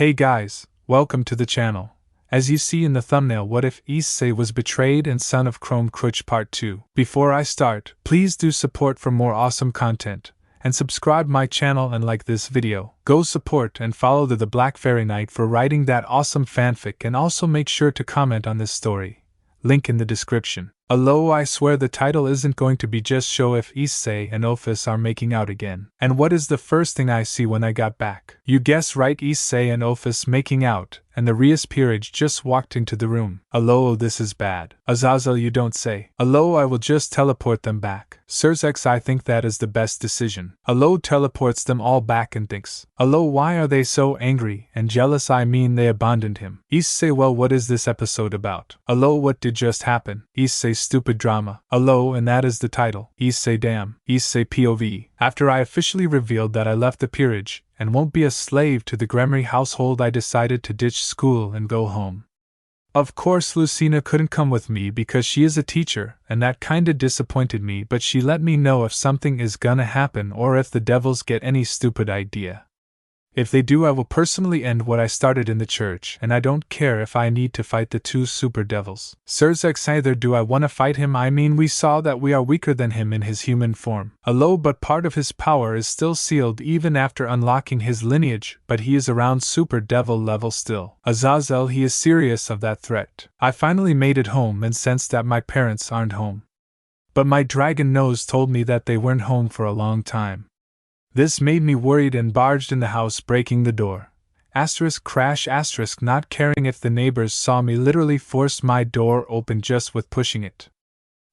Hey guys, welcome to the channel. As you see in the thumbnail, what if Issei was betrayed and son of Crom Cruach Part 2. Before I start, please do support for more awesome content, and subscribe my channel and like this video. Go support and follow the TheBlackFairyKnight for writing that awesome fanfic, and also make sure to comment on this story. Link in the description. Although I swear the title isn't going to be just show if Issei and Office are making out again. And what is the first thing I see when I got back? You guess right, Issei and Office making out, and the Rias peerage just walked into the room. Allo, this is bad. Azazel, you don't say. Allo, I will just teleport them back. Surzex, I think that is the best decision. Allo teleports them all back and thinks, Allo, why are they so angry and jealous? I mean, they abandoned him. Issei, well, what is this episode about? Allo, what did just happen? Issei, stupid drama. Allo, and that is the title. Issei, damn. Issei POV. After I officially revealed that I left the peerage and won't be a slave to the Grimoire household, I decided to ditch school and go home. Of course, Lucina couldn't come with me because she is a teacher, and that kinda disappointed me, but she let me know if something is gonna happen or if the devils get any stupid idea. If they do, I will personally end what I started in the church, and I don't care if I need to fight the two super devils. Surzex, either do I want to fight him. I mean, we saw that we are weaker than him in his human form. Allo, but part of his power is still sealed even after unlocking his lineage, but he is around super devil level still. Azazel, he is serious of that threat. I finally made it home and sensed that my parents aren't home. But my dragon nose told me that they weren't home for a long time. This made me worried and barged in the house, breaking the door. Crash, not caring if the neighbors saw me, literally forced my door open just with pushing it.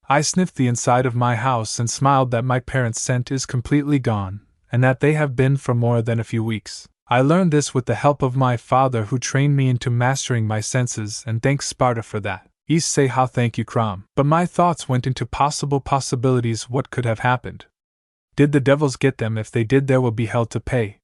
I sniffed the inside of my house and smiled that my parents' scent is completely gone, and that they have been for more than a few weeks. I learned this with the help of my father, who trained me into mastering my senses, and thanks Sparta for that. Issei, how thank you, Krom. But my thoughts went into possibilities. What could have happened? Did the devils get them? If they did, there will be hell to pay.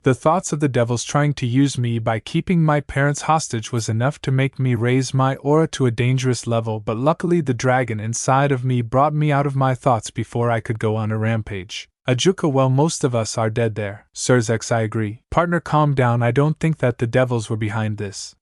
The thoughts of the devils trying to use me by keeping my parents hostage was enough to make me raise my aura to a dangerous level, but luckily the dragon inside of me brought me out of my thoughts before I could go on a rampage. Ajuka, well, most of us are dead there. Surzex, I agree. Partner, calm down, I don't think that the devils were behind this.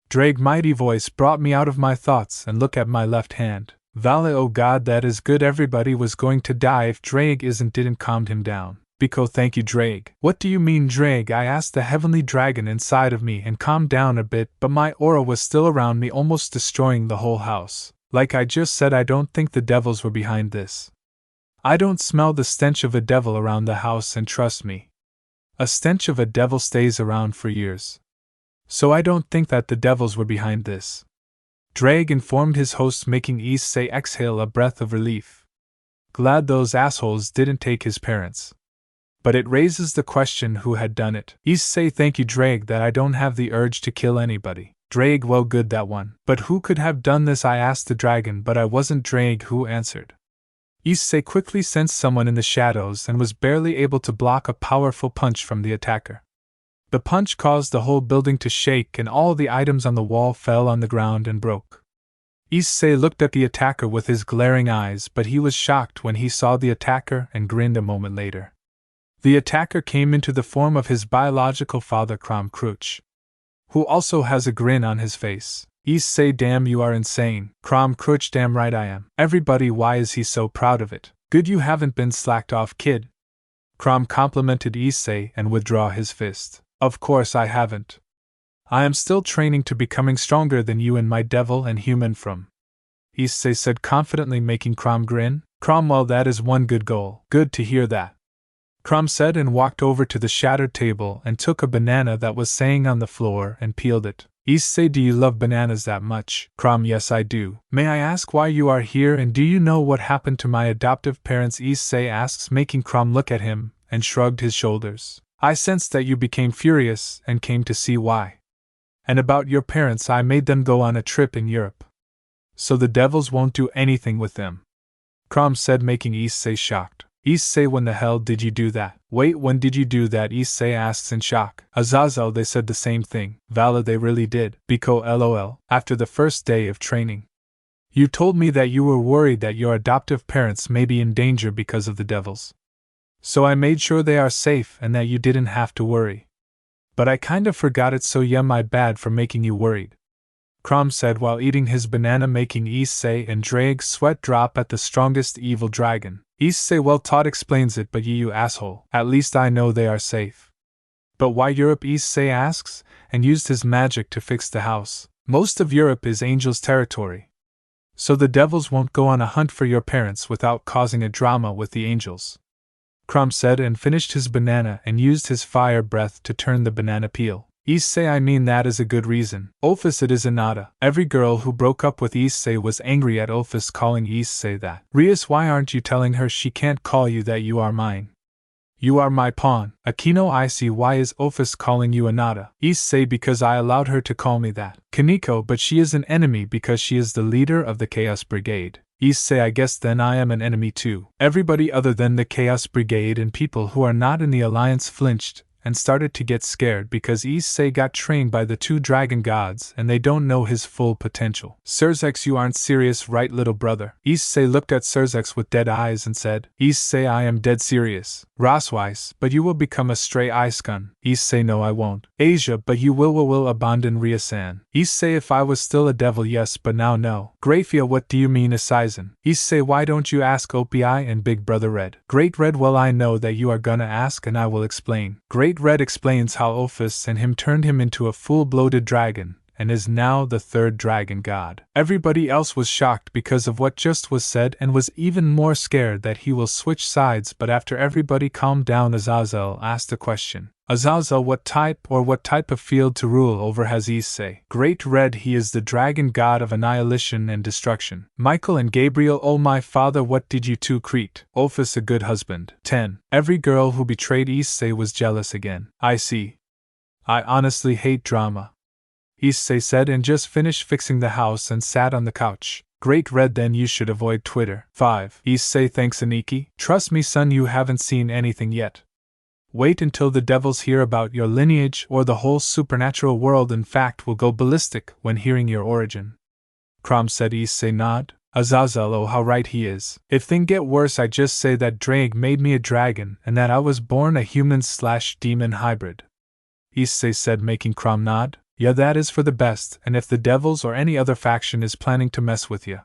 Drag, mighty voice brought me out of my thoughts, and look at my left hand. Vale, oh god, that is good. Everybody was going to die if Drag didn't calm him down. Biko, thank you, Drag. What do you mean, Drag? I asked the heavenly dragon inside of me and calmed down a bit, but my aura was still around me, almost destroying the whole house. Like I just said, I don't think the devils were behind this. I don't smell the stench of a devil around the house, and trust me, a stench of a devil stays around for years. So I don't think that the devils were behind this. Drag informed his host, making Issei exhale a breath of relief. Glad those assholes didn't take his parents. But it raises the question, who had done it? Issei, thank you, Drag, that I don't have the urge to kill anybody. Drag, well, good, that one. But who could have done this? I asked the dragon, but I wasn't Drag who answered. Issei quickly sensed someone in the shadows and was barely able to block a powerful punch from the attacker. The punch caused the whole building to shake, and all the items on the wall fell on the ground and broke. Issei looked at the attacker with his glaring eyes, but he was shocked when he saw the attacker and grinned a moment later. The attacker came into the form of his biological father, Crom Cruach, who also has a grin on his face. Issei, damn, you are insane. Crom Cruach, damn right I am. Everybody, why is he so proud of it? Good, you haven't been slacked off, kid. Crom complimented Issei and withdrew his fist. Of course I haven't. I am still training to becoming stronger than you and my devil and human from. Issei said confidently, making Crom grin. Crom, well, that is one good goal. Good to hear that. Crom said, and walked over to the shattered table and took a banana that was saying on the floor and peeled it. Issei, do you love bananas that much? Crom, yes I do. May I ask why you are here, and do you know what happened to my adoptive parents? Issei asks, making Crom look at him, and shrugged his shoulders. I sensed that you became furious and came to see why. And about your parents, I made them go on a trip in Europe. So the devils won't do anything with them. Crom said, making Issei shocked. Issei, when the hell did you do that? Wait, when did you do that? Issei asks in shock. Azazel, they said the same thing. Vala, they really did. Biko, lol. After the first day of training. You told me that you were worried that your adoptive parents may be in danger because of the devils. So I made sure they are safe and that you didn't have to worry. But I kinda forgot it, so yeah, my bad for making you worried. Krom said while eating his banana, making Issei and Drake's sweat drop at the strongest evil dragon. Issei well taught explains it, but you asshole, at least I know they are safe. But why Europe? Issei asks, and used his magic to fix the house. Most of Europe is angels' territory. So the devils won't go on a hunt for your parents without causing a drama with the angels. Krom said and finished his banana and used his fire breath to turn the banana peel. Issei, I mean that is a good reason. Ophis, it is Anata. Every girl who broke up with Issei was angry at Ophis calling Issei that. Rias, why aren't you telling her she can't call you that? You are mine. You are my pawn. Akino, I see. Why is Ophis calling you Anata? Issei, because I allowed her to call me that. Kaneko, but she is an enemy because she is the leader of the Chaos Brigade. Issei, I guess then I am an enemy too. Everybody other than the Chaos Brigade and people who are not in the alliance flinched and started to get scared because Issei got trained by the two dragon gods and they don't know his full potential. Surzex, you aren't serious, right, little brother? Issei looked at Surzex with dead eyes and said, Issei, I am dead serious. Rosweiss, but you will become a stray Iskun. Issei, no I won't. Asia, but you will abandon Ryasan. Issei, if I was still a devil, yes, but now no. Grafia, what do you mean Isaizen? Issei, why don't you ask Opi and Big Brother Red? Great Red, well I know that you are gonna ask and I will explain. Great Red explains how Ophis and him turned him into a full-blooded dragon, and is now the third dragon god. Everybody else was shocked because of what just was said and was even more scared that he will switch sides, but after everybody calmed down, Azazel asked a question. Azazel, what type of field to rule over has Issei? Great Red, he is the dragon god of annihilation and destruction. Michael and Gabriel, oh my father, what did you two create? Ophis, a good husband. 10. Every girl who betrayed Issei was jealous again. I see. I honestly hate drama. Issei said and just finished fixing the house and sat on the couch. Great Red, then you should avoid Twitter. 5. Issei, thanks Aniki. Trust me son, you haven't seen anything yet. Wait until the devils hear about your lineage, or the whole supernatural world in fact will go ballistic when hearing your origin. Krom said. Issei nod. Azazel, oh how right he is. If things get worse, I just say that Drake made me a dragon and that I was born a human/demon hybrid. Issei said, making Krom nod. Yeah, that is for the best, and if the devils or any other faction is planning to mess with you,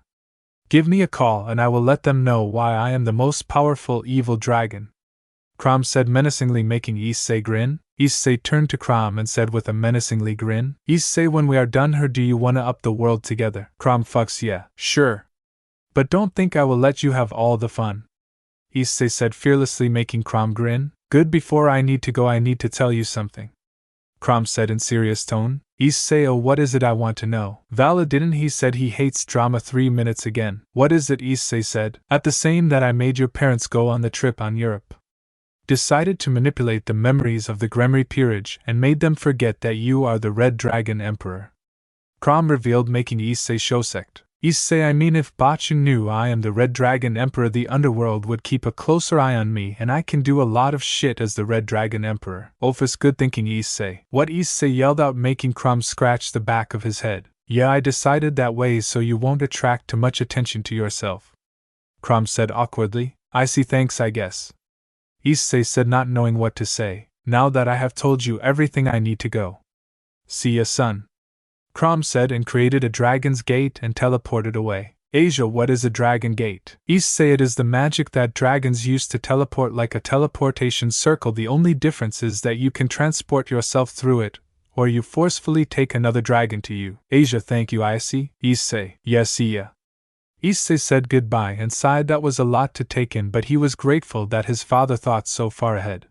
give me a call and I will let them know why I am the most powerful evil dragon. Krom said menacingly, making Issei grin. Issei turned to Krom and said with a menacingly grin, Issei, when we are done here, do you wanna up the world together? Krom fucks, yeah, sure. But don't think I will let you have all the fun. Issei said fearlessly, making Krom grin. Good, before I need to go, I need to tell you something. Krom said in serious tone. Issei, oh what is it, I want to know. Vala, didn't he said he hates drama? 3 minutes again. What is it? Issei said. At the same that I made your parents go on the trip on Europe. Decided to manipulate the memories of the Grimoire peerage and made them forget that you are the Red Dragon Emperor. Krom revealed, making Issei shosect. Issei, I mean if Bachu knew I am the Red Dragon Emperor, the underworld would keep a closer eye on me and I can do a lot of shit as the Red Dragon Emperor. Ophis, good thinking Issei. What? Issei yelled out, making Krom scratch the back of his head. Yeah, I decided that way so you won't attract too much attention to yourself. Krom said awkwardly. I see, thanks I guess. Issei said, not knowing what to say. Now that I have told you everything, I need to go. See ya, son. Krom said and created a dragon's gate and teleported away. Asia, what is a dragon gate? Issei, it is the magic that dragons use to teleport, like a teleportation circle. The only difference is that you can transport yourself through it, or you forcefully take another dragon to you. Asia, thank you, I see. Issei, yes, see ya. Issei said goodbye and sighed. That was a lot to take in, but he was grateful that his father thought so far ahead.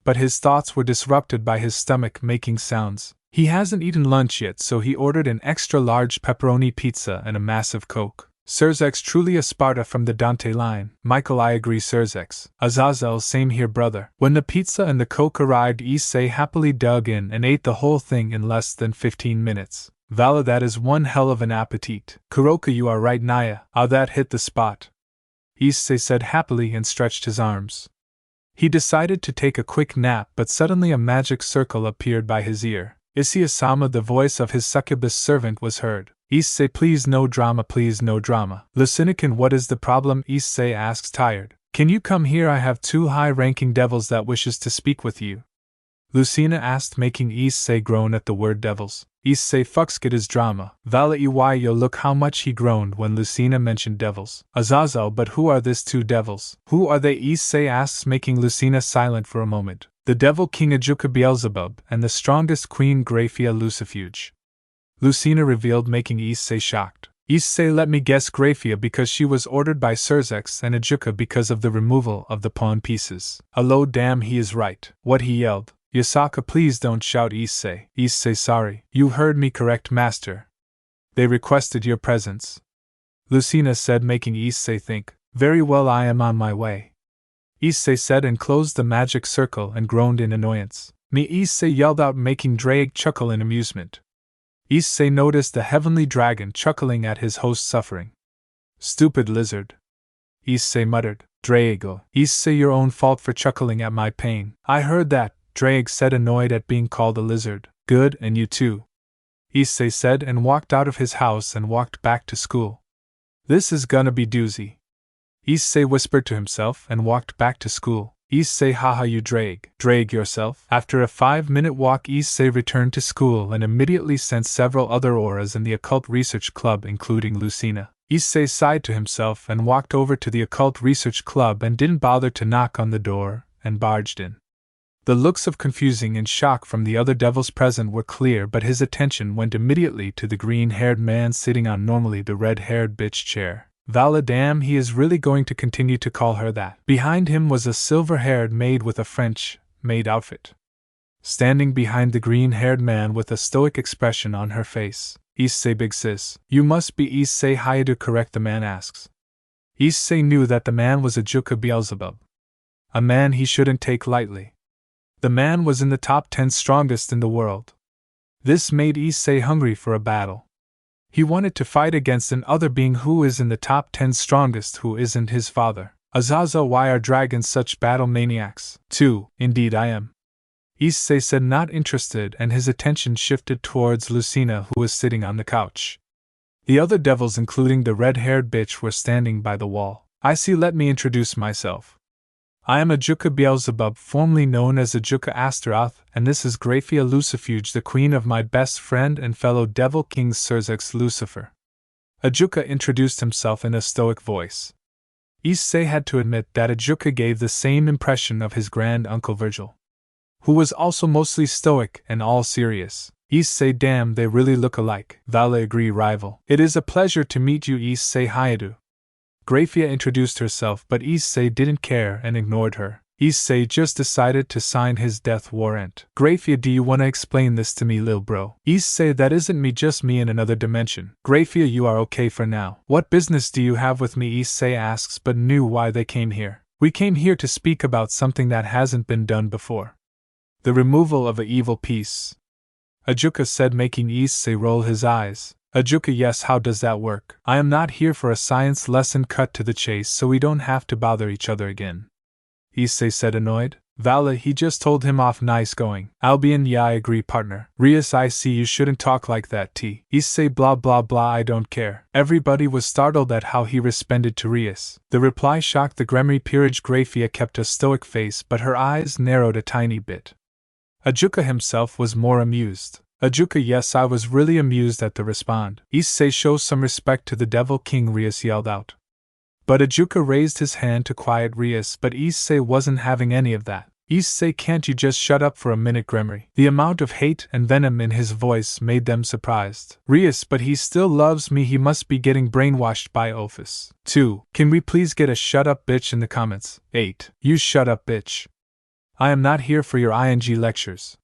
But his thoughts were disrupted by his stomach making sounds. He hasn't eaten lunch yet, so he ordered an extra large pepperoni pizza and a massive Coke. Surzex, truly a Sparta from the Dante line. Michael, I agree. Surzex. Azazel, same here, brother. When the pizza and the Coke arrived, Issei happily dug in and ate the whole thing in less than 15 minutes. Vala, that is one hell of an appetite. Kuroka, you are right, Naya. Ah, that hit the spot. Issei said happily and stretched his arms. He decided to take a quick nap, but suddenly a magic circle appeared by his ear. Issei-sama, the voice of his succubus servant, was heard. Issei, please no drama, please no drama. Lucinican, what is the problem? Issei asks, tired. Can you come here? I have 2 high-ranking devils that wishes to speak with you. Lucina asked, making Issei groan at the word devils. Issei fucksket his drama. Vala yo look how much he groaned when Lucina mentioned devils. Azazel, but who are these two devils? Who are they? Issei asks, making Lucina silent for a moment. The devil king Ajuka Beelzebub and the strongest queen Graphia Lucifuge. Lucina revealed, making Issei shocked. Issei, let me guess, Graphia because she was ordered by Surzex, and Ajuka because of the removal of the pawn pieces. Allo, damn, he is right. What he yelled. Yasaka, please don't shout, Issei. Issei, sorry. You heard me correct, master. They requested your presence. Lucina said, making Issei think. Very well, I am on my way. Issei said and closed the magic circle and groaned in annoyance. Me, Issei yelled out, making Drake chuckle in amusement. Issei noticed the heavenly dragon chuckling at his host's suffering. Stupid lizard. Issei muttered. Drago. Issei, your own fault for chuckling at my pain. I heard that, Drake said, annoyed at being called a lizard. Good, and you too. Issei said and walked out of his house and walked back to school. This is gonna be doozy. Issei whispered to himself and walked back to school. Issei, haha, you drag yourself. After a 5-minute walk, Issei returned to school and immediately sent several other auras in the Occult Research Club, including Lucina. Issei sighed to himself and walked over to the Occult Research Club and didn't bother to knock on the door, and barged in. The looks of confusing and shock from the other devils present were clear, but his attention went immediately to the green-haired man sitting on normally the red-haired bitch chair. Vala, damn, he is really going to continue to call her that. Behind him was a silver-haired maid with a French-made outfit, standing behind the green-haired man with a stoic expression on her face. Issei, big sis. You must be Issei Hayadu, correct, the man asks. Issei knew that the man was Ajuka Beelzebub, a man he shouldn't take lightly. The man was in the top 10 strongest in the world. This made Issei hungry for a battle. He wanted to fight against an other being who is in the top 10 strongest who isn't his father. Azazel, why are dragons such battle maniacs? Too, indeed I am. Issei said, not interested, and his attention shifted towards Lucina, who was sitting on the couch. The other devils, including the red-haired bitch, were standing by the wall. I see, let me introduce myself. I am Ajuka Beelzebub, formerly known as Ajuka Astaroth, and this is Graphia Lucifuge, the queen of my best friend and fellow devil king Surzex Lucifer. Ajuka introduced himself in a stoic voice. Issei had to admit that Ajuka gave the same impression of his grand uncle Virgil, who was also mostly stoic and all serious. Issei, damn, they really look alike. Vala, agree, rival. It is a pleasure to meet you, Issei Hayadu. Graphia introduced herself, but Issei didn't care and ignored her. Issei just decided to sign his death warrant. Graphia, do you wanna explain this to me, lil bro? Issei, that isn't me, just me in another dimension. Graphia, you are okay for now. What business do you have with me? Issei asks, but knew why they came here. We came here to speak about something that hasn't been done before. The removal of an evil piece. Ajuka said, making Issei roll his eyes. Ajuka, yes, how does that work? I am not here for a science lesson, cut to the chase so we don't have to bother each other again. Issei said, annoyed. Vala, he just told him off, nice going. Albion, yeah, I agree, partner. Rias, I see, you shouldn't talk like that, T. Issei, blah blah blah, I don't care. Everybody was startled at how he responded to Rias. The reply shocked the Grimoire peerage. Graphia kept a stoic face, but her eyes narrowed a tiny bit. Ajuka himself was more amused. Ajuka, yes, I was really amused at the respond. Issei, show some respect to the Devil King, Rias yelled out. But Ajuka raised his hand to quiet Rias, but Issei wasn't having any of that. Issei, can't you just shut up for a minute, Grimoire? The amount of hate and venom in his voice made them surprised. Rias, but he still loves me, he must be getting brainwashed by Ophis. 2. Can we please get a shut up bitch in the comments? 8. You shut up bitch. I am not here for your ing lectures.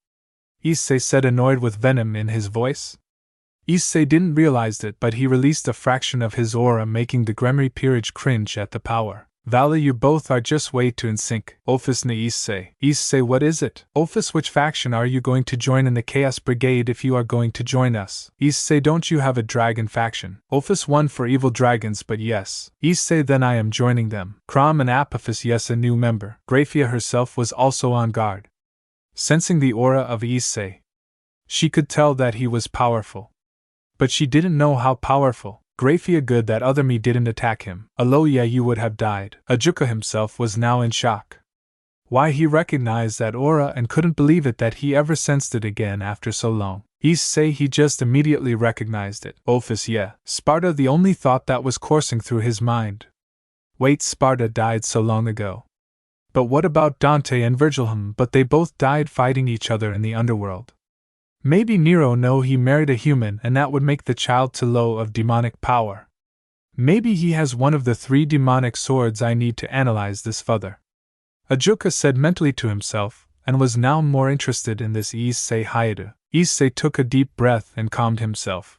Issei said, annoyed with venom in his voice. Issei didn't realize it, but he released a fraction of his aura, making the Grimoire peerage cringe at the power. Vala, you both are just way too in sync. Ophis na Issei. Issei, what is it? Ophis, which faction are you going to join in the Chaos Brigade if you are going to join us? Issei, don't you have a dragon faction? Ophis, one for evil dragons, but yes. Issei, then I am joining them. Krom and Apophis, yes, a new member. Graphia herself was also on guard. Sensing the aura of Issei, she could tell that he was powerful. But she didn't know how powerful. Graphia, good that other me didn't attack him. Allo, yeah, you would have died. Ajuka himself was now in shock. Why, he recognized that aura and couldn't believe it that he ever sensed it again after so long. Issei, he just immediately recognized it. Ophis, yeah. Sparta, the only thought that was coursing through his mind. Wait, Sparta died so long ago. But what about Dante and Virgil? But they both died fighting each other in the underworld. Maybe Nero, no, he married a human and that would make the child too low of demonic power. Maybe he has one of the 3 demonic swords. I need to analyze this further. Ajuka said mentally to himself, and was now more interested in this Issei Hayadu. Issei took a deep breath and calmed himself.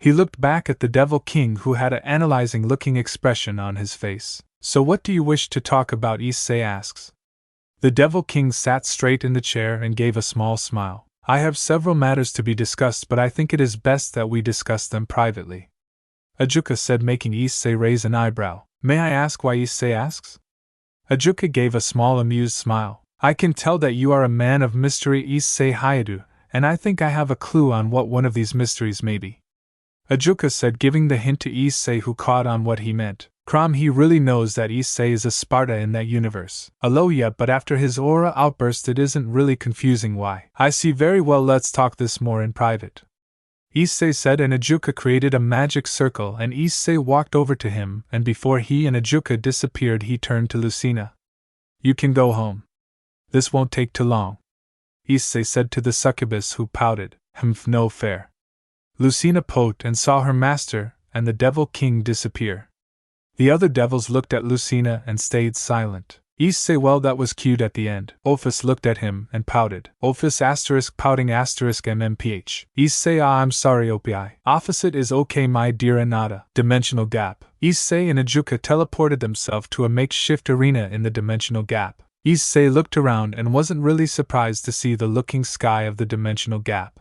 He looked back at the Devil King, who had an analyzing looking expression on his face. So what do you wish to talk about? Issei asks. The Devil King sat straight in the chair and gave a small smile. I have several matters to be discussed, but I think it is best that we discuss them privately. Ajuka said, making Issei raise an eyebrow. May I ask why? Issei asks. Ajuka gave a small amused smile. I can tell that you are a man of mystery, Issei Hayadu, and I think I have a clue on what one of these mysteries may be. Ajuka said, giving the hint to Issei, who caught on what he meant. Krom, he really knows that Issei is a Sparta in that universe. Yeah, but after his aura outburst it isn't really confusing why. I see, very well, let's talk this more in private. Issei said, and Ajuka created a magic circle and Issei walked over to him, and before he and Ajuka disappeared he turned to Lucina. You can go home. This won't take too long, Issei said to the succubus, who pouted. No fair. Lucina poked and saw her master and the Devil King disappear. The other devils looked at Lucina and stayed silent. Issei, well, that was cute at the end. Ophis looked at him and pouted. Ophis pouting MMPH. Issei, I'm sorry OPI. Opposite is okay my dear Anata. Dimensional gap. Issei and Ajuka teleported themselves to a makeshift arena in the dimensional gap. Issei looked around and wasn't really surprised to see the looking sky of the dimensional gap.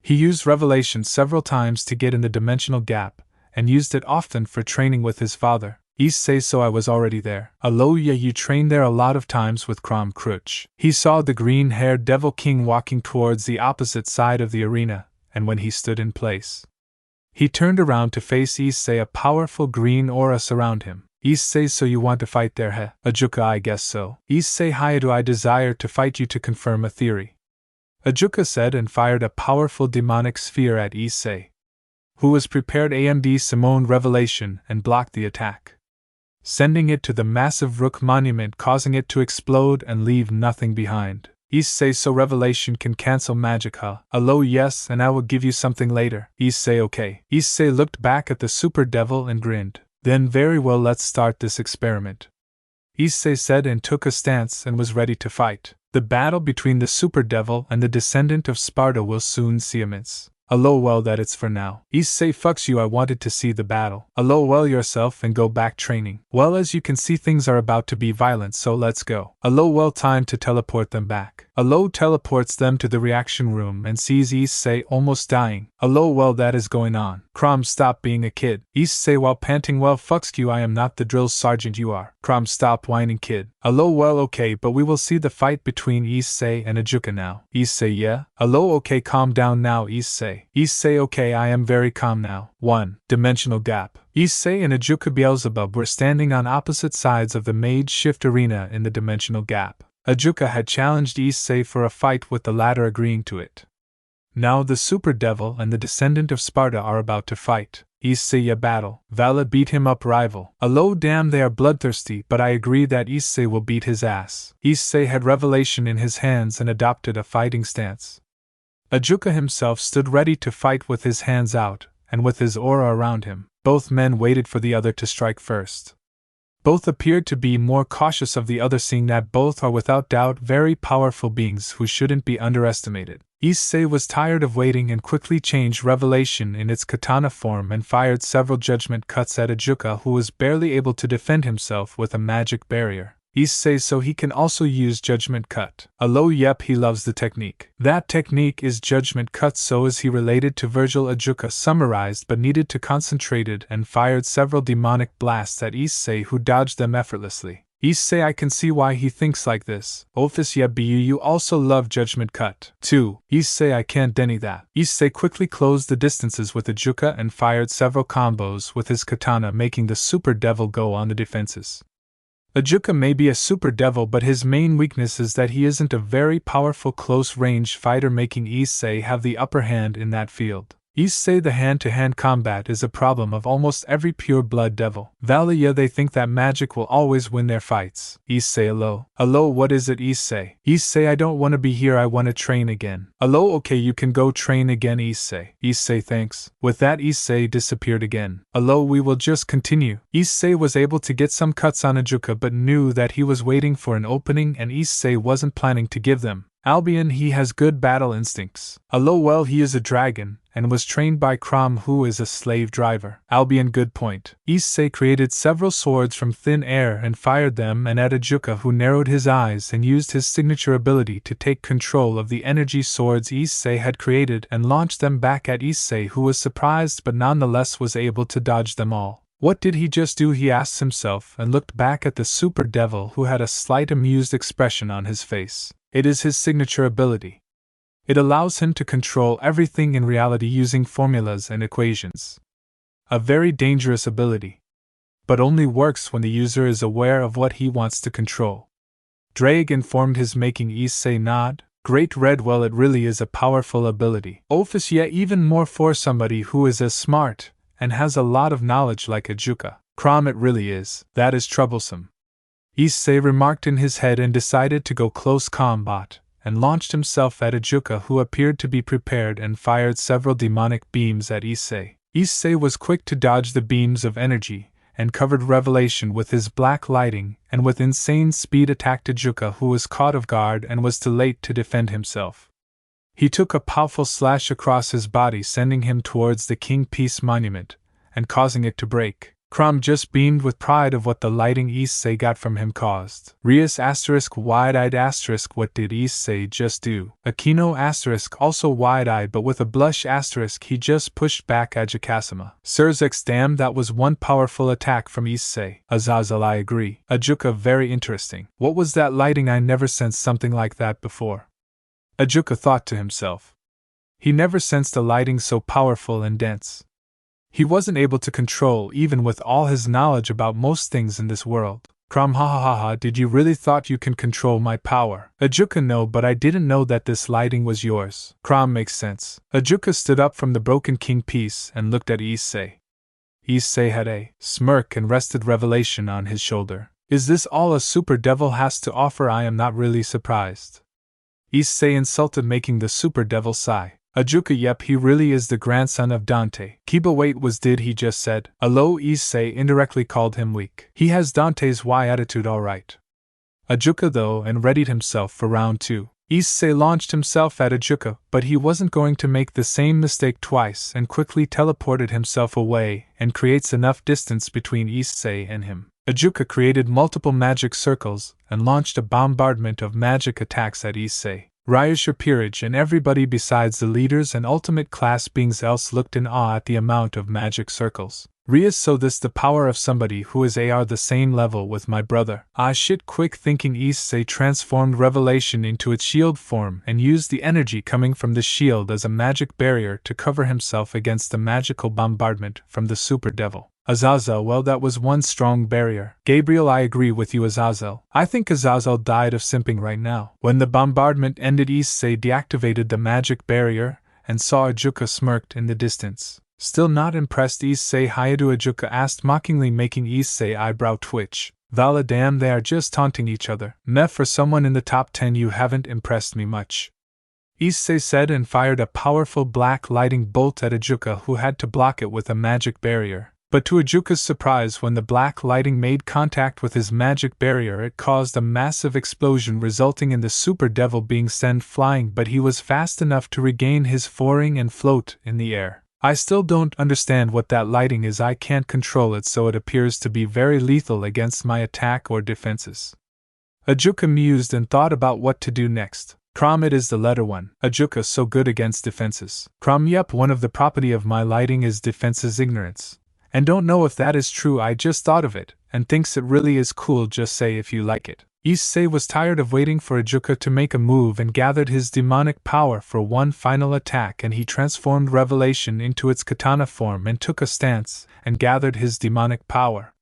He used revelation several times to get in the dimensional gap, and used it often for training with his father. Issei, so I was already there. Yeah, you trained there a lot of times with Krom cruach. He saw the green-haired Devil King walking towards the opposite side of the arena, and when he stood in place, he turned around to face Issei. A powerful green aura surround him. Issei, so you want to fight there, heh? Ajuka, I guess so. Issei Hayadu, I desire to fight you to confirm a theory. Ajuka said and fired a powerful demonic sphere at Issei, who was prepared AMD summoned revelation and blocked the attack, sending it to the massive Rook monument, causing it to explode and leave nothing behind. Issei, so revelation can cancel magic, huh? Yes, and I will give you something later. Issei, okay. Issei looked back at the super devil and grinned. Then very well, let's start this experiment, Issei said, and took a stance and was ready to fight. The battle between the super devil and the descendant of Sparta will soon see immense. Well, that it's for now. Issei, fucks you, I wanted to see the battle. Well, yourself and go back training. Well, as you can see, things are about to be violent, so let's go. Well, time to teleport them back. Teleports them to the reaction room and sees Issei almost dying. Well, that is going on. Krom, stop being a kid. Issei, while panting, well, fucks you, I am not the drill sergeant you are. Krom, stop whining, kid. Well, okay, but we will see the fight between Issei and Ajuka now. Issei, yeah? Okay, calm down now, Issei. Issei, okay, I am very calm now. 1. Dimensional gap. Issei and Ajuka Beelzebub were standing on opposite sides of the Mage Shift arena in the dimensional gap. Ajuka had challenged Issei for a fight, with the latter agreeing to it. Now the Super Devil and the descendant of Sparta are about to fight. Issei, a battle. Vala beat him up, rival. Damn, they are bloodthirsty, but I agree that Issei will beat his ass. Issei had revelation in his hands and adopted a fighting stance. Ajuka himself stood ready to fight with his hands out, and with his aura around him. Both men waited for the other to strike first. Both appeared to be more cautious of the other, seeing that both are without doubt very powerful beings who shouldn't be underestimated. Issei was tired of waiting and quickly changed revelation in its katana form and fired several judgment cuts at Ajuka, who was barely able to defend himself with a magic barrier. Issei, so he can also use judgment cut. Yep, he loves the technique. That technique is judgment cut, so is he related to Virgil. Ajuka summarized but needed to concentrated and fired several demonic blasts at Issei, who dodged them effortlessly. Issei, I can see why he thinks like this. Ophis, yep, you also love judgment cut. 2. Issei, I can't deny that. Issei quickly closed the distances with Ajuka and fired several combos with his katana, making the super devil go on the defenses. Ajuka may be a super devil, but his main weakness is that he isn't a very powerful close-range fighter, making Issei have the upper hand in that field. Issei, the hand-to-hand combat is a problem of almost every pure-blood devil. Valia, they think that magic will always win their fights. Issei, allo. Allo, what is it, Issei? Issei, I don't want to be here, I want to train again. Allo, okay, you can go train again, Issei. Issei, thanks. With that, Issei disappeared again. Allo, we will just continue. Issei was able to get some cuts on Ajuka, but knew that he was waiting for an opening and Issei wasn't planning to give them. Albion, he has good battle instincts. Allo, well, he is a dragon, and was trained by Krom, who is a slave driver. Albion, good point. Issei created several swords from thin air and fired them and at Ajuka, who narrowed his eyes and used his signature ability to take control of the energy swords Issei had created and launched them back at Issei, who was surprised but nonetheless was able to dodge them all. What did he just do, he asked himself, and looked back at the super devil, who had a slight amused expression on his face. It is his signature ability. It allows him to control everything in reality using formulas and equations. A very dangerous ability. But only works when the user is aware of what he wants to control. Drake informed his, making Issei nod. Great Red, well, it really is a powerful ability. Office, yeah, even more for somebody who is as smart and has a lot of knowledge like Ajuka. Krom, it really is. That is troublesome. Issei remarked in his head and decided to go close combat, and launched himself at Ajuka, who appeared to be prepared and fired several demonic beams at Issei. Issei was quick to dodge the beams of energy, and covered Revelation with his black lighting, and with insane speed attacked Ajuka, who was caught off guard and was too late to defend himself. He took a powerful slash across his body, sending him towards the King Peace Monument, and causing it to break. Krom just beamed with pride of what the lighting Issei got from him caused. Rias *, wide-eyed *, what did Issei just do? Akino *, also wide-eyed but with a blush *, he just pushed back Ajakasima. Sirs, damn, that was one powerful attack from Issei. Azazel, I agree. Ajuka, very interesting. What was that lighting? I never sensed something like that before. Ajuka thought to himself. He never sensed a lighting so powerful and dense. He wasn't able to control even with all his knowledge about most things in this world. Krom, ha ha ha ha, did you really thought you can control my power? Ajuka, no, but I didn't know that this lighting was yours. Krom, makes sense. Ajuka stood up from the broken king piece and looked at Issei. Issei had a smirk and rested Revelation on his shoulder. Is this all a super devil has to offer? I am not really surprised. Issei insulted, making the super devil sigh. Ajuka, yep, he really is the grandson of Dante. Kiba, wait, was did he just said? Allo, Issei indirectly called him weak. He has Dante's Y attitude alright. Ajuka though, and readied himself for round 2. Issei launched himself at Ajuka, but he wasn't going to make the same mistake twice and quickly teleported himself away and creates enough distance between Issei and him. Ajuka created multiple magic circles and launched a bombardment of magic attacks at Issei. Ryusha, Peerage, and everybody besides the leaders and ultimate class beings else looked in awe at the amount of magic circles. Rias, so this the power of somebody who is AR the same level with my brother. Ah shit, quick thinking. Issei transformed Revelation into its shield form and used the energy coming from the shield as a magic barrier to cover himself against the magical bombardment from the super devil. Azazel, well, that was one strong barrier. Gabriel, I agree with you, Azazel. I think Azazel died of simping right now. When the bombardment ended, Issei deactivated the magic barrier and saw Ajuka smirked in the distance. Still not impressed, Issei Hayadu, Ajuka asked mockingly, making Issei eyebrow twitch. Vala, damn, they are just taunting each other. Meh, for someone in the top 10 you haven't impressed me much. Issei said and fired a powerful black lighting bolt at Ajuka, who had to block it with a magic barrier. But to Ajuka's surprise, when the black lighting made contact with his magic barrier, it caused a massive explosion, resulting in the super devil being sent flying, but he was fast enough to regain his footing and float in the air. I still don't understand what that lighting is. I can't control it, so it appears to be very lethal against my attack or defenses. Ajuka mused and thought about what to do next. Krom, it is the letter 1. Ajuka, so good against defenses. Krom, yep, one of the property of my lighting is defenses ignorance. And don't know if that is true, I just thought of it, and thinks it really is cool, just say if you like it. Issei was tired of waiting for Ajuka to make a move and gathered his demonic power for one final attack, and he transformed Revelation into its katana form and took a stance and gathered his demonic power.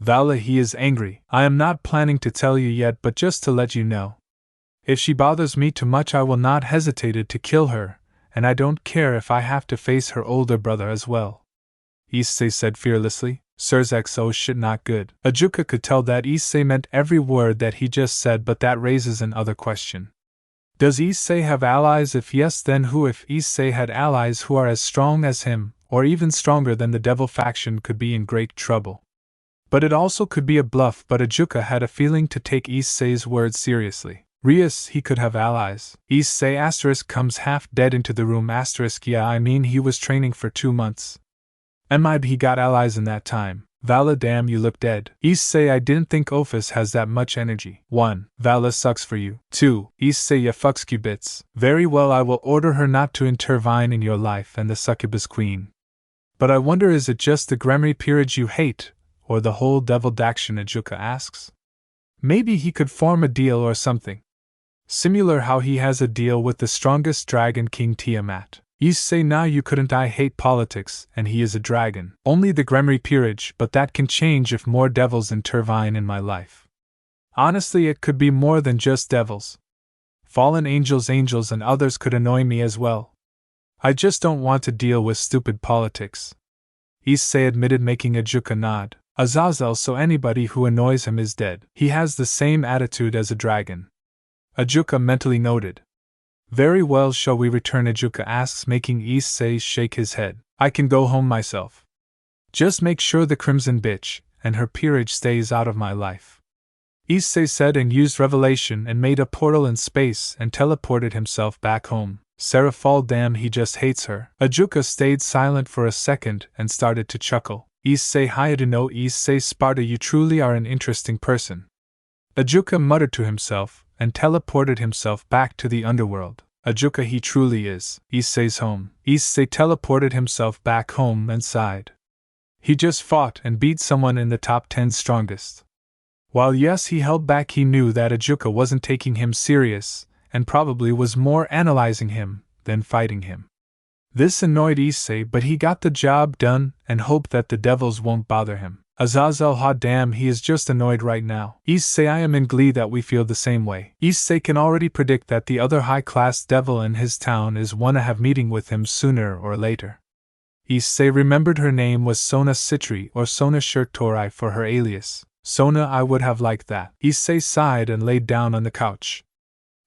Vala, he is angry. I am not planning to tell you yet, but just to let you know. If she bothers me too much, I will not hesitate to kill her, and I don't care if I have to face her older brother as well. Issei said fearlessly. Surzexo shit not good. Ajuka could tell that Issei meant every word that he just said, but that raises another question. Does Issei have allies? If yes, then who? If Issei had allies who are as strong as him, or even stronger, then the devil faction could be in great trouble. But it also could be a bluff, but Ajuka had a feeling to take Issei's words seriously. Rias, he could have allies. Issei * comes half dead into the room * yeah, I mean he was training for 2 months. He got allies in that time. Vala, damn, you look dead. Issei, I didn't think Ophis has that much energy. 1. Vala sucks for you. 2. Issei, ya fucks you bits. Very well, I will order her not to intervene in your life and the succubus queen. But I wonder, is it just the Grimoire peerage you hate, or the whole deviled action? Ajuka asks. Maybe he could form a deal or something. Similar how he has a deal with the strongest dragon king Tiamat. Issei, now you couldn't. I hate politics, and he is a dragon. Only the Grimoire peerage, but that can change if more devils intervene in my life. Honestly, it could be more than just devils. Fallen angels and others could annoy me as well. I just don't want to deal with stupid politics. Issei admitted, making Ajuka nod. Azazel, so anybody who annoys him is dead. He has the same attitude as a dragon. Ajuka mentally noted. Very well, shall we return? Ajuka asks, making Issei shake his head. I can go home myself. Just make sure the crimson bitch and her peerage stays out of my life. Issei said, and used revelation and made a portal in space and teleported himself back home. Seraphal, damn, he just hates her. Ajuka stayed silent for a second and started to chuckle. Issei, Hayadino, Issei Sparta, you truly are an interesting person. Ajuka muttered to himself and teleported himself back to the underworld. Ajuka, he truly is. Issei's home. Issei teleported himself back home and sighed. He just fought and beat someone in the top 10 strongest. While yes, he held back, he knew that Ajuka wasn't taking him serious, and probably was more analyzing him than fighting him. This annoyed Issei, but he got the job done and hoped that the devils won't bother him. Azazel, hot damn, he is just annoyed right now. Issei, I am in glee that we feel the same way. Issei can already predict that the other high-class devil in his town is wanna have meeting with him sooner or later. Issei remembered her name was Sona Citri or Sona Shirtorai for her alias. Sona, I would have liked that. Issei sighed and laid down on the couch.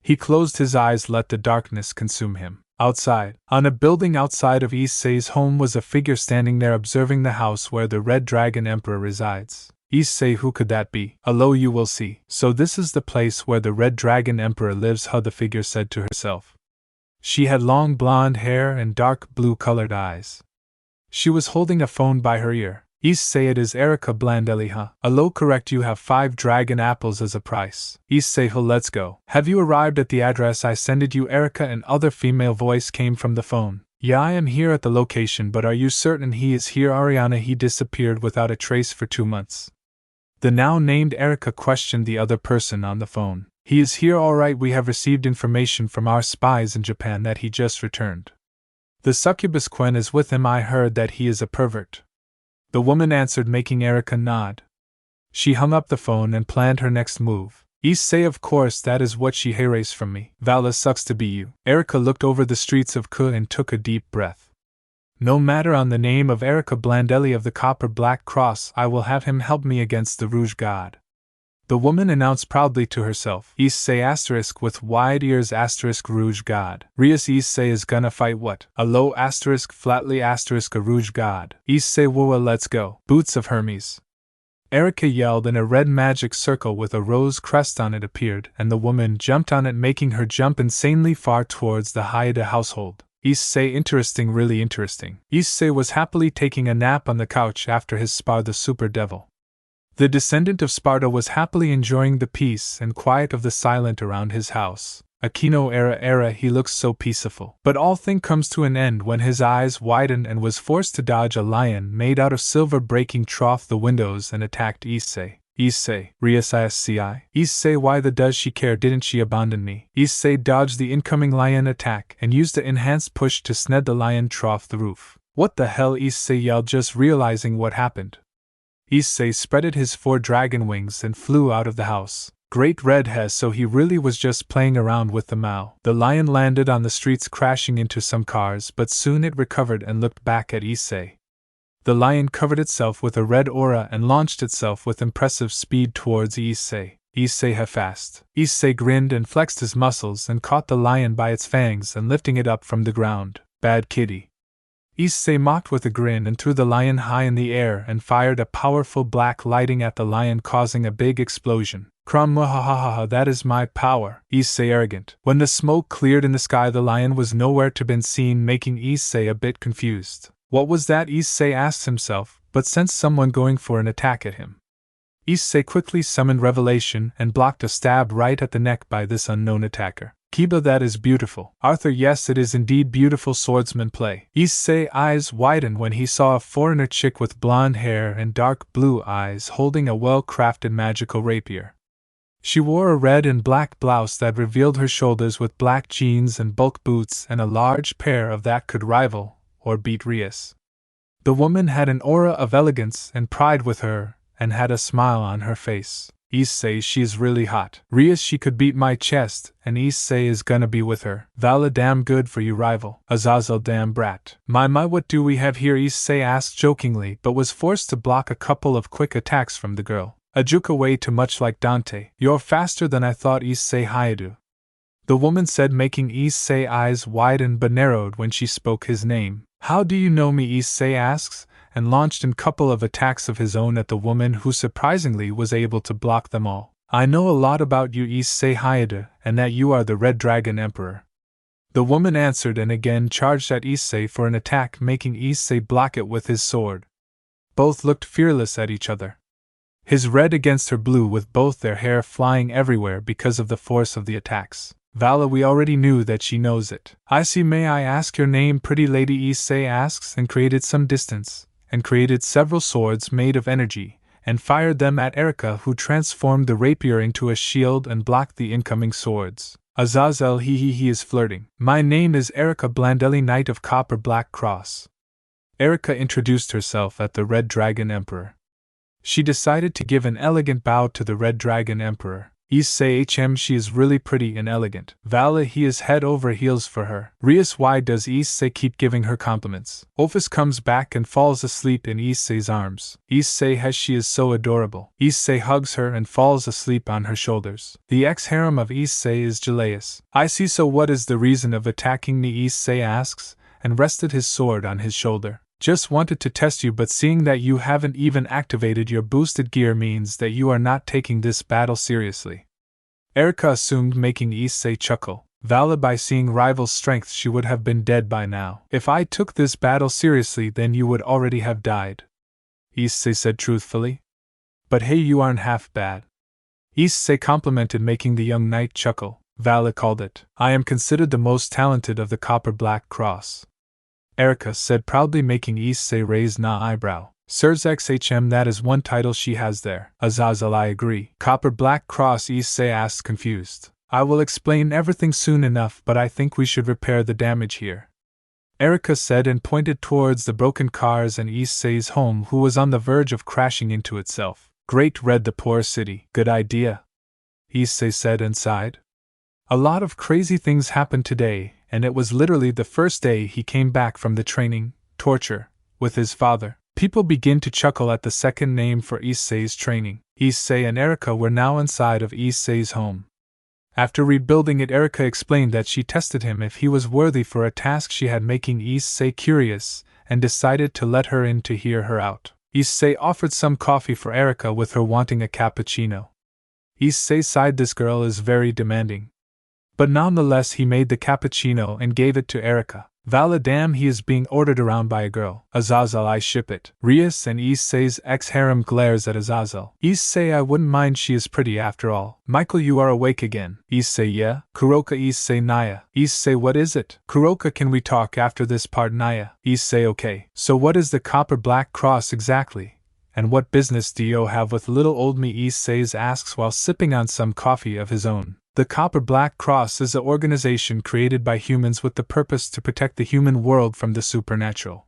He closed his eyes, let the darkness consume him. Outside, on a building outside of Issei's home, was a figure standing there observing the house where the Red Dragon Emperor resides. Issei, who could that be? Allo, you will see. So this is the place where the Red Dragon Emperor lives, the figure said to herself. She had long blonde hair and dark blue-colored eyes. She was holding a phone by her ear. Issei, it is Erika Blandelli, Allo, correct, you have 5 dragon apples as a price. Issei, let's go. Have you arrived at the address I sended you? Erika, an other female voice came from the phone. Yeah, I am here at the location, but are you certain he is here? Ariana, he disappeared without a trace for 2 months. The now named Erika questioned the other person on the phone. He is here, all right. We have received information from our spies in Japan that he just returned. The succubus Quen is with him. I heard that he is a pervert. The woman answered, making Erika nod. She hung up the phone and planned her next move. Issei, of course, that is what she erased from me. Vala, sucks to be you. Erika looked over the streets of Ku and took a deep breath. No matter on the name of Erika Blandelli of the Copper Black Cross, I will have him help me against the Rouge God. The woman announced proudly to herself. Issei * with wide ears * Rouge God. Rias, Issei is gonna fight what? A low * flatly * a Rouge God. Issei, wooa, let's go. Boots of Hermes. Erika yelled, and a red magic circle with a rose crest on it appeared, and the woman jumped on it, making her jump insanely far towards the Hayada household. Issei, interesting, really interesting. Issei was happily taking a nap on the couch after his spar the super devil. The descendant of Sparta was happily enjoying the peace and quiet of the silent around his house. Aquino era, he looks so peaceful. But all thing comes to an end when his eyes widened and was forced to dodge a lion made out of silver breaking trough the windows and attacked Issei. Issei, Rias Isci. Issei, why the does she care? Didn't she abandon me? Issei dodged the incoming lion attack and used the enhanced push to sned the lion trough the roof. What the hell? Issei yelled, just realizing what happened. Issei spreaded his 4 dragon wings and flew out of the house. Great Red has, so he really was just playing around with the Mao. The lion landed on the streets, crashing into some cars, but soon it recovered and looked back at Issei. The lion covered itself with a red aura and launched itself with impressive speed towards Issei. Issei ha fast. Issei grinned and flexed his muscles and caught the lion by its fangs and lifting it up from the ground. Bad kitty. Issei mocked with a grin and threw the lion high in the air and fired a powerful black lightning at the lion, causing a big explosion. Crom, ha, that is my power, Issei arrogant. When the smoke cleared in the sky, the lion was nowhere to be seen, making Issei a bit confused. What was that, Issei asked himself, but sensed someone going for an attack at him. Issei quickly summoned Revelation and blocked a stab right at the neck by this unknown attacker. Kiba, that is beautiful. Arthur, yes, it is indeed beautiful swordsman play. Issei's eyes widened when he saw a foreigner chick with blonde hair and dark blue eyes holding a well-crafted magical rapier. She wore a red and black blouse that revealed her shoulders with black jeans and bulk boots and a large pair of that could rival or beat Rias. The woman had an aura of elegance and pride with her and had a smile on her face. Issei, she's really hot. Rias, she could beat my chest, and Issei is gonna be with her. Vala, damn good for you, rival. Azazel, damn brat. My, what do we have here? Issei asked jokingly, but was forced to block a couple of quick attacks from the girl. Ajuka, way too much like Dante. You're faster than I thought, Issei Hayadu. The woman said, making Issei's eyes widen but narrowed when she spoke his name. How do you know me? Issei asks, and launched a couple of attacks of his own at the woman, who surprisingly was able to block them all. I know a lot about you, Issei Hayada, and that you are the Red Dragon Emperor. The woman answered and again charged at Issei for an attack, making Issei block it with his sword. Both looked fearless at each other. His red against her blue, with both their hair flying everywhere because of the force of the attacks. Vala, we already knew that she knows it. I see. May I ask your name, pretty lady? Issei asks, and created some distance, and created several swords made of energy, and fired them at Erica, who transformed the rapier into a shield and blocked the incoming swords. Azazel, he is flirting. My name is Erica Blandelli, Knight of Copper Black Cross. Erica introduced herself at the Red Dragon Emperor. She decided to give an elegant bow to the Red Dragon Emperor. Issei, she is really pretty and elegant. Vala, he is head over heels for her. Rias, why does Issei keep giving her compliments? Ophis comes back and falls asleep in Issei's arms. Issei, she is so adorable. Issei hugs her and falls asleep on her shoulders. The ex-harem of Issei is Jaleus. I see. So what is the reason of attacking me? Issei asks, and rested his sword on his shoulder. Just wanted to test you, but seeing that you haven't even activated your boosted gear means that you are not taking this battle seriously. Erica assumed, making Issei chuckle. Vala, by seeing rival's strength, she would have been dead by now. If I took this battle seriously, then you would already have died, Issei said truthfully. But hey, you aren't half bad, Issei complimented, making the young knight chuckle. Vala called it. I am considered the most talented of the Copper Black Cross, Erica said proudly, making Issei raise an eyebrow. Sirs XHM, that is one title she has there. Azazel, I agree. Copper Black Cross, Issei asked, confused. I will explain everything soon enough, but I think we should repair the damage here, Erica said, and pointed towards the broken cars and Issei's home, who was on the verge of crashing into itself. Great Red, the poor city. Good idea, Issei said and sighed. A lot of crazy things happened today, and it was literally the first day he came back from the training, torture, with his father. People begin to chuckle at the second name for Issei's training. Issei and Erica were now inside of Issei's home. After rebuilding it, Erica explained that she tested him if he was worthy for a task she had, making Issei curious, and decided to let her in to hear her out. Issei offered some coffee for Erica, with her wanting a cappuccino. Issei sighed, this girl is very demanding. But nonetheless he made the cappuccino and gave it to Erica. Vala, damn, he is being ordered around by a girl. Azazel, I ship it. Rias and Issei's ex-harem glares at Azazel. Issei, I wouldn't mind, she is pretty after all. Michael, you are awake again. Issei, yeah. Kuroka, Issei, Naya. Issei, what is it? Kuroka, can we talk after this part? Naya. Issei, okay. So what is the Copper Black Cross exactly? And what business do you have with little old me? Issei asks while sipping on some coffee of his own. The Copper Black Cross is an organization created by humans with the purpose to protect the human world from the supernatural.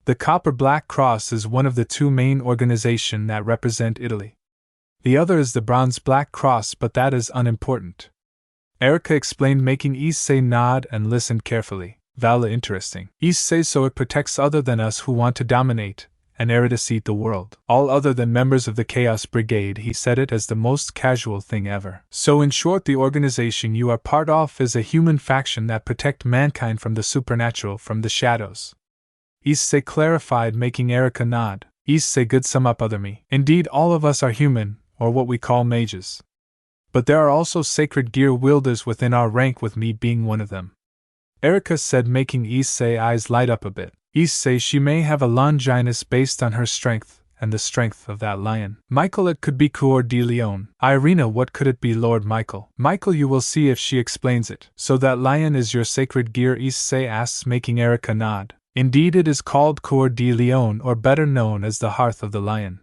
The Copper Black Cross is one of the two main organizations that represent Italy. The other is the Bronze Black Cross, but that is unimportant. Erica explained, making Issei nod and listen carefully. Vala, interesting. Issei, so it protects other than us who want to dominate and eradicate the world. All other than members of the Chaos Brigade. He said it as the most casual thing ever. So in short, the organization you are part of is a human faction that protect mankind from the supernatural, from the shadows. Issei clarified, making Erica nod. Issei, good sum up other me. Indeed, all of us are human, or what we call mages. But there are also sacred gear wielders within our rank, with me being one of them. Erica said, making Issei eyes light up a bit. Issei, she may have a Longinus based on her strength, and the strength of that lion. Michael, it could be Coeur de Leon. Irina, what could it be, Lord Michael? Michael, you will see if she explains it. So that lion is your sacred gear? Issei asks, making Erica nod. Indeed, it is called Coeur de Leon, or better known as the Hearth of the Lion.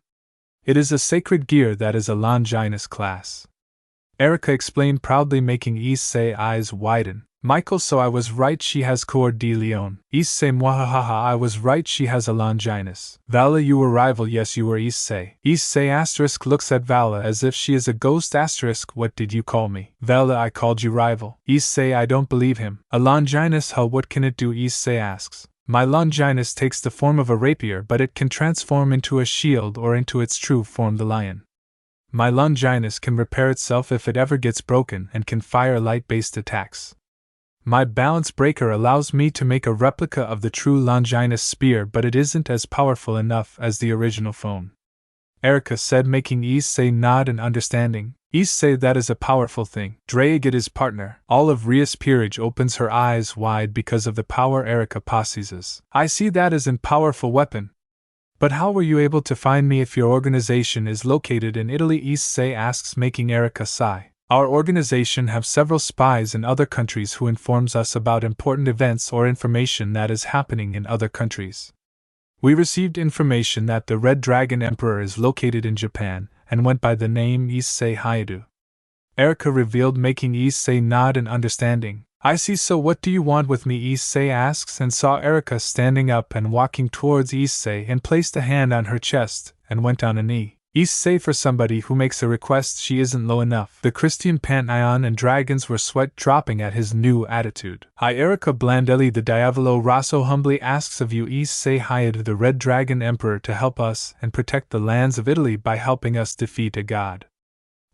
It is a sacred gear that is a Longinus class. Erica explained proudly, making Issei eyes widen. Michael, so I was right, she has Coeur de Leon. Issei, mwahahaha, I was right, she has a Longinus. Vala, you were rival, yes you were. Issei. Issei asterisk looks at Vala as if she is a ghost asterisk. What did you call me? Vala, I called you rival. Issei, I don't believe him. A Longinus, huh, what can it do? Issei asks. My Longinus takes the form of a rapier, but it can transform into a shield or into its true form, the lion. My Longinus can repair itself if it ever gets broken and can fire light-based attacks. My balance breaker allows me to make a replica of the true Longinus spear, but it isn't as powerful enough as the original phone. Erica said, making Issei nod in understanding. Issei, that is a powerful thing. Draigid is partner. All of Ria's peerage opens her eyes wide because of the power Erica possesses. I see that as a powerful weapon. But how were you able to find me if your organization is located in Italy? Issei asks, making Erica sigh. Our organization have several spies in other countries who informs us about important events or information that is happening in other countries. We received information that the Red Dragon Emperor is located in Japan and went by the name Issei Hayato. Erica revealed, making Issei nod in understanding. I see, so what do you want with me? Issei asks, and saw Erica standing up and walking towards Issei and placed a hand on her chest and went on a knee. Issei, for somebody who makes a request, she isn't low enough. The Christian Pantheon and dragons were sweat dropping at his new attitude. Hi Erica, Blandelli the Diavolo Rosso humbly asks of you, Issei Hayato, the Red Dragon Emperor, to help us and protect the lands of Italy by helping us defeat a god.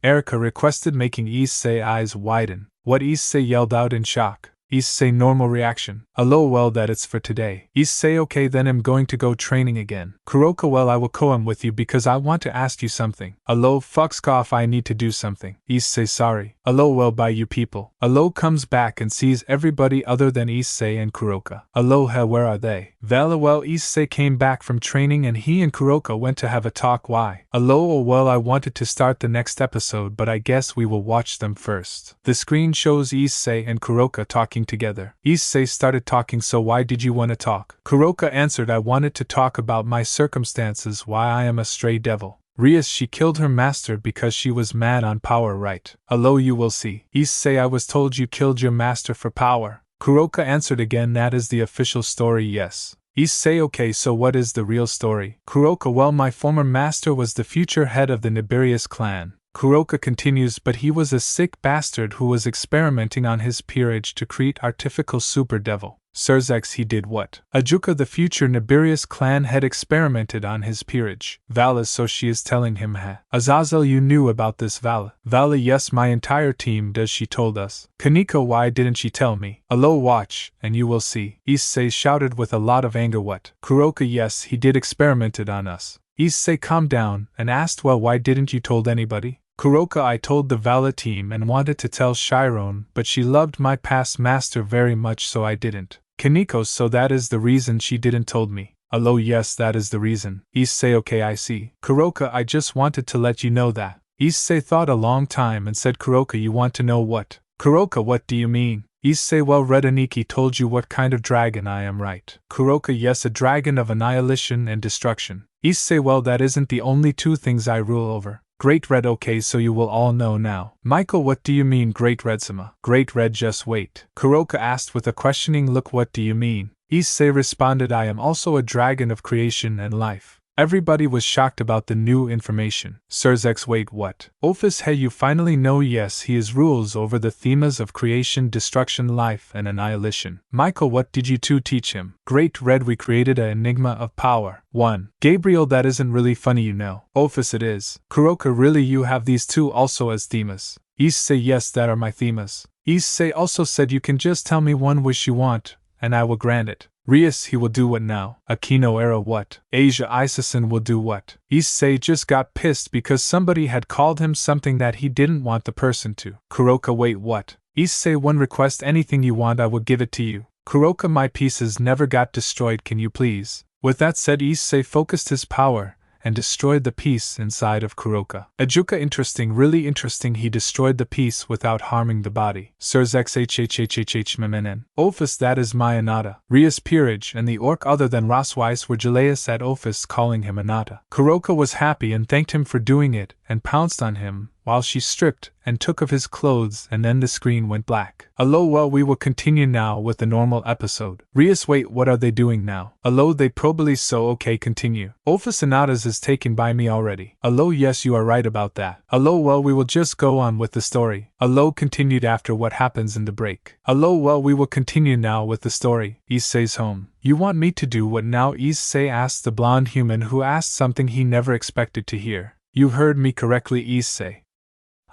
Erica requested, making Issei eyes widen. What? Issei yelled out in shock. Issei, normal reaction. Hello, well, that it's for today. Issei, okay, then I'm going to go training again. Kuroka, well, I will come with you because I want to ask you something. Hello, fucks off, I need to do something. Issei, sorry. Hello, well, by you people. Hello comes back and sees everybody other than Issei and Kuroka. Hello, where are they? Vala, well, Issei came back from training and he and Kuroka went to have a talk. Why? Hello, oh, well, I wanted to start the next episode, but I guess we will watch them first. The screen shows Issei and Kuroka talking together. Issei started talking, so why did you want to talk? Kuroka answered, I wanted to talk about my circumstances, why I am a stray devil. Rias, she killed her master because she was mad on power, right? Hello, you will see. Issei, I was told you killed your master for power. Kuroka answered again, that is the official story, yes. Issei, okay, so what is the real story? Kuroka, well, my former master was the future head of the Nibirius clan. Kuroka continues, but he was a sick bastard who was experimenting on his peerage to create artificial super devil. Surzex, he did what? Ajuka, the future Nibirius clan head, experimented on his peerage. Vala, so she is telling him, Azazel, you knew about this, Vala? Vala, yes, my entire team does, she told us. Kaneko, why didn't she tell me? Hello, watch, and you will see. Issei shouted with a lot of anger, what? Kuroka, yes, he did experimented on us. Issei calmed down and asked, well, why didn't you told anybody? Kuroka, I told the Vala team and wanted to tell Chiron, but she loved my past master very much, so I didn't. Kaneko, so that is the reason she didn't told me. Hello, yes, that is the reason. Issei, okay, I see. Kuroka, I just wanted to let you know that. Issei thought a long time and said, Kuroka, you want to know what? Kuroka, what do you mean? Issei, well, Red Aniki told you what kind of dragon I am, right? Kuroka, yes, a dragon of annihilation and destruction. Issei, well, that isn't the only two things I rule over. Great Red, okay, so you will all know now. Michael, what do you mean, Great Red Sama? Great Red, just wait. Kuroka asked with a questioning look, what do you mean? Issei responded, I am also a dragon of creation and life. Everybody was shocked about the new information. Surzex, wait, what? Office, hey, you finally know? Yes, he is rules over the themas of creation, destruction, life, and annihilation. Michael, what did you two teach him? Great Red, we created a enigma of power. 1. Gabriel, that isn't really funny, you know. Office, it is. Kuroka, really, you have these two also as themas? Issei, yes, that are my themas. Issei also said you can just tell me one wish you want, and I will grant it. Rias, he will do what now? Aquino Era, what? Asia Isaacson will do what? Issei just got pissed because somebody had called him something that he didn't want the person to. Kuroka, wait, what? Issei, one request, anything you want, I will give it to you. Kuroka, my pieces never got destroyed, can you please? With that said, Issei focused his power and destroyed the piece inside of Kuroka. Ajuka, interesting, really interesting, he destroyed the piece without harming the body. Surzex HHHHHMMN. Ophis, that is my Anata. Rias Peerage and the orc other than Rosweiss were jealous at Ophis calling him Anata. Kuroka was happy and thanked him for doing it and pounced on him while she stripped and took off his clothes, and then the screen went black. Allo, well, we will continue now with the normal episode. Rias, wait, what are they doing now? Allo, they probably so, okay, continue. Ophis Anatas is taken by me already. Allo, yes, you are right about that. Allo, well, we will just go on with the story. Allo continued after what happens in the break. Allo, well, we will continue now with the story. Issei's home. You want me to do what now? Issei asked the blonde human who asked something he never expected to hear. You heard me correctly, Issei.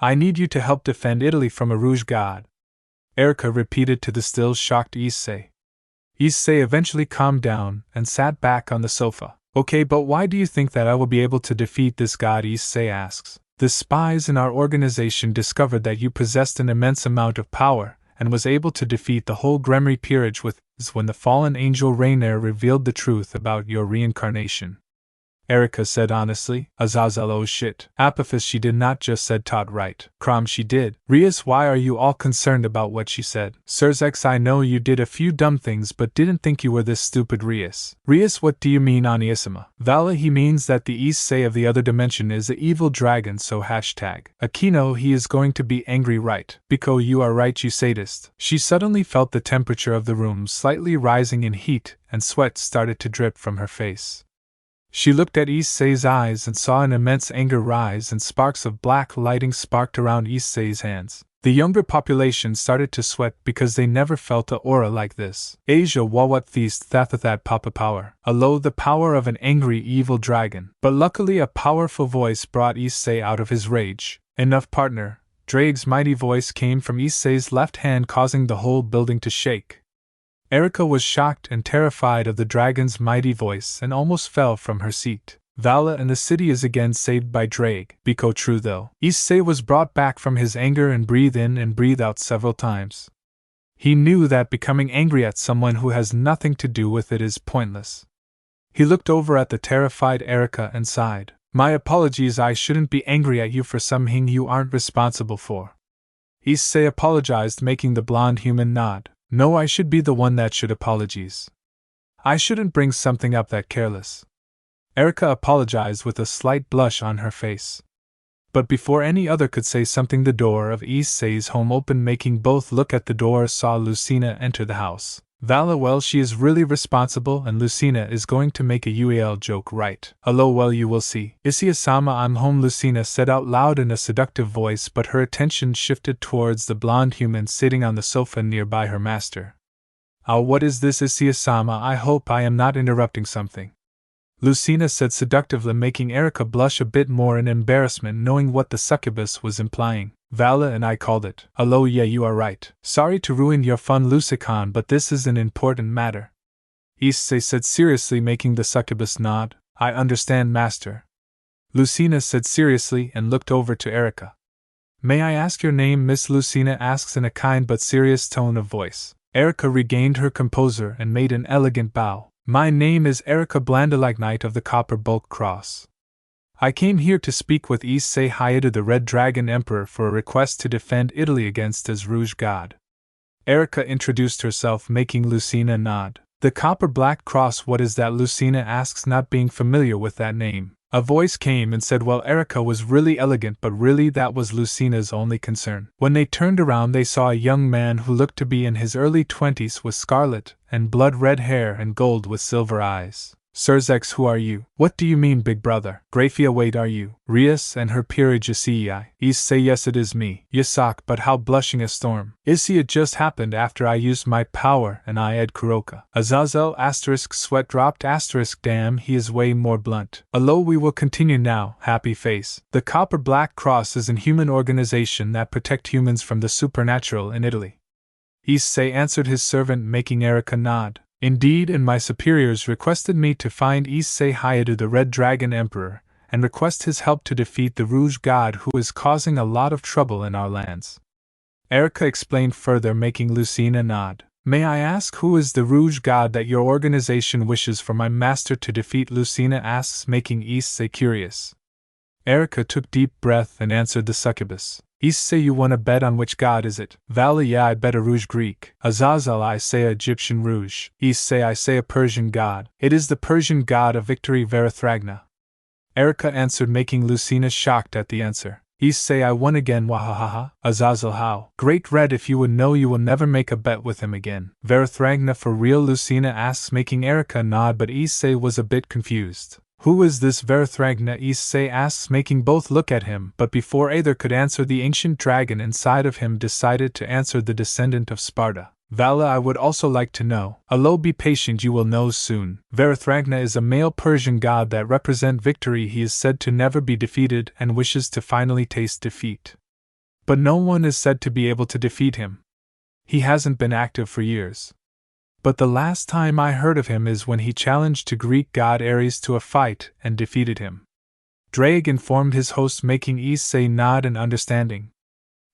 I need you to help defend Italy from a rouge god. Erica repeated to the still shocked Issei. Issei eventually calmed down and sat back on the sofa. Okay, but why do you think that I will be able to defeat this god? Issei asks. The spies in our organization discovered that you possessed an immense amount of power and was able to defeat the whole Grimoire peerage with when the fallen angel Rainier revealed the truth about your reincarnation. Erica said honestly. Azazel, oh shit. Apophis, she did not just said Todd right. Krom, she did. Rias, why are you all concerned about what she said? Surzex, I know you did a few dumb things but didn't think you were this stupid. Rias, what do you mean, Aniissima? Vala, he means that the Issei of the other dimension is a evil dragon, so hashtag. Aquino, he is going to be angry, right? Biko, you are right, you sadist. She suddenly felt the temperature of the room slightly rising in heat and sweat started to drip from her face. She looked at Issei's eyes and saw an immense anger rise and sparks of black lighting sparked around Issei's hands. The younger population started to sweat because they never felt a aura like this. Asia Wawat Feast Thathathat Papa Power. Allo, the power of an angry evil dragon. But luckily a powerful voice brought Issei out of his rage. Enough, partner. Drake's mighty voice came from Issei's left hand, causing the whole building to shake. Erica was shocked and terrified of the dragon's mighty voice and almost fell from her seat. Vala and the city is again saved by Drake. Biko, true though. Issei was brought back from his anger and breathe in and breathe out several times. He knew that becoming angry at someone who has nothing to do with it is pointless. He looked over at the terrified Erica and sighed. My apologies, I shouldn't be angry at you for something you aren't responsible for. Issei apologized, making the blonde human nod. No, I should be the one that should apologize. I shouldn't bring something up that careless. Erica apologized with a slight blush on her face. But before any other could say something, the door of Issei's home opened, making both look at the door. Saw Lucina enter the house. Vala, well, she is really responsible and Lucina is going to make a UAL joke, right? Hello, well, you will see. Issei-sama, I'm home, Lucina said out loud in a seductive voice, but her attention shifted towards the blonde human sitting on the sofa nearby her master. Oh, what is this, Issei-sama? I hope I am not interrupting something. Lucina said seductively, making Erica blush a bit more in embarrassment, knowing what the succubus was implying. Vala and I called it. Hello, yeah, you are right. Sorry to ruin your fun, Lucicon, but this is an important matter. Issei said seriously, making the succubus nod. I understand, master. Lucina said seriously and looked over to Erica. May I ask your name, Miss? Lucina asks in a kind but serious tone of voice. Erica regained her composure and made an elegant bow. My name is Erica Blandelli, Knight of the Copper Bulk Cross. I came here to speak with Issei Hayato, the Red Dragon Emperor, for a request to defend Italy against his Rouge God. Erica introduced herself, making Lucina nod. The Copper Black Cross, what is that? Lucina asks, not being familiar with that name. A voice came and said, well, Erica was really elegant, but really that was Lucina's only concern. When they turned around, they saw a young man who looked to be in his early 20s with scarlet and blood-red hair and gold with silver eyes. Surzex, who are you? What do you mean, big brother? Graphia, wait, are you Rias and her peerage Issei? Issei, yes, it is me. Yasak, but how blushing a storm. Issei, it just happened after I used my power and I ed Kuroka. Azazel asterisk sweat dropped asterisk damn, he is way more blunt. Although we will continue now, happy face. The Copper Black Cross is an human organization that protect humans from the supernatural in Italy. Issei answered his servant, making Erica nod. Indeed, and my superiors requested me to find Issei Hayadu, the Red Dragon Emperor, and request his help to defeat the Rouge God who is causing a lot of trouble in our lands. Erica explained further, making Lucina nod. May I ask who is the Rouge God that your organization wishes for my master to defeat? Lucina asks, making Issei curious. Erica took deep breath and answered the succubus. Issei, you wanna bet on which god is it? Valley, yeah, I bet a Rouge Greek. Azazel, I say a Egyptian Rouge. Issei, I say a Persian god. It is the Persian god of victory, Verithragna. Erica answered, making Lucina shocked at the answer. Issei, I won again, wahahaha. Azazel, how? Great Red, if you would know, you will never make a bet with him again. Verithragna, for real? Lucina asks, making Erica nod, but Issei was a bit confused. Who is this Verithragna? Issei asks, making both look at him, but before either could answer, the ancient dragon inside of him decided to answer, the descendant of Sparta. Vala, I would also like to know. Allo, be patient, you will know soon. Verithragna is a male Persian god that represent victory. He is said to never be defeated and wishes to finally taste defeat. But no one is said to be able to defeat him. He hasn't been active for years. But the last time I heard of him is when he challenged to Greek god Ares to a fight and defeated him. Drake informed his host, making Issei nod in understanding.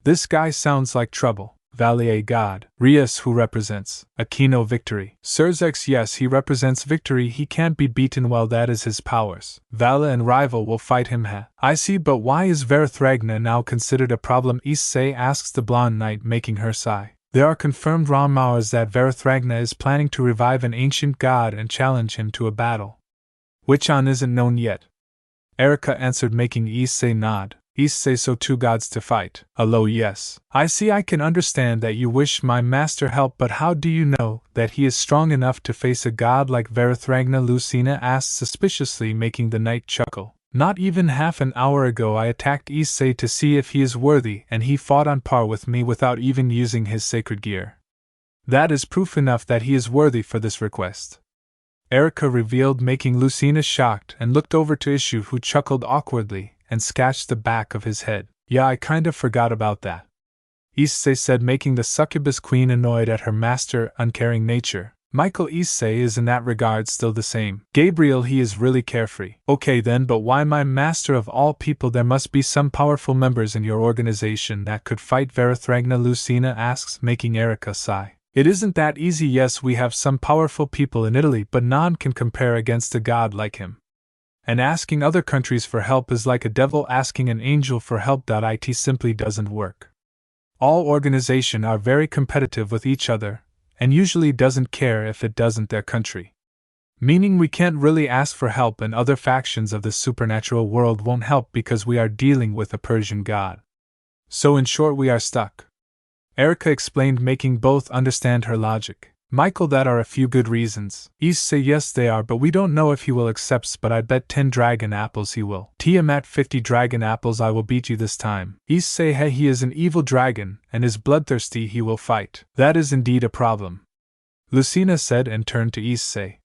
This guy sounds like trouble. Valier god. Rias, who represents Aquino victory. Surzex, yes, he represents victory. He can't be beaten, well, that is his powers. Vala and rival will fight him. I see, but why is Verithragna now considered a problem? Issei asks the blonde knight, making her sigh. There are confirmed rumors that Verithragna is planning to revive an ancient god and challenge him to a battle. Which on isn't known yet. Erica answered, making Issei nod. Issei, so two gods to fight. Allo, yes. I see, I can understand that you wish my master help, but how do you know that he is strong enough to face a god like Verithragna? Lucina asked suspiciously, making the knight chuckle. Not even half an hour ago I attacked Issei to see if he is worthy, and he fought on par with me without even using his sacred gear. That is proof enough that he is worthy for this request. Erica revealed, making Lucina shocked, and looked over to Issei, who chuckled awkwardly and scratched the back of his head. Yeah, I kind of forgot about that. Issei said, making the succubus queen annoyed at her master's uncaring nature. Michael, Issei is in that regard still the same. Gabriel, he is really carefree. Okay then, but why my master of all people? There must be some powerful members in your organization that could fight Verithragna, Lucina asks, making Erica sigh. It isn't that easy. Yes, we have some powerful people in Italy, but none can compare against a god like him. And asking other countries for help is like a devil asking an angel for help. It simply doesn't work. All organizations are very competitive with each other, and usually doesn't care if it doesn't their country. Meaning we can't really ask for help, and other factions of the supernatural world won't help because we are dealing with a Persian god. So in short, we are stuck. Erica explained, making both understand her logic. Michael, that are a few good reasons. Issei, yes they are, but we don't know if he will accept, but I bet 10 dragon apples he will. Tiamat, 50 dragon apples, I will beat you this time. Issei, hey, he is an evil dragon, and is bloodthirsty, he will fight. That is indeed a problem. Lucina said, and turned to Issei.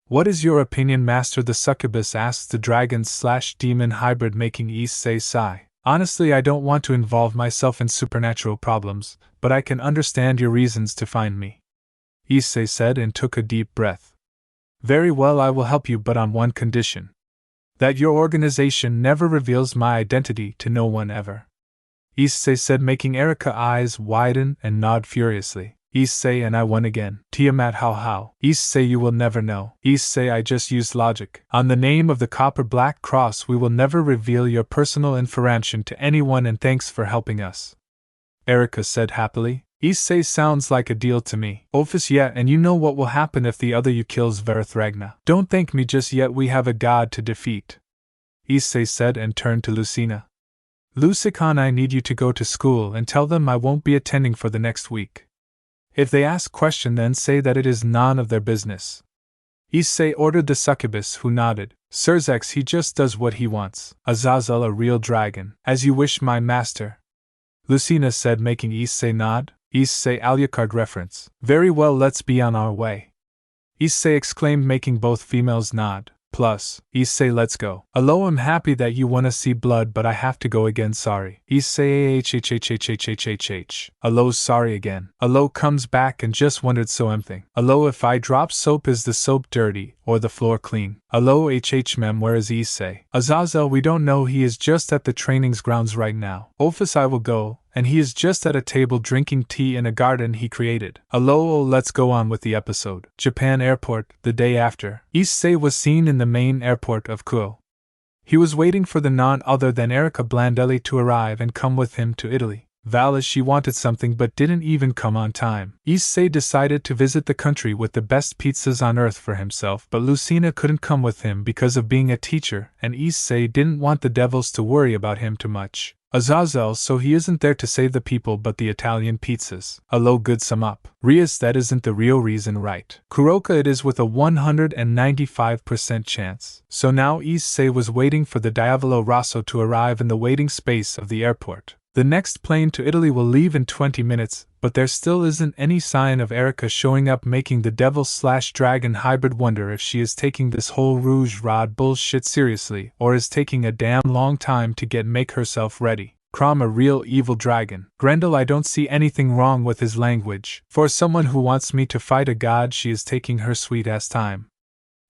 What is your opinion, master? The succubus asked the dragon/demon hybrid, making Issei sigh. Honestly, I don't want to involve myself in supernatural problems, but I can understand your reasons to find me. Issei said, and took a deep breath. Very well, I will help you, but on one condition. That your organization never reveals my identity to no one ever. Issei said, making Erica's eyes widen and nod furiously. Issei, and I won again. Tiamat, how? Issei, you will never know. Issei, I just used logic. On the name of the Copper Black Cross, we will never reveal your personal information to anyone, and thanks for helping us. Erica said happily. Issei sounds like a deal to me. Ophis, yeah, and you know what will happen if the other you kills Verithragna. Don't thank me just yet, we have a god to defeat. Issei said and turned to Lucina. Lucicon, I need you to go to school and tell them I won't be attending for the next week. If they ask question, then say that it is none of their business. Issei ordered the succubus, who nodded. Sirs, he just does what he wants. Azazel, a real dragon. As you wish, my master. Lucina said, making Issei nod. Issei Alucard reference. Very well, let's be on our way. Issei exclaimed, making both females nod. Plus, Issei, let's go. Allo, I'm happy that you wanna see blood, but I have to go again, sorry. Issei hhhhhhhhh. Allo, sorry again. Allo comes back and just wondered so something. Allo, if I drop soap, is the soap dirty, or the floor clean? Allo mem, where is Issei? Azazel, we don't know, he is just at the trainings grounds right now. Office, I will go, and he is just at a table drinking tea in a garden he created. Allo, let's go on with the episode. Japan Airport, the day after. Issei was seen in the main airport of Kuo. He was waiting for the none other than Erika Blandelli to arrive and come with him to Italy. Vala, she wanted something but didn't even come on time. Issei decided to visit the country with the best pizzas on earth for himself, but Lucina couldn't come with him because of being a teacher, and Issei didn't want the devils to worry about him too much. Azazel, so he isn't there to save the people but the Italian pizzas. Allo, good sum up. Rias, that isn't the real reason, right? Kuroka, it is with a 195% chance. So now Issei was waiting for the Diavolo Rosso to arrive in the waiting space of the airport. The next plane to Italy will leave in 20 minutes, but there still isn't any sign of Erika showing up, making the devil/dragon hybrid wonder if she is taking this whole Rouge Rod bullshit seriously or is taking a damn long time to make herself ready. Krom, a real evil dragon. Grendel, I don't see anything wrong with his language. For someone who wants me to fight a god, she is taking her sweet-ass time.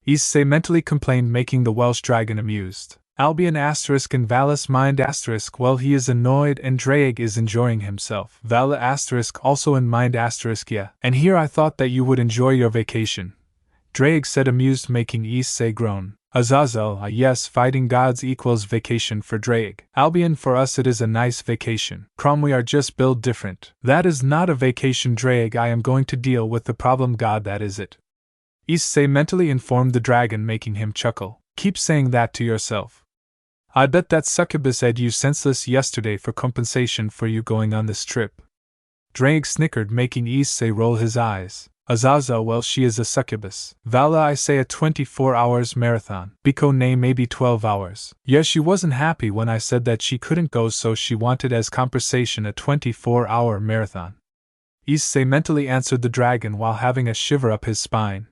Issei mentally complained, making the Welsh dragon amused. Albion asterisk and Valus mind asterisk, well, he is annoyed and Drake is enjoying himself. Vala asterisk also in mind asterisk, yeah. And here I thought that you would enjoy your vacation. Drake said, amused, making Issei groan. Azazel, yes, fighting gods equals vacation for Drake. Albion, for us it is a nice vacation. Krom, we are just built different. That is not a vacation, Drake, I am going to deal with the problem god, that is it. Issei mentally informed the dragon, making him chuckle. Keep saying that to yourself. I bet that succubus ate you senseless yesterday for compensation for you going on this trip. Drake snickered, making Issei roll his eyes. Azazel, well, she is a succubus. Vala, I say a 24 hours marathon. Biko, nay, maybe 12 hours. Yes, she wasn't happy when I said that she couldn't go, so she wanted as compensation a 24-hour marathon. Issei mentally answered the dragon while having a shiver up his spine.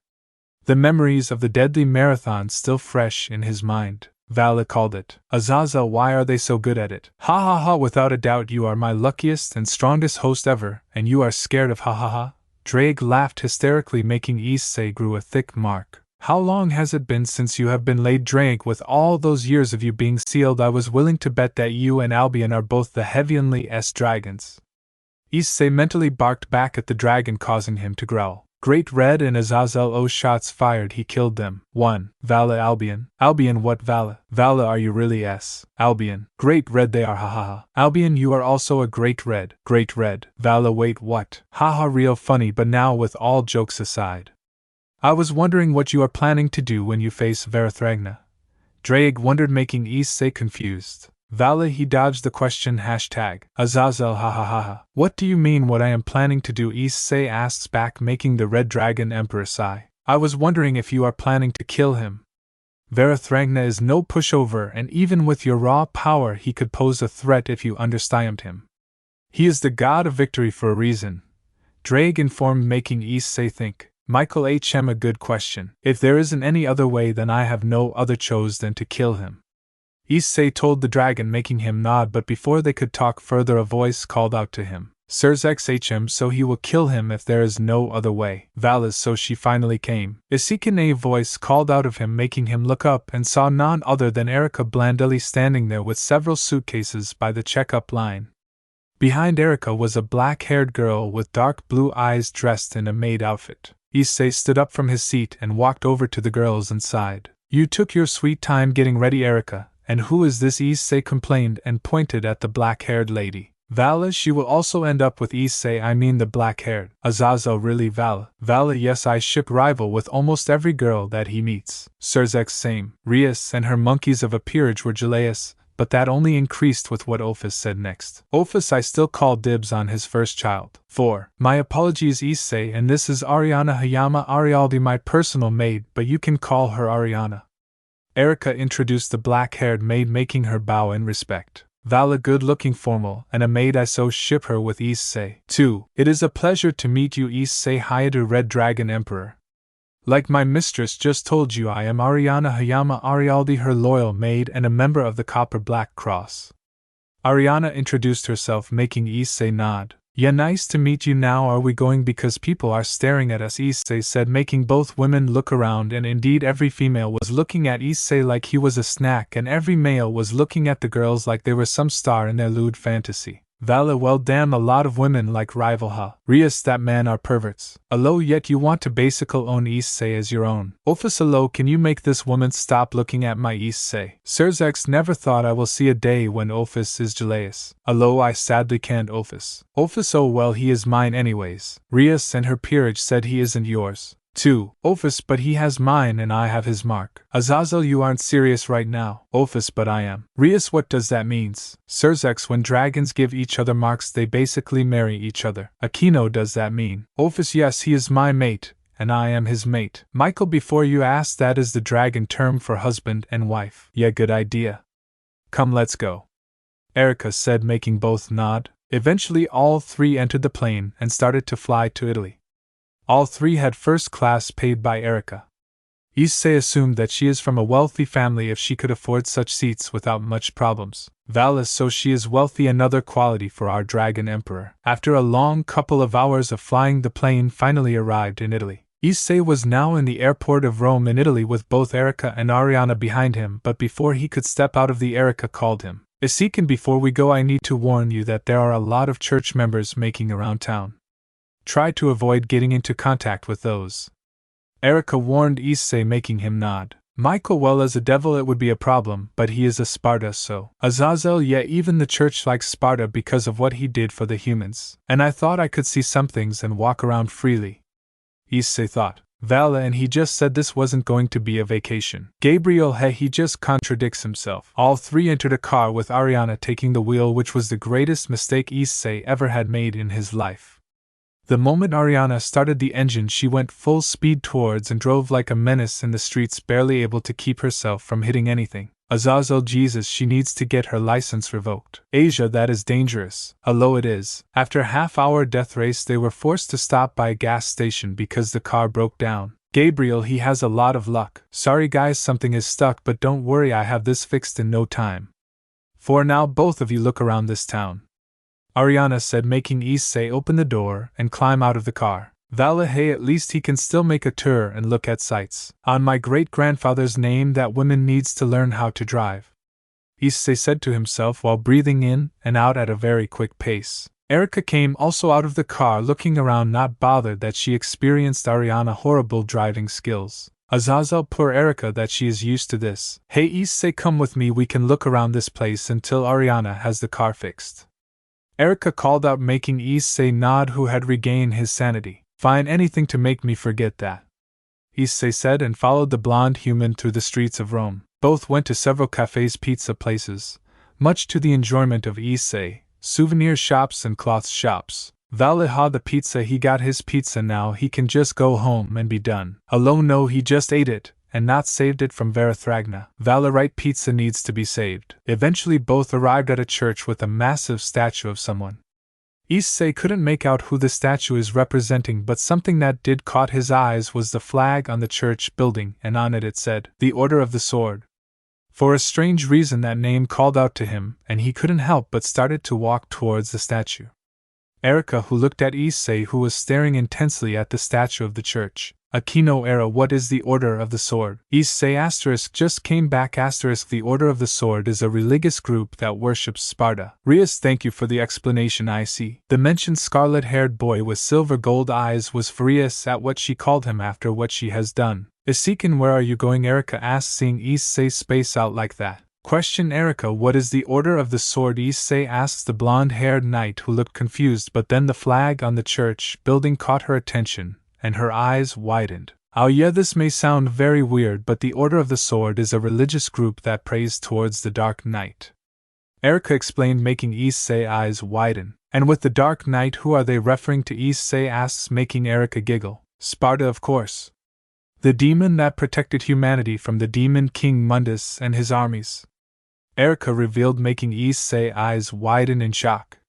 The memories of the deadly marathon still fresh in his mind. Vala called it. Azazel, why are they so good at it? Ha ha ha, without a doubt you are my luckiest and strongest host ever, and you are scared of ha ha ha. Drake laughed hysterically, making Issei grew a thick mark. How long has it been since you have been laid, Drake? With all those years of you being sealed, I was willing to bet that you and Albion are both the heavenly dragons. Issei mentally barked back at the dragon, causing him to growl. Great Red and Azazel, oh, shots fired, he killed them. 1. Vala, Albion. Albion, what? Vala? Vala, are you really Albion. Great Red, they are, ha ha ha. Albion, you are also a Great Red. Great Red. Vala, wait, what? Ha ha, real funny, but now with all jokes aside, I was wondering what you are planning to do when you face Verithragna. Drake wondered, making Issei confused. Vala, he dodged the question. Azazel, ha ha ha ha. What do you mean what I am planning to do? Issei asks back, making the red dragon emperor sigh. I was wondering if you are planning to kill him. Verithragna is no pushover, and even with your raw power he could pose a threat if you understand him. He is the god of victory for a reason, Drake informed, making Issei think. Michael a good question. If there isn't any other way, then I have no other choice than to kill him. Issei told the dragon, making him nod, but before they could talk further a voice called out to him. Sirs XHM, so he will kill him if there is no other way. Valis, so she finally came. Issei voice called out of him, making him look up and saw none other than Erika Blandelli standing there with several suitcases by the checkup line. Behind Erika was a black-haired girl with dark blue eyes dressed in a maid outfit. Issei stood up from his seat and walked over to the girls and sighed. You took your sweet time getting ready, Erika. And who is this? Issei complained and pointed at the black-haired lady. Vala, she will also end up with Issei, I mean the black-haired. Azazel, really Vala? Vala, yes, I ship rival with almost every girl that he meets. Surzex, same. Rias and her monkeys of a peerage were Jaleus, but that only increased with what Ophis said next. Ophis, I still call dibs on his first child. 4. My apologies, Issei, and this is Ariana Hayama Arialdi, my personal maid, but you can call her Ariana. Erika introduced the black-haired maid, making her bow in respect. Vala, good-looking, formal, and a maid, I so ship her with Issei. 2. It is a pleasure to meet you, Issei Hayadu, Red Dragon Emperor. Like my mistress just told you, I am Ariana Hayama Arialdi, her loyal maid and a member of the Copper Black Cross. Ariana introduced herself, making Issei nod. Yeah, nice to meet you. Now are we going, because people are staring at us, Issei said, making both women look around, and indeed every female was looking at Issei like he was a snack, and every male was looking at the girls like they were some star in their lewd fantasy. Vala, well damn, a lot of women like rival ha. Rias, that man are perverts. Alo, yet you want to basical own Issei as your own. Ophis, alo, can you make this woman stop looking at my Issei? Surzex, never thought I will see a day when Ophis is Jaleus. Alo, I sadly can't. Ophis, oh well, he is mine anyways. Rias and her peerage said he isn't yours. 2. Ophis, but he has mine and I have his mark. Azazel, you aren't serious right now. Ophis, but I am. Rias, what does that means? Surzex, when dragons give each other marks they basically marry each other. Aquino, does that mean? Ophis, yes, he is my mate, and I am his mate. Michael, before you ask, that is the dragon term for husband and wife. Yeah, good idea. Come, let's go. Erika said, making both nod. Eventually all three entered the plane and started to fly to Italy. All three had first class paid by Erika. Issei assumed that she is from a wealthy family if she could afford such seats without much problems. Val is, so she is wealthy, another quality for our dragon emperor. After a long couple of hours of flying, the plane finally arrived in Italy. Issei was now in the airport of Rome in Italy with both Erika and Ariana behind him, but before he could step out of the, Erika called him. Issei, before we go, I need to warn you that there are a lot of church members making around town. Try to avoid getting into contact with those. Erika warned Issei, making him nod. Michael, well, as a devil it would be a problem, but he is a Sparta, so. Azazel, yeah, even the church likes Sparta because of what he did for the humans. And I thought I could see some things and walk around freely. Issei thought. Vala, and he just said this wasn't going to be a vacation. Gabriel, hey, he just contradicts himself. All three entered a car with Ariana taking the wheel, which was the greatest mistake Issei ever had made in his life. The moment Ariana started the engine, she went full speed towards and drove like a menace in the streets, barely able to keep herself from hitting anything. Azazel, Jesus, she needs to get her license revoked. Asia, that is dangerous. Alo, it is. After a half-hour death race, they were forced to stop by a gas station because the car broke down. Gabriel, he has a lot of luck. Sorry guys, something is stuck, but don't worry, I have this fixed in no time. For now, both of you look around this town. Ariana said, making Issei open the door and climb out of the car. Vala, hey, at least he can still make a tour and look at sights. On my great-grandfather's name, that woman needs to learn how to drive. Issei said to himself while breathing in and out at a very quick pace. Erika came also out of the car, looking around, not bothered that she experienced Ariana horrible driving skills. Azazel, poor Erika, that she is used to this. Hey Issei, come with me, we can look around this place until Ariana has the car fixed. Erika called out, making Issei nod, who had regained his sanity. Fine, anything to make me forget that. Issei said, and followed the blonde human through the streets of Rome. Both went to several cafes, pizza places, much to the enjoyment of Issei, souvenir shops and cloth shops. Valiha the pizza, he got his pizza, now he can just go home and be done. Alone, no, he just ate it, and not saved it from Verithragna. Valorite pizza needs to be saved. Eventually both arrived at a church with a massive statue of someone. Issei couldn't make out who the statue is representing, but something that did caught his eyes was the flag on the church building, and on it said, "The Order of the Sword." For a strange reason that name called out to him, and he couldn't help but started to walk towards the statue. Erika, who looked at Issei, who was staring intensely at the statue of the church. Aquino era, what is the Order of the Sword? Issei *, just came back *, the Order of the Sword is a religious group that worships Sparta. Rias, thank you for the explanation. I see. The mentioned scarlet-haired boy with silver-gold eyes was furious at what she called him after what she has done. Issei, where are you going? Erika asked, seeing Issei space out like that. Question Erica, what is the order of the sword? Issei asks the blonde-haired knight, who looked confused, but then the flag on the church building caught her attention, and her eyes widened. Oh yeah, this may sound very weird, but the Order of the Sword is a religious group that prays towards the Dark Knight. Erica explained, making Issei's eyes widen. And with the Dark Knight, who are they referring to? Issei asks, making Erica giggle. Sparta, of course. The demon that protected humanity from the demon King Mundus and his armies. Erica revealed, making Issei's eyes widen in shock.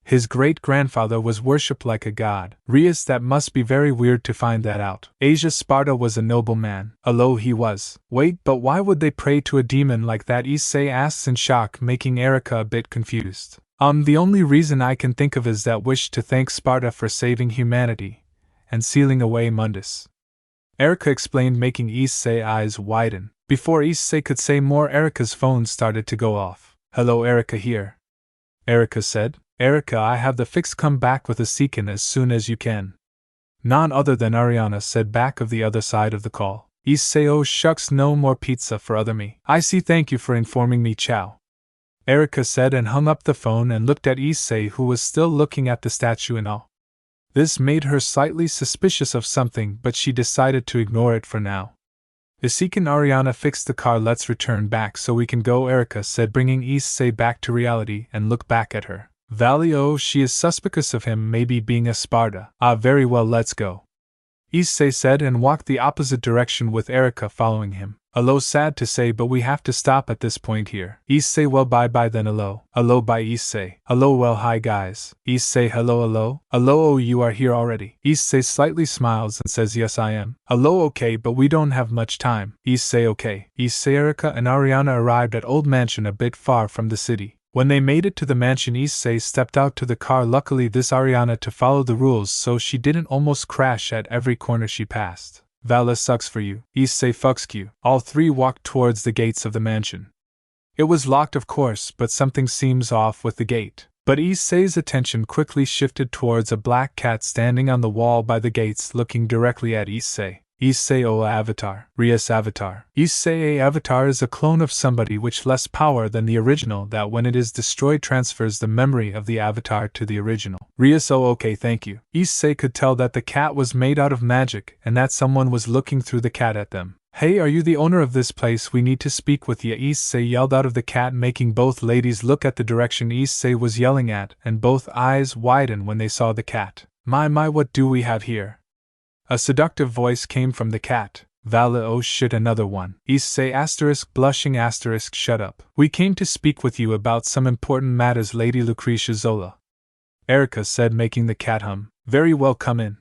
His great-grandfather was worshipped like a god. Rias, that must be very weird to find that out. Asia, Sparta was a noble man. Although he was. Wait, but why would they pray to a demon like that? Issei asks in shock, making Erica a bit confused. The only reason I can think of is that wish to thank Sparta for saving humanity and sealing away Mundus. Erica explained, making Issei's eyes widen. Before Issei could say more, Erica's phone started to go off. Hello, Erica here. Erica said. Erica, I have the fix. Come back with a Seekin as soon as you can. None other than Ariana said back of the other side of the call. Issei, oh shucks, no more pizza for other me. I see, thank you for informing me, ciao. Erica said and hung up the phone and looked at Issei, who was still looking at the statue in awe. This made her slightly suspicious of something, but she decided to ignore it for now. Issei and Ariana, fixed the car, let's return back so we can go, Erica said, bringing Issei back to reality, and looked back at her. Valley, oh, she is suspicious of him maybe being a Sparta. Ah, very well, let's go. Issei said and walked the opposite direction with Erica following him. Hello, sad to say, but we have to stop at this point here. Issei, well, bye then, hello. Hello, bye, Issei. Hello, well, hi guys. Issei, hello. Hello, oh, you are here already. Issei slightly smiles and says, yes, I am. Hello, okay, but we don't have much time. Issei, okay. Issei, Erica and Ariana arrived at Old Mansion a bit far from the city. When they made it to the mansion, Issei stepped out to the car, luckily this Ariana to follow the rules so she didn't almost crash at every corner she passed. Vala, sucks for you. Issei, fucks you. All three walked towards the gates of the mansion. It was locked, of course, but something seems off with the gate. But Issei's attention quickly shifted towards a black cat standing on the wall by the gates, looking directly at Issei. Issei, oh, avatar. Rias avatar. Issei, a avatar is a clone of somebody with less power than the original that when it is destroyed transfers the memory of the avatar to the original. Rias, oh, okay, thank you. Issei could tell that the cat was made out of magic and that someone was looking through the cat at them. Hey, are you the owner of this place? We need to speak with you, Issei yelled out of the cat, making both ladies look at the direction Issei was yelling at, and both eyes widened when they saw the cat. My, what do we have here? A seductive voice came from the cat. Vala, oh shit, another one. Issei asterisk blushing asterisk shut up. We came to speak with you about some important matters, Lady Lucricia Zola. Erica said, making the cat hum. Very well, come in.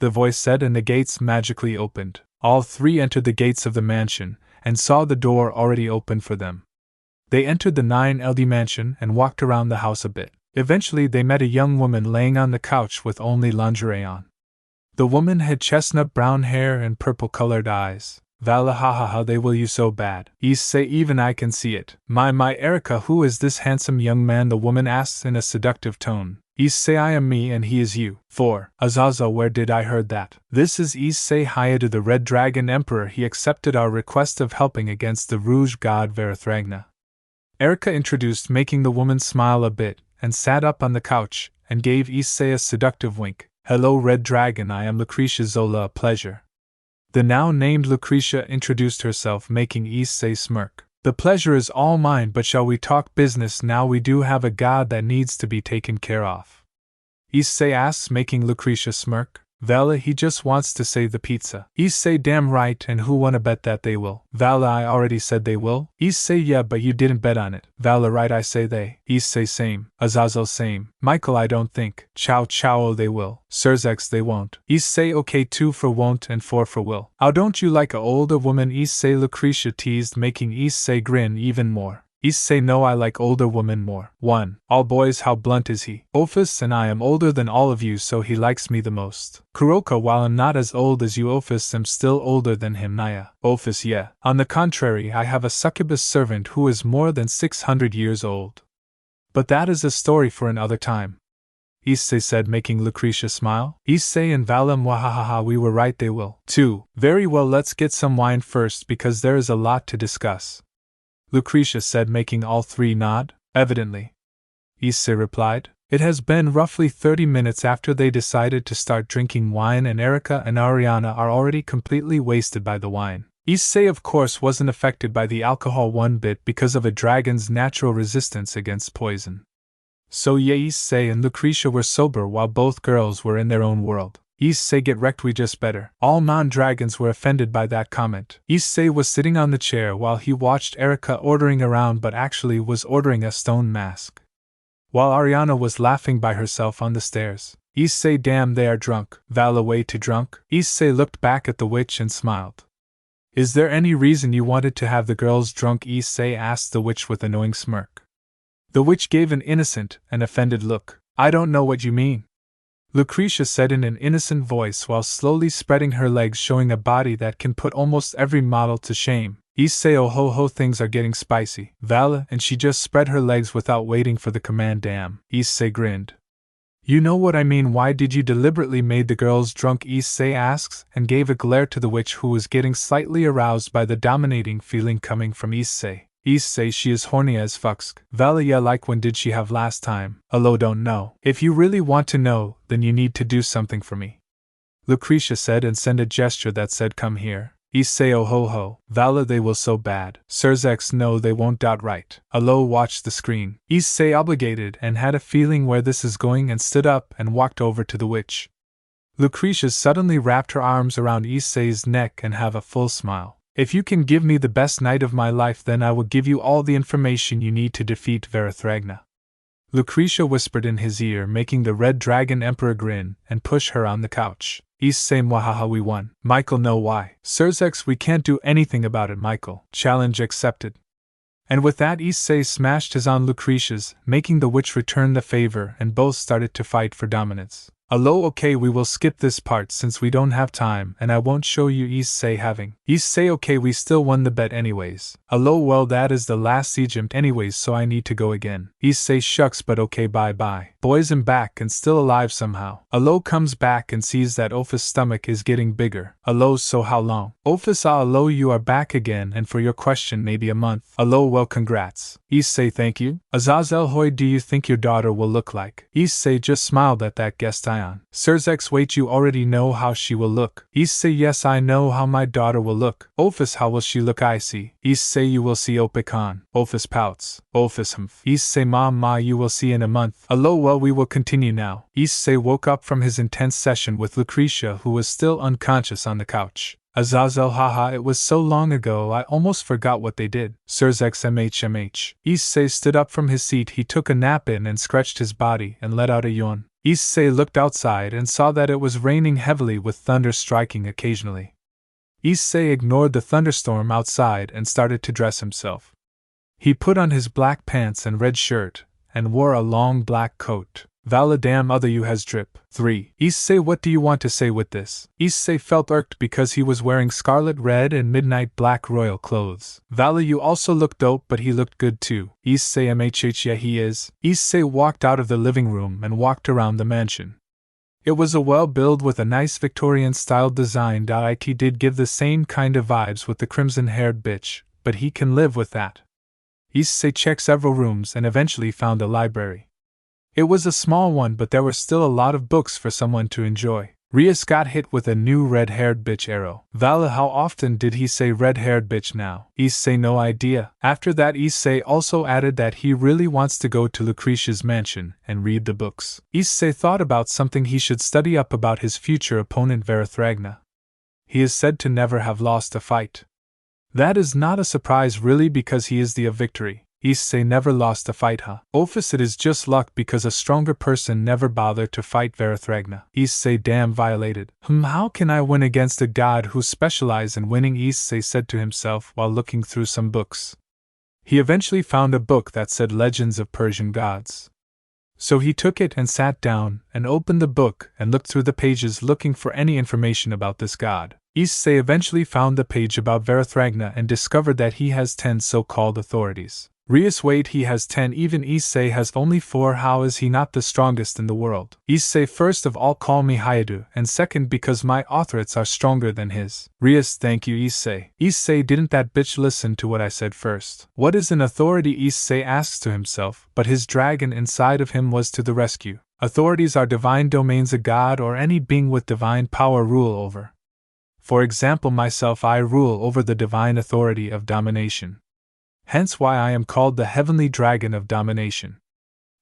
The voice said, and the gates magically opened. All three entered the gates of the mansion, and saw the door already open for them. They entered the 9LD mansion and walked around the house a bit. Eventually they met a young woman laying on the couch with only lingerie on. The woman had chestnut brown hair and purple-colored eyes. Vala, ha, they will you so bad. Issei, even I can see it. My, Erica, who is this handsome young man? The woman asks in a seductive tone. Issei, I am me and he is you. 4. Azazel, where did I heard that? This is Issei Hayadu, the Red Dragon Emperor. He accepted our request of helping against the Rouge God Verithragna. Erica introduced, making the woman smile a bit, and sat up on the couch, and gave Issei a seductive wink. Hello, Red Dragon, I am Lucricia Zola, a pleasure. The now named Lucricia introduced herself, making Issei smirk. The pleasure is all mine, but shall we talk business now? We do have a god that needs to be taken care of. Issei asks, making Lucricia smirk. Vala, he just wants to save the pizza. Issei, damn right, and who wanna bet that they will? Vala, I already said they will. Issei, yeah, but you didn't bet on it. Vala, right, I say they. Issei, same. Azazel, same. Michael, I don't think. Ciao, oh, they will. Surzex, they won't. Issei, okay, 2 for won't and 4 for will. How don't you like a older woman? Issei, Lucricia teased, making Issei grin even more. Issei, no, I like older women more. 1. All boys, how blunt is he? Ophis, and I am older than all of you, so he likes me the most. Kuroka, while I'm not as old as you, Ophis, am still older than him. Naya. Ophis, yeah. On the contrary, I have a succubus servant who is more than 600 years old. But that is a story for another time. Issei said, making Lucricia smile. Issei and Vala, mwahahaha, we were right, they will. 2. Very well, let's get some wine first because there is a lot to discuss. Lucricia said, making all three nod. Evidently, Issei replied. It has been roughly 30 minutes after they decided to start drinking wine, and Erika and Ariana are already completely wasted by the wine. Issei, of course, wasn't affected by the alcohol one bit because of a dragon's natural resistance against poison. So yeah, Issei and Lucricia were sober while both girls were in their own world. Issei, get wrecked, we just better. All non-dragons were offended by that comment. Issei was sitting on the chair while he watched Erika ordering around, but actually was ordering a stone mask. While Ariana was laughing by herself on the stairs. Issei, damn, they are drunk. Val, way too drunk. Issei looked back at the witch and smiled. Is there any reason you wanted to have the girls drunk? Issei asked the witch with a knowing smirk. The witch gave an innocent and offended look. I don't know what you mean, Lucricia said in an innocent voice while slowly spreading her legs, showing a body that can put almost every model to shame. Issei, oh ho ho, things are getting spicy. Vala, and she just spread her legs without waiting for the command. Damn. Issei grinned. You know what I mean. Why did you deliberately made the girls drunk? Issei asks, and gave a glare to the witch, who was getting slightly aroused by the dominating feeling coming from Issei. Issei, she is horny as fucksk. Vala, yeah, like when did she have last time? Allo, don't know. If you really want to know, then you need to do something for me, Lucricia said, and sent a gesture that said come here. Issei, oh ho ho. Vala, they will so bad. Surzex, no, they won't. Right. Allo watched the screen. Issei obligated and had a feeling where this is going, and stood up and walked over to the witch. Lucricia suddenly wrapped her arms around Issei's neck and have a full smile. If you can give me the best night of my life, then I will give you all the information you need to defeat Verithragna, Lucricia whispered in his ear, making the Red Dragon Emperor grin and push her on the couch. Issei, mwahaha, we won. Michael, no, why? Surzex, we can't do anything about it, Michael. Challenge accepted. And with that, Issei smashed his on Lucricia's, making the witch return the favor, and both started to fight for dominance. Allo, okay, we will skip this part since we don't have time, and I won't show you Issei having. Issei, okay, we still won the bet anyways. Allo, well, that is the last Egypt anyways, so I need to go again. Issei, shucks, but okay, bye bye. Boys, I'm back and still alive somehow. Allo comes back and sees that Ophis' stomach is getting bigger. Allo, so how long? Ophis, allo, you are back again, and for your question, maybe a month. Allo, well, congrats. Issei, thank you. Azazel, hoy, do you think your daughter will look like? Issei just smiled at that guest ion. Surzex, wait, you already know how she will look. Issei, yes, I know how my daughter will look. Ophis, how will she look? I see. Issei, you will see Opikon. Ophis pouts. Ophis, humph. Issei, ma, you will see in a month. Allo, well, we will continue now. Issei woke up from his intense session with Lucricia, who was still unconscious on the couch. Azazel, haha, it was so long ago I almost forgot what they did. Surzex, mh. Issei stood up from his seat. He took a nap in and stretched his body and let out a yawn. Issei looked outside and saw that it was raining heavily with thunder striking occasionally. Issei ignored the thunderstorm outside and started to dress himself. He put on his black pants and red shirt, and wore a long black coat. Vala, damn, other you has drip. 3. Issei, what do you want to say with this? Issei felt irked because he was wearing scarlet red and midnight black royal clothes. Vala, you also look dope, but he looked good too. Issei, mhh, yeah, he is. Issei walked out of the living room and walked around the mansion. It was a well-built with a nice Victorian-styled design. It did give the same kind of vibes with the crimson-haired bitch, but he can live with that. Issei checked several rooms and eventually found a library. It was a small one, but there were still a lot of books for someone to enjoy. Rias got hit with a new red-haired bitch arrow. Vala, how often did he say red-haired bitch now? Issei, no idea. After that, Issei also added that he really wants to go to Lucricia's mansion and read the books. Issei thought about something he should study up about his future opponent Verithragna. He is said to never have lost a fight. That is not a surprise really, because he is the of victory. Issei never lost a fight, huh? Ophis, it is just luck because a stronger person never bothered to fight Verithragna. Issei, damn, violated. How can I win against a god who specializes in winning? Issei said to himself while looking through some books. He eventually found a book that said Legends of Persian Gods. So he took it and sat down and opened the book and looked through the pages looking for any information about this god. Issei eventually found the page about Verithragna and discovered that he has 10 so-called authorities. Rias, wait, he has 10, even Issei has only 4, how is he not the strongest in the world? Issei, first of all call me Hayadu, and second because my authorities are stronger than his. Rias, thank you Issei. Issei, didn't that bitch listen to what I said first? What is an authority? Issei asks to himself, but his dragon inside of him was to the rescue. Authorities are divine domains a god or any being with divine power rule over. For example, myself, I rule over the divine authority of domination. Hence why I am called the heavenly dragon of domination.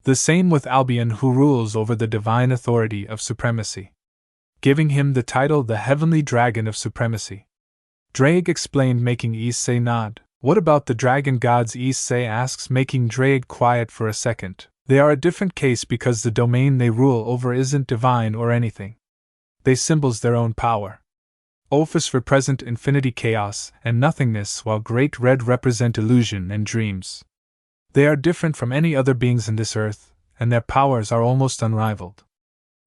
The same with Albion, who rules over the divine authority of supremacy, giving him the title the heavenly dragon of supremacy. Drake explained, making Issei nod. What about the dragon gods? Issei asks, making Drake quiet for a second. They are a different case because the domain they rule over isn't divine or anything. They symbols their own power. Ophis represent infinity, chaos, and nothingness, while Great Red represent illusion and dreams. They are different from any other beings in this earth, and their powers are almost unrivaled.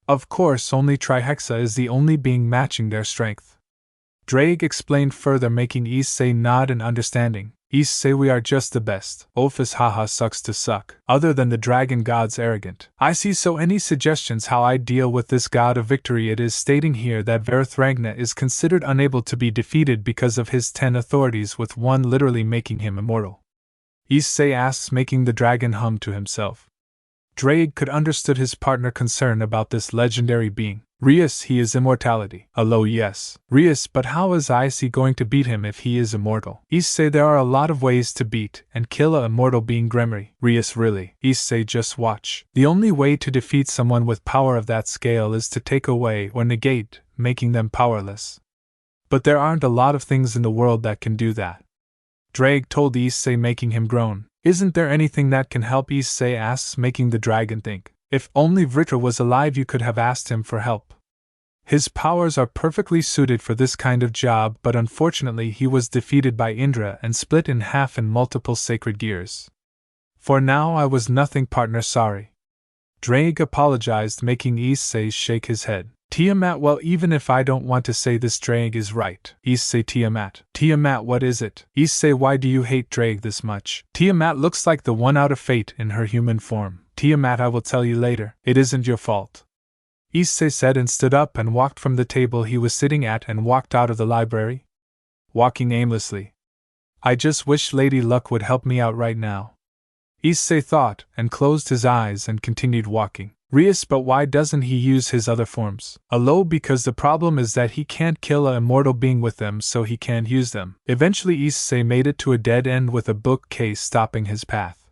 Of course, only Trihexa is the only being matching their strength. Drake explained further, making Issei nod in understanding. Issei, we are just the best. Ophis, haha, sucks to suck. Other than the dragon gods arrogant. I see, so any suggestions how I deal with this god of victory? It is stating here that Verithragna is considered unable to be defeated because of his 10 authorities, with one literally making him immortal. Issei asks, making the dragon hum to himself. Drake could understood his partner concern about this legendary being. Rias, he is immortality. Allo, yes. Rias, but how is Issei going to beat him if he is immortal? Issei, there are a lot of ways to beat and kill a immortal being. Grimoire. Rias, really? Issei, just watch. The only way to defeat someone with power of that scale is to take away or negate, making them powerless. But there aren't a lot of things in the world that can do that. Drake told Issei, making him groan. Isn't there anything that can help? Issei asks, making the dragon think. If only Verithra was alive, you could have asked him for help. His powers are perfectly suited for this kind of job, but unfortunately he was defeated by Indra and split in half in multiple sacred gears. For now I was nothing, partner, sorry. Drake apologized, making Issei shake his head. Tiamat, well, even if I don't want to say this, Drake is right. Issei, Tiamat. Tiamat, what is it? Issei, why do you hate Drake this much? Tiamat looks like the one out of fate in her human form. Tiamat, I will tell you later. It isn't your fault. Issei said and stood up and walked from the table he was sitting at and walked out of the library, walking aimlessly. I just wish Lady Luck would help me out right now. Issei thought and closed his eyes and continued walking. Rias, but why doesn't he use his other forms? Allo, because the problem is that he can't kill a immortal being with them, so he can't use them. Eventually Issei made it to a dead end with a bookcase stopping his path.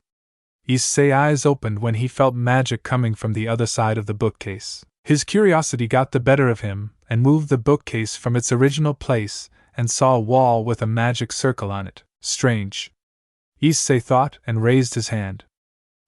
Issei's eyes opened when he felt magic coming from the other side of the bookcase. His curiosity got the better of him, and moved the bookcase from its original place, and saw a wall with a magic circle on it. Strange. Issei thought, and raised his hand.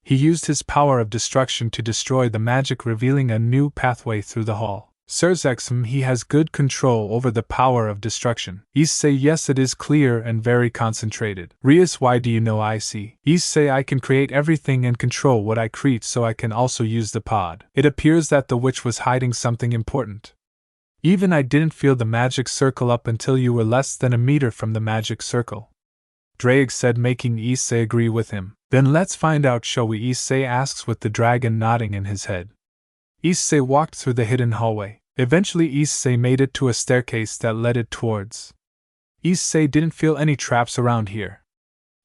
He used his power of destruction to destroy the magic, revealing a new pathway through the hall. Surzexum, he has good control over the power of destruction. Issei, yes, it is clear and very concentrated. Rias, why do you know I see? Issei, I can create everything and control what I create, so I can also use the pod. It appears that the witch was hiding something important. Even I didn't feel the magic circle up until you were less than a meter from the magic circle. Drake said, making Issei agree with him. Then let's find out, shall we? Issei asks, with the dragon nodding in his head. Issei walked through the hidden hallway. Eventually Issei made it to a staircase that led it towards. Issei didn't feel any traps around here,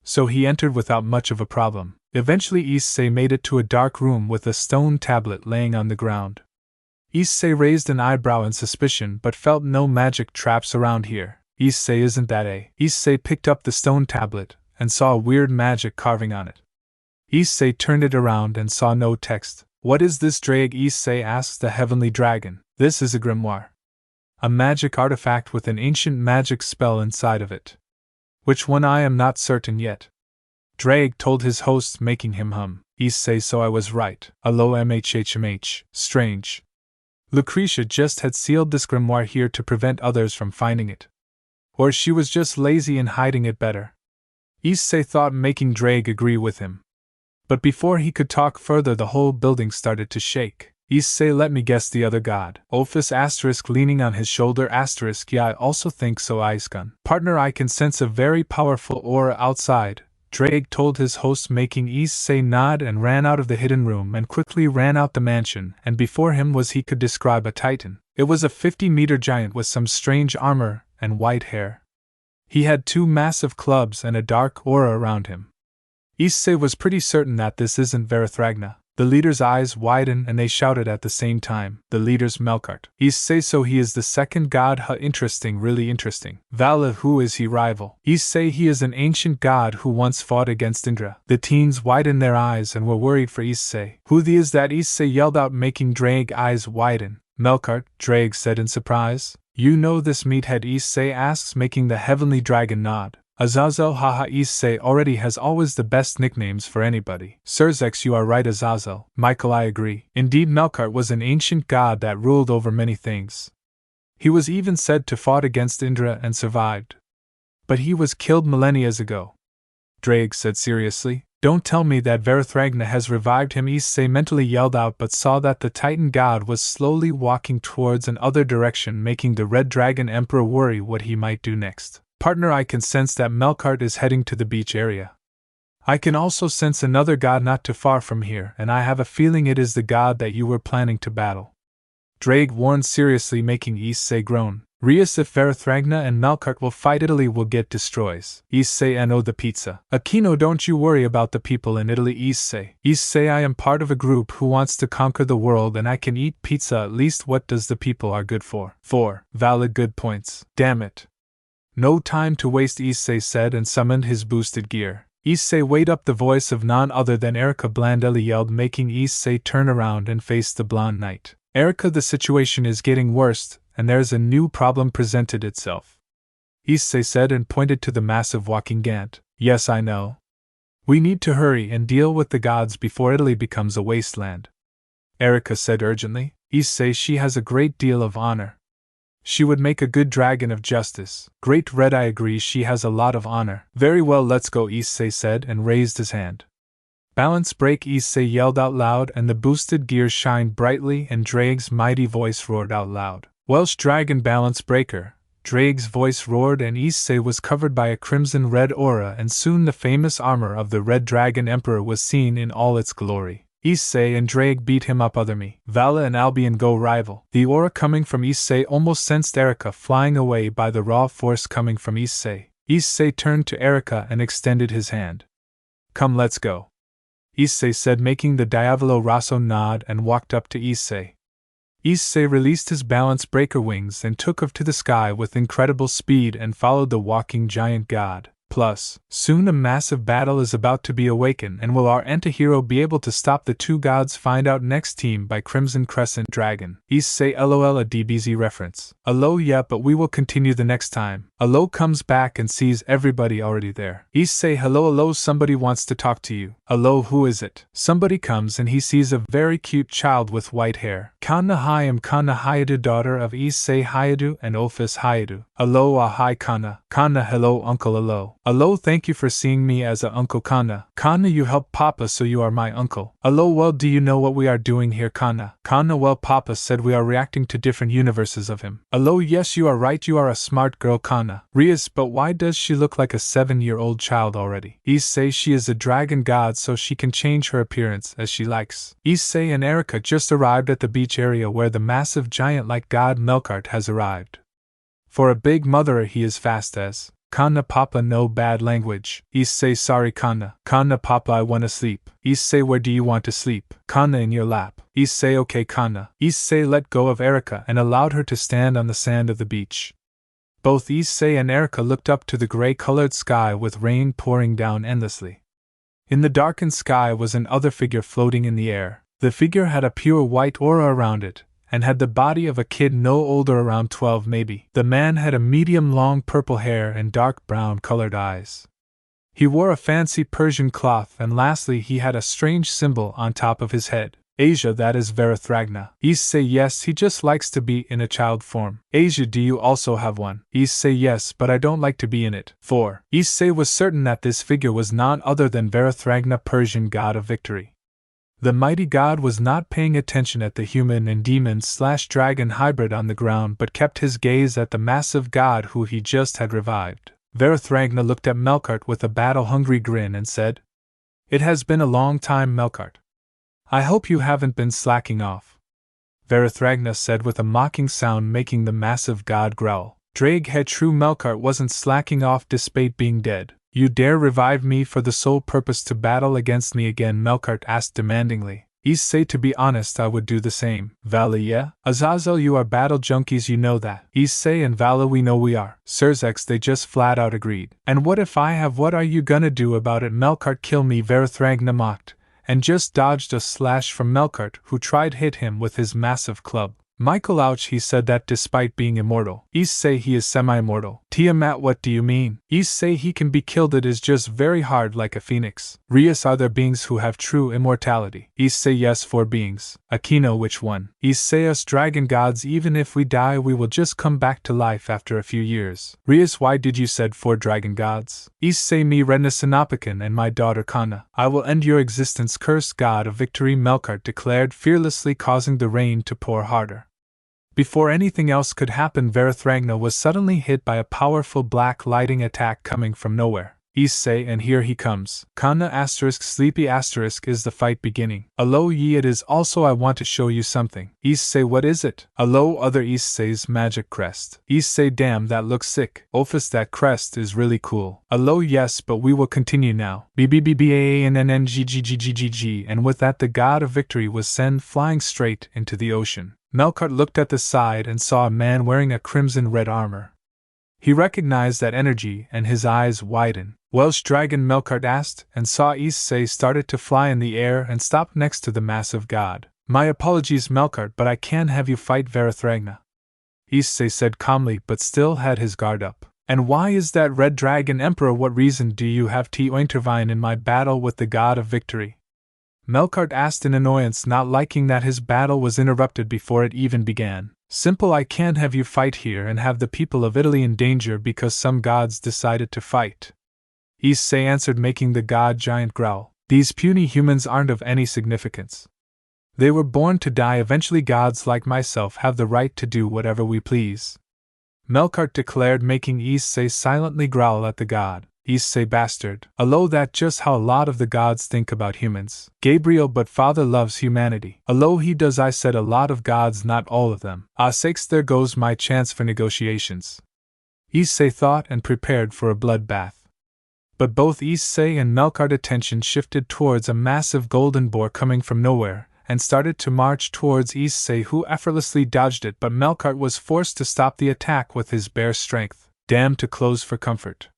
so he entered without much of a problem. Eventually Issei made it to a dark room with a stone tablet laying on the ground. Issei raised an eyebrow in suspicion but felt no magic traps around here. Issei, isn't that a? Issei picked up the stone tablet and saw a weird magic carving on it. Issei turned it around and saw no text. What is this, Drake? Issei asked the heavenly dragon. This is a grimoire. A magic artifact with an ancient magic spell inside of it. Which one? I am not certain yet. Drake told his host, making him hum. Issei, so I was right. Allo, mhmh. Strange. Lucricia just had sealed this grimoire here to prevent others from finding it. Or she was just lazy in hiding it better. Issei thought, making Drake agree with him. But before he could talk further, the whole building started to shake. Issei, let me guess, the other god. Ophis *, leaning on his shoulder *, yeah, I also think so. Iskun. Partner, I can sense a very powerful aura outside, Drake told his host, making Issei nod, and ran out of the hidden room and quickly ran out the mansion, and before him was he could describe a titan. It was a 50-meter giant with some strange armor and white hair. He had 2 massive clubs and a dark aura around him. Issei was pretty certain that this isn't Verithragna. The leader's eyes widened and they shouted at the same time. The leader's Melkart. Issei, so he is the second god? Huh, interesting, really interesting. Vala, who is he rival? Issei, he is an ancient god who once fought against Indra. The teens widened their eyes and were worried for Issei. Who the is that? Issei yelled out, making Drake eyes widen. Melkart, Drake said in surprise. You know this meathead? Issei asks, making the heavenly dragon nod. Azazel, haha. Issei already has always the best nicknames for anybody. Sirzex, you are right. Azazel. Michael, I agree. Indeed, Melkart was an ancient god that ruled over many things. He was even said to fought against Indra and survived. But he was killed millennia ago. Drake said seriously. Don't tell me that Verithragna has revived him, Issei mentally yelled out, but saw that the Titan god was slowly walking towards another direction, making the Red Dragon Emperor worry what he might do next. Partner, I can sense that Melkart is heading to the beach area. I can also sense another god not too far from here, and I have a feeling it is the god that you were planning to battle. Drake warned seriously, making Issei groan. Rias, if Verithragna and Melkart will fight, Italy will get destroys. Issei, and oh, the pizza. Aquino, don't you worry about the people in Italy. Issei, I am part of a group who wants to conquer the world and I can eat pizza at least. What does the people are good for? 4. Valid, good points. Damn it. No time to waste, Issei said and summoned his boosted gear. Issei weighed up. The voice of none other than Erika Blandelli yelled, making Issei turn around and face the blonde knight. Erika, the situation is getting worse, and there's a new problem presented itself. Issei said and pointed to the massive walking Gant. Yes, I know. We need to hurry and deal with the gods before Italy becomes a wasteland. Erika said urgently. Issei, she has a great deal of honor. She would make a good dragon of justice. Great Red, I agree, she has a lot of honor. Very well, let's go, Issei said and raised his hand. Balance break, Issei yelled out loud, and the boosted gears shined brightly and Drake's mighty voice roared out loud. Welsh Dragon Balance Breaker. Drake's voice roared and Issei was covered by a crimson-red aura, and soon the famous armor of the Red Dragon Emperor was seen in all its glory. Issei and Drake beat him up. Other me. Vala and Albion go rival. The aura coming from Issei almost sensed Erika flying away by the raw force coming from Issei. Issei turned to Erika and extended his hand. Come, let's go. Issei said, making the Diavolo Rosso nod, and walked up to Issei. Issei released his balance breaker wings and took off to the sky with incredible speed and followed the walking giant god. Plus, soon a massive battle is about to be awakened, and will our antihero be able to stop the 2 gods? Find out next. Team by Crimson Crescent Dragon. Issei, lol, a DBZ reference. Allo, yeah, but we will continue the next time. Allo comes back and sees everybody already there. Issei, hello, somebody wants to talk to you. Allo, who is it? Somebody comes and he sees a very cute child with white hair. Kanna, hi, am Kanna Hayadu, daughter of Issei Hayadu and Ophis Hayadu. Allo, hi Kanna. Kanna, hello uncle. Allo. Allo, thank you for seeing me as a Uncle Kanna. Kanna, you helped Papa, so you are my uncle. Allo, well, do you know what we are doing here, Kanna? Kanna, well, Papa said we are reacting to different universes of him. Allo, yes, you are right, you are a smart girl, Kanna. Rias, but why does she look like a 7-year-old child already? Issei, she is a dragon god, so she can change her appearance as she likes. Issei and Erika just arrived at the beach area where the massive giant-like god Melkart has arrived. For a big motherer he is fast as. Kanna, Papa, no bad language. Issei, sorry Kanna. Kanna, Papa, I wanna sleep. Issei, where do you want to sleep? Kanna, in your lap. Issei, okay Kanna. Issei let go of Erika and allowed her to stand on the sand of the beach. Both Issei and Erika looked up to the gray-colored sky with rain pouring down endlessly. In the darkened sky was another figure floating in the air. The figure had a pure white aura around it, and had the body of a kid no older, around 12 maybe. The man had a medium long purple hair and dark brown colored eyes. He wore a fancy Persian cloth, and lastly he had a strange symbol on top of his head. Asia, that is Verithragna. Issei, yes, he just likes to be in a child form. Asia, do you also have one? Issei, yes, but I don't like to be in it. 4. Issei was certain that this figure was none other than Verithragna, Persian god of victory. The mighty god was not paying attention at the human and demon/dragon hybrid on the ground, but kept his gaze at the massive god who he just had revived. Verithragna looked at Melkart with a battle-hungry grin and said, "It has been a long time, Melkart. I hope you haven't been slacking off." Verithragna said with a mocking sound, making the massive god growl. Drag had true Melkart wasn't slacking off despite being dead. "You dare revive me for the sole purpose to battle against me again?" Melkart asked demandingly. "Issei, to be honest, I would do the same." "Vala, yeah? Azazel, you are battle junkies, you know that." "Issei and Vala, we know we are." Surzex, they just flat out agreed. "And what if I have? What are you gonna do about it?" "Melkart, kill me," Verithragna mocked, and just dodged a slash from Melkart, who tried hit him with his massive club. "Michael, ouch," he said that despite being immortal. Issei, he is semi-immortal. Tiamat, what do you mean? Issei, he can be killed, it is just very hard, like a phoenix. Rias, are there beings who have true immortality? Issei, yes, 4 beings. Akino, which one? Issei, us dragon gods, even if we die we will just come back to life after a few years. Rias, why did you said 4 dragon gods? Issei, me Redna Sinopakan and my daughter Kana. I will end your existence, cursed god of victory, Melkart declared fearlessly, causing the rain to pour harder. Before anything else could happen, Verithragna was suddenly hit by a powerful black lightning attack coming from nowhere. Issei, and here he comes. Kana asterisk sleepy asterisk, is the fight beginning? Allo ye, it is. Also I want to show you something. Issei, what is it? Allo other Issei's magic crest. Issei, damn, that looks sick. Office, that crest is really cool. Allo, yes, but we will continue now. BBBBAANNNGGGGGG, and with that the god of victory was sent flying straight into the ocean. Melkart looked at the side and saw a man wearing a crimson-red armor. He recognized that energy and his eyes widened. "Welsh dragon?" Melkart asked, and saw Issei started to fly in the air and stopped next to the massive god. "My apologies, Melkart, but I can't have you fight Verithragna," Issei said calmly, but still had his guard up. "And why is that red dragon, Emperor? What reason do you have to intervene in my battle with the god of victory?" Melkart asked in annoyance, not liking that his battle was interrupted before it even began. "Simple, I can't have you fight here and have the people of Italy in danger because some gods decided to fight," Issei answered, making the god giant growl. "These puny humans aren't of any significance. They were born to die eventually. Gods like myself have the right to do whatever we please," Melkart declared, making Issei silently growl at the god. "Issei, bastard. Allo, that's just how a lot of the gods think about humans. Gabriel, but father loves humanity." "Allo, he does," I said. "A lot of gods, not all of them." "Ah, sakes, there goes my chance for negotiations," Issei thought, and prepared for a bloodbath. But both Issei and Melkart's attention shifted towards a massive golden boar coming from nowhere, and started to march towards Issei, who effortlessly dodged it, but Melkart was forced to stop the attack with his bare strength. "Damn to close for comfort,"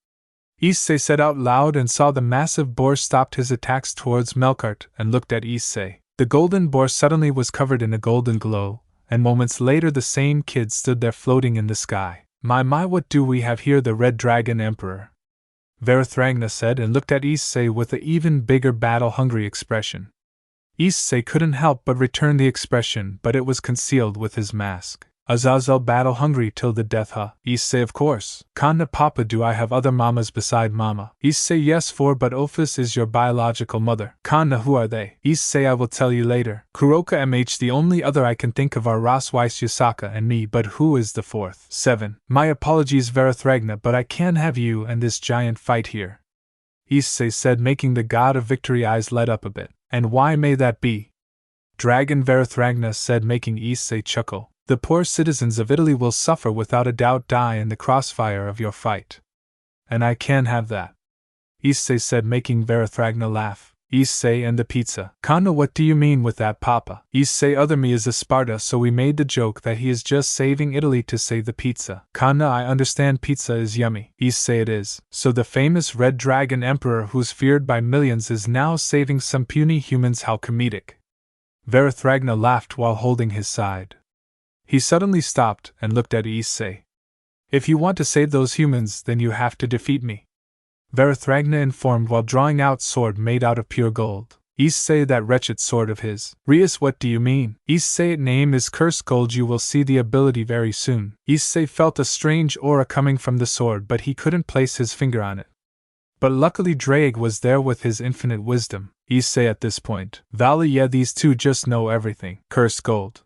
Issei said out loud, and saw the massive boar stopped his attacks towards Melkart and looked at Issei. The golden boar suddenly was covered in a golden glow, and moments later the same kid stood there floating in the sky. My, what do we have here? The red dragon emperor," Verithragna said, and looked at Issei with an even bigger battle-hungry expression. Issei couldn't help but return the expression, but it was concealed with his mask. "Azazel, battle hungry till the death, huh?" Issei, of course. "Kana, papa, do I have other mamas beside mama?" Issei, yes, 4, but Ophis is your biological mother. Kana, who are they? Issei, I will tell you later. Kuroka, mh, the only other I can think of are Raswise, Yusaka, and me, but who is the 4th? 7. My apologies, Verithragna, but I can't have you and this giant fight here, Issei said, making the god of victory eyes light up a bit. "And why may that be?" Dragon, Verithragna said, making Issei chuckle. "The poor citizens of Italy will suffer, without a doubt die in the crossfire of your fight. And I can't have that," Issei said, making Verithragna laugh. "Issei and the pizza." "Kana, what do you mean with that, papa?" Issei, other me is a Sparta, so we made the joke that he is just saving Italy to save the pizza. Kana, I understand pizza is yummy. Issei, it is. So the famous red dragon emperor who's feared by millions is now saving some puny humans, how comedic. Verithragna laughed while holding his side. He suddenly stopped and looked at Issei. "If you want to save those humans, then you have to defeat me," Verithragna informed while drawing out sword made out of pure gold. "Issei, that wretched sword of his." "Rias, what do you mean?" "Issei, name is cursed gold, you will see the ability very soon." Issei felt a strange aura coming from the sword, but he couldn't place his finger on it. But luckily Drake was there with his infinite wisdom. Issei at this point. "Valley, yeah, these two just know everything." "Cursed gold,"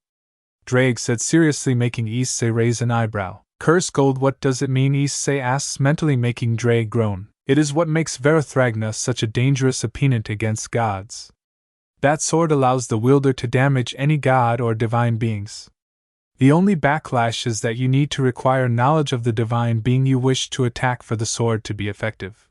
Drake said seriously, making Issei raise an eyebrow. Curse gold, what does it mean? Issei asks, mentally making Dre groan. It is what makes Verithragna such a dangerous opponent against gods. That sword allows the wielder to damage any god or divine beings. The only backlash is that you need to require knowledge of the divine being you wish to attack for the sword to be effective.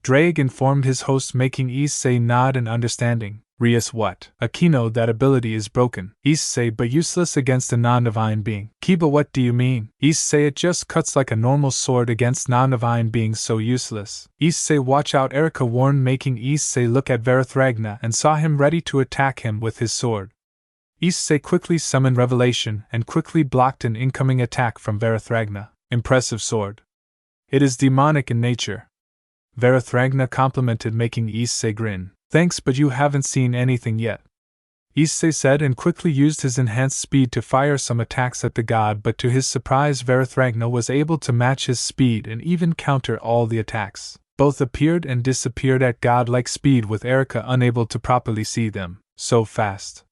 Drake informed his host, making Issei nod in understanding. Rias, what? Akino, that ability is broken. Issei, but useless against a non-divine being. Kiba, what do you mean? Issei, it just cuts like a normal sword against non-divine beings, so useless. Issei, watch out, Erika warned, making Issei look at Verithragna and saw him ready to attack him with his sword. Issei quickly summoned Revelation and quickly blocked an incoming attack from Verithragna. Impressive sword. It is demonic in nature. Verithragna complimented, making Issei grin. Thanks, but you haven't seen anything yet. Issei said and quickly used his enhanced speed to fire some attacks at the god, but to his surprise Verithragna was able to match his speed and even counter all the attacks. Both appeared and disappeared at god-like speed, with Erika unable to properly see them. So fast.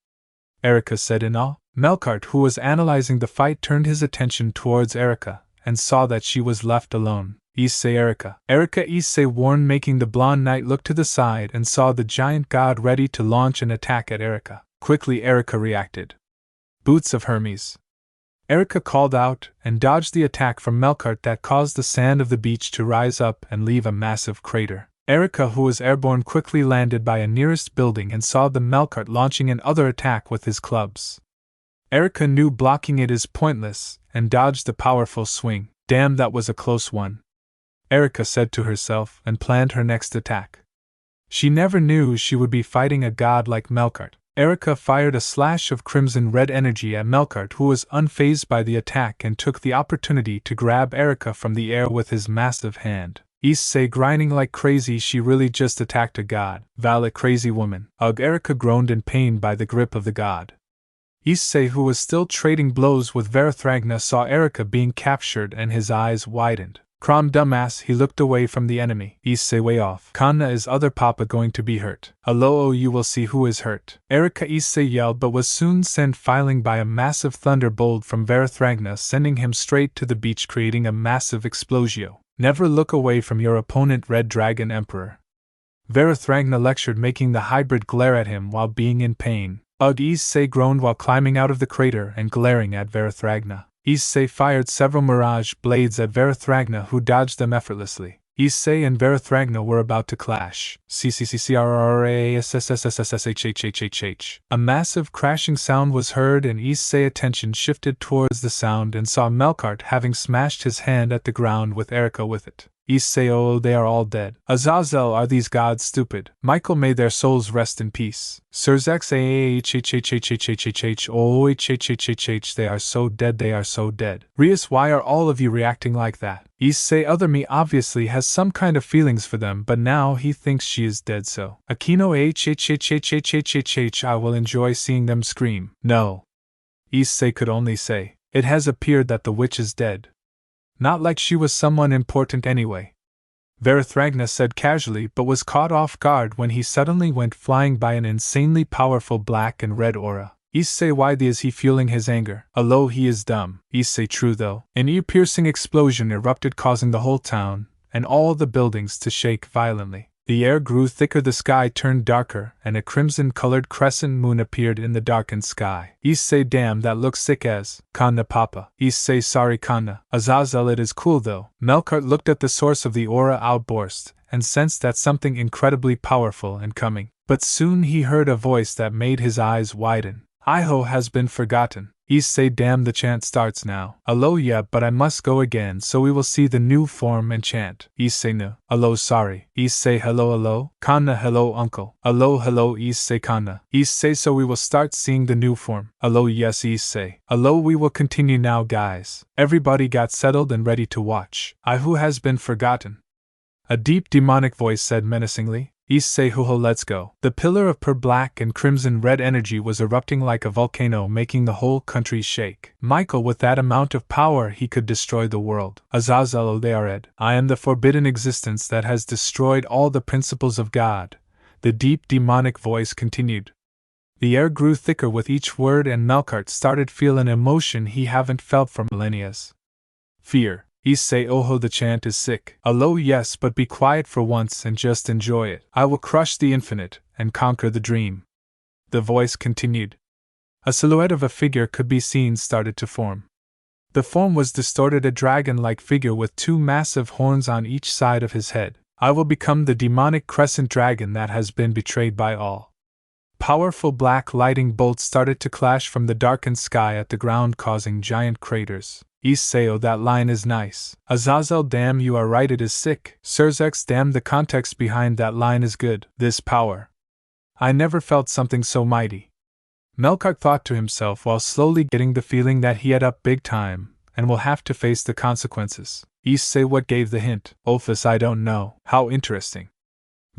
Erika said in awe. Melkart, who was analyzing the fight, turned his attention towards Erika and saw that she was left alone. Issei, Erika. Erika, Issei warned, making the blonde knight look to the side and saw the giant god ready to launch an attack at Erika. Quickly Erika reacted. Boots of Hermes. Erika called out and dodged the attack from Melkart that caused the sand of the beach to rise up and leave a massive crater. Erika, who was airborne, quickly landed by a nearest building and saw the Melkart launching another attack with his clubs. Erika knew blocking it is pointless and dodged the powerful swing. Damn, that was a close one, Erika said to herself and planned her next attack. She never knew she would be fighting a god like Melkart. Erika fired a slash of crimson-red energy at Melkart, who was unfazed by the attack and took the opportunity to grab Erika from the air with his massive hand. Issei grinding like crazy, she really just attacked a god. Valid crazy woman. Ugh, Erika groaned in pain by the grip of the god. Issei, who was still trading blows with Verithragna, saw Erika being captured and his eyes widened. Krom, dumbass, he looked away from the enemy. Issei, way off. Kanna, is other papa going to be hurt? Aloo, you will see who is hurt. Erika, Issei yelled, but was soon sent filing by a massive thunderbolt from Verithragna, sending him straight to the beach, creating a massive explosion. Never look away from your opponent, Red Dragon Emperor. Verithragna lectured, making the hybrid glare at him while being in pain. Ugh, Issei groaned while climbing out of the crater and glaring at Verithragna. Issei fired several mirage blades at Verithragna, who dodged them effortlessly. Issei and Verithragna were about to clash. A massive crashing sound was heard, and Issei's attention shifted towards the sound and saw Melkart having smashed his hand at the ground with Erika with it. Issei, oh, they are all dead. Azazel, are these gods stupid? Michael, may their souls rest in peace. Surzex, oh, they are so dead, they are so dead. Rias, why are all of you reacting like that? Issei, other me obviously has some kind of feelings for them, but now he thinks she is dead, so. Akino, I will enjoy seeing them scream. No. Issei could only say, it has appeared that the witch is dead. Not like she was someone important anyway. Verithragna said casually, but was caught off guard when he suddenly went flying by an insanely powerful black and red aura. Issei, why is he fueling his anger? Aloo, he is dumb. Issei, true though. An ear-piercing explosion erupted, causing the whole town and all the buildings to shake violently. The air grew thicker, the sky turned darker, and a crimson-colored crescent moon appeared in the darkened sky. Issei, damn, that looks sick as. Kanna, papa. Issei, sorry Kanna. Azazel, it is cool though. Melkart looked at the source of the aura outburst and sensed that something incredibly powerful and coming. But soon he heard a voice that made his eyes widen. Iho has been forgotten. Issei, damn, the chant starts now. Aloo, yeah, but I must go again so we will see the new form and chant. Issei, no. Aloo, sorry. Issei, hello, aloo. Kanna, hello, uncle. Aloo, hello, Issei, Kanna. Issei, so we will start seeing the new form. Aloo, yes, Issei. Aloo, we will continue now, guys. Everybody got settled and ready to watch. Who has been forgotten? A deep demonic voice said menacingly. Issei, huho, let's go. The pillar of pure black and crimson red energy was erupting like a volcano, making the whole country shake. Michael, with that amount of power, he could destroy the world. Azazel, they are red. I am the forbidden existence that has destroyed all the principles of God. The deep demonic voice continued. The air grew thicker with each word, and Melkart started feel an emotion he haven't felt for millennia. Fear. Issei oho, the chant is sick. Allo, yes, but be quiet for once and just enjoy it. I will crush the infinite and conquer the dream. The voice continued. A silhouette of a figure could be seen started to form. The form was distorted, a dragon-like figure with two massive horns on each side of his head. I will become the demonic crescent dragon that has been betrayed by all. Powerful black lightning bolts started to clash from the darkened sky at the ground, causing giant craters. Issei, oh, that line is nice. Azazel, damn, you are right, it is sick. Surzex, damn, the context behind that line is good. This power. I never felt something so mighty. Melkart thought to himself while slowly getting the feeling that he had up big time, and will have to face the consequences. Issei, what gave the hint? Ophis, I don't know. How interesting.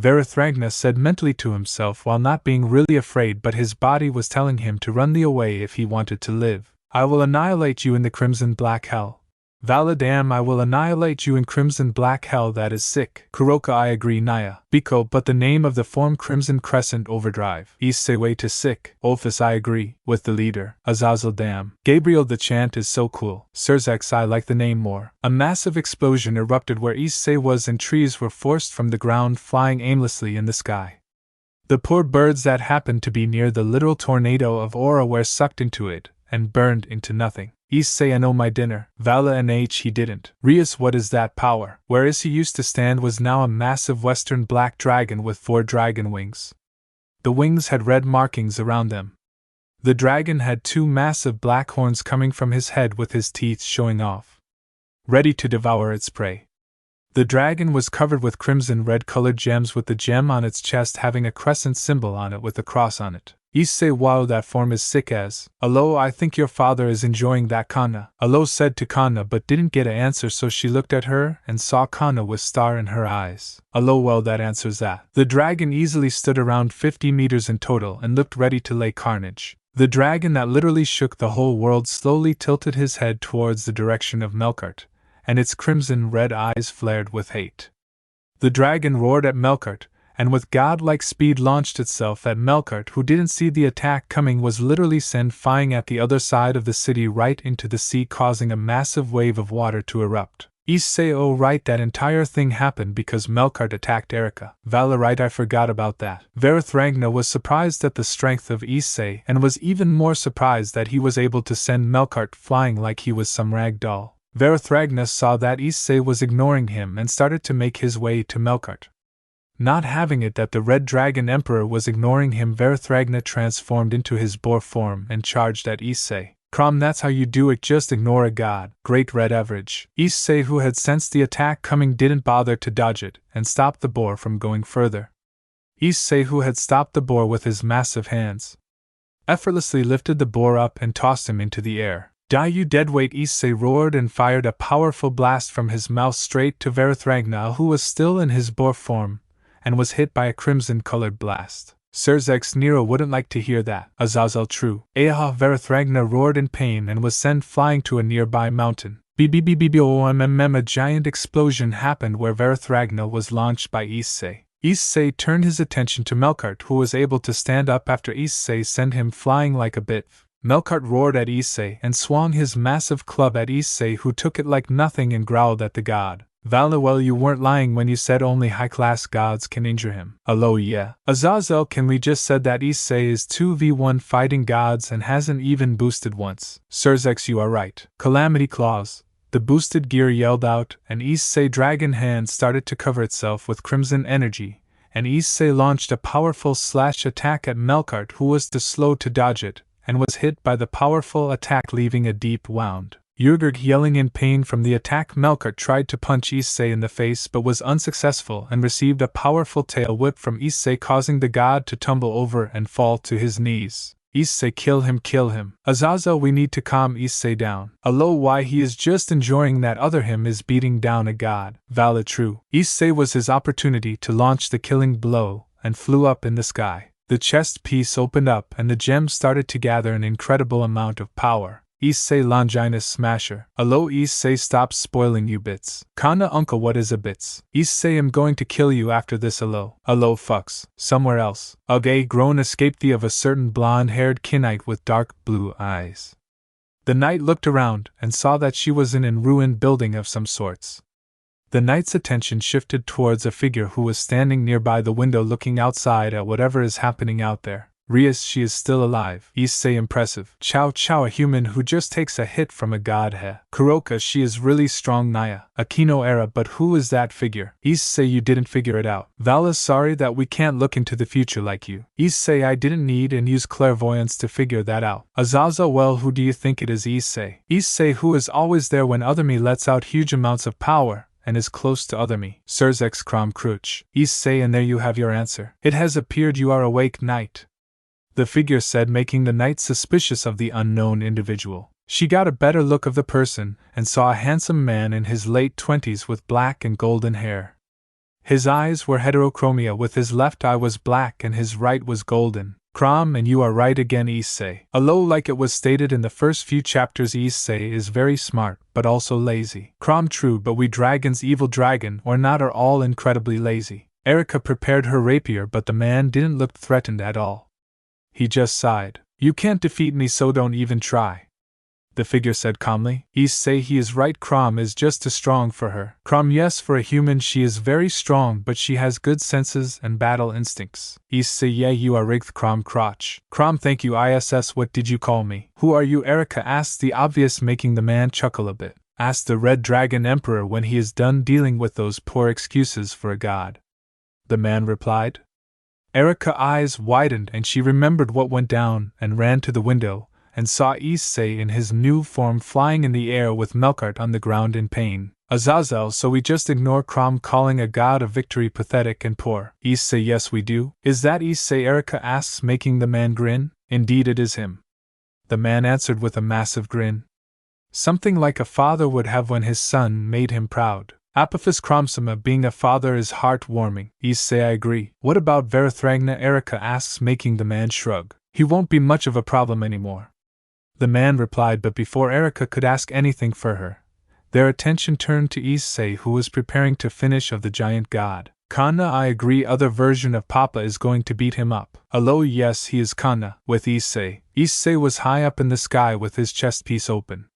Verithragna said mentally to himself while not being really afraid, but his body was telling him to run the away if he wanted to live. I will annihilate you in the crimson black hell. Valadam, I will annihilate you in crimson black hell, that is sick. Kuroka, I agree. Naya. Biko, but the name of the form Crimson Crescent Overdrive. Issei, wait, is sick. Ophis, I agree, with the leader. Azazel, damn. Gabriel, the chant is so cool. Surzex, I like the name more. A massive explosion erupted where Issei was, and trees were forced from the ground, flying aimlessly in the sky. The poor birds that happened to be near the literal tornado of aura were sucked into it and burned into nothing. Issei, I know my dinner. Vala and he didn't. Rias, what is that power? Where Issei used to stand was now a massive western black dragon with 4 dragon wings. The wings had red markings around them. The dragon had 2 massive black horns coming from his head with his teeth showing off, ready to devour its prey. The dragon was covered with crimson red colored gems, with the gem on its chest having a crescent symbol on it with a cross on it. Issei, wow, that form is sick as. Allo, I think your father is enjoying that. Kana. Allo said to Kana but didn't get an answer, so she looked at her and saw Kana with star in her eyes. Allo, well, that answers that. The dragon easily stood around 50 meters in total and looked ready to lay carnage. The dragon that literally shook the whole world slowly tilted his head towards the direction of Melkart, and its crimson red eyes flared with hate. The dragon roared at Melkart, and with godlike speed launched itself at Melkart, who didn't see the attack coming, was literally sent flying at the other side of the city right into the sea, causing a massive wave of water to erupt. Issei, oh right, that entire thing happened because Melkart attacked Erika. Vala, right, I forgot about that. Verithragna was surprised at the strength of Issei and was even more surprised that he was able to send Melkart flying like he was some rag doll. Verithragna saw that Issei was ignoring him and started to make his way to Melkart. Not having it that the Red Dragon Emperor was ignoring him, Verithragna transformed into his boar form and charged at Issei. Krom, that's how you do it, just ignore a god. Great red average. Issei, who had sensed the attack coming, didn't bother to dodge it and stopped the boar from going further. Issei, who had stopped the boar with his massive hands, effortlessly lifted the boar up and tossed him into the air. Die, you deadweight! Issei roared and fired a powerful blast from his mouth straight to Verithragna, who was still in his boar form and was hit by a crimson-colored blast. Surzex, Nero wouldn't like to hear that. Azazel, true. Aha! Verithragna roared in pain and was sent flying to a nearby mountain. BBBBBOMMM, a giant explosion happened where Verithragna was launched by Issei. Issei turned his attention to Melkart, who was able to stand up after Issei sent him flying like a bit. Melkart roared at Issei and swung his massive club at Issei, who took it like nothing and growled at the god. Vala, well, you weren't lying when you said only high-class gods can injure him. Allo, yeah. Azazel, can we just said that Issei is 2v1 fighting gods and hasn't even boosted once. Surzex, you are right. Calamity Claws. The boosted gear yelled out, and Issei Dragon Hand started to cover itself with crimson energy, and Issei launched a powerful slash attack at Melkart, who was too slow to dodge it, and was hit by the powerful attack, leaving a deep wound. Yurgurg, yelling in pain from the attack, Melkart tried to punch Issei in the face but was unsuccessful and received a powerful tail whip from Issei, causing the god to tumble over and fall to his knees. Issei, kill him, kill him. Azazel, we need to calm Issei down. Allo, why, he is just enjoying that other him is beating down a god. Valid, true. Issei was his opportunity to launch the killing blow and flew up in the sky. The chest piece opened up and the gems started to gather an incredible amount of power. Issei Longinus Smasher. Allo, Issei, stop spoiling you bits. Kana, uncle, what is a bits? Issei, I'm going to kill you after this. Allo. Allo, fucks. Somewhere else. Ugh, a groan escaped thee of a certain blonde-haired kinite with dark blue eyes. The knight looked around and saw that she was in a ruined building of some sorts. The knight's attention shifted towards a figure who was standing nearby the window looking outside at whatever is happening out there. Rias, she is still alive. Issei, impressive. Chow Chow, a human who just takes a hit from a god. Kuroka, she is really strong. Naya, Akino era, but who is that figure? Issei, you didn't figure it out. Vala, sorry that we can't look into the future like you. Issei, I didn't need and use clairvoyance to figure that out. Azazel, well, who do you think it is? Issei. Issei, who is always there when other me lets out huge amounts of power and is close to other me. Sirs Crom cruach. Issei, and there you have your answer. It has appeared you are awake, knight, the figure said, making the knight suspicious of the unknown individual. She got a better look of the person and saw a handsome man in his late 20s with black and golden hair. His eyes were heterochromia, with his left eye was black and his right was golden. Krom, and you are right again, Issei. Although, like it was stated in the first few chapters, Issei is very smart, but also lazy. Krom, true, but we dragons, evil dragon or not, are all incredibly lazy. Erica prepared her rapier, but the man didn't look threatened at all. He just sighed. You can't defeat me, so don't even try, the figure said calmly. Issei, he is right. Krom is just too strong for her. Krom, yes, for a human she is very strong, but she has good senses and battle instincts. Issei, yeah, you are rigged. Krom cruach. Krom, thank you. ISS, what did you call me? Who are you? Erica asked the obvious, making the man chuckle a bit. Ask the Red Dragon Emperor when he is done dealing with those poor excuses for a god, the man replied. Erica's eyes widened and she remembered what went down and ran to the window and saw Issei in his new form flying in the air with Melkart on the ground in pain. Azazel, so we just ignore Krom calling a god of victory pathetic and poor? Issei, yes we do. Is that Issei? Erica asks, making the man grin. Indeed it is him, the man answered with a massive grin. Something like a father would have when his son made him proud. Apophis Kromsima, being a father is heartwarming. Issei, I agree. What about Verithragna? Erica asks, making the man shrug. He won't be much of a problem anymore, the man replied, but before Erica could ask anything for her, their attention turned to Issei, who was preparing to finish of the giant god. Kana, I agree. Other version of Papa is going to beat him up. Alo, yes, he is Kana, with Issei. Issei was high up in the sky with his chest piece open.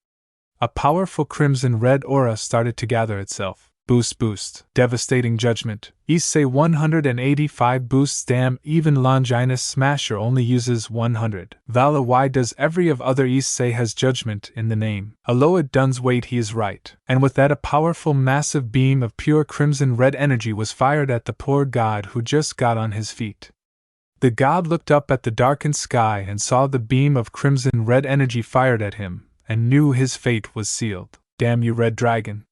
A powerful crimson-red aura started to gather itself. Boost, boost. Devastating judgment. Issei 185 boosts. Damn, even Longinus Smasher only uses 100. Vala, why does every of other Issei has judgment in the name? Alo, it does. Wait, he is right. And with that, a powerful massive beam of pure crimson-red energy was fired at the poor god who just got on his feet. The god looked up at the darkened sky and saw the beam of crimson-red energy fired at him, and knew his fate was sealed. Damn you, Red Dragon,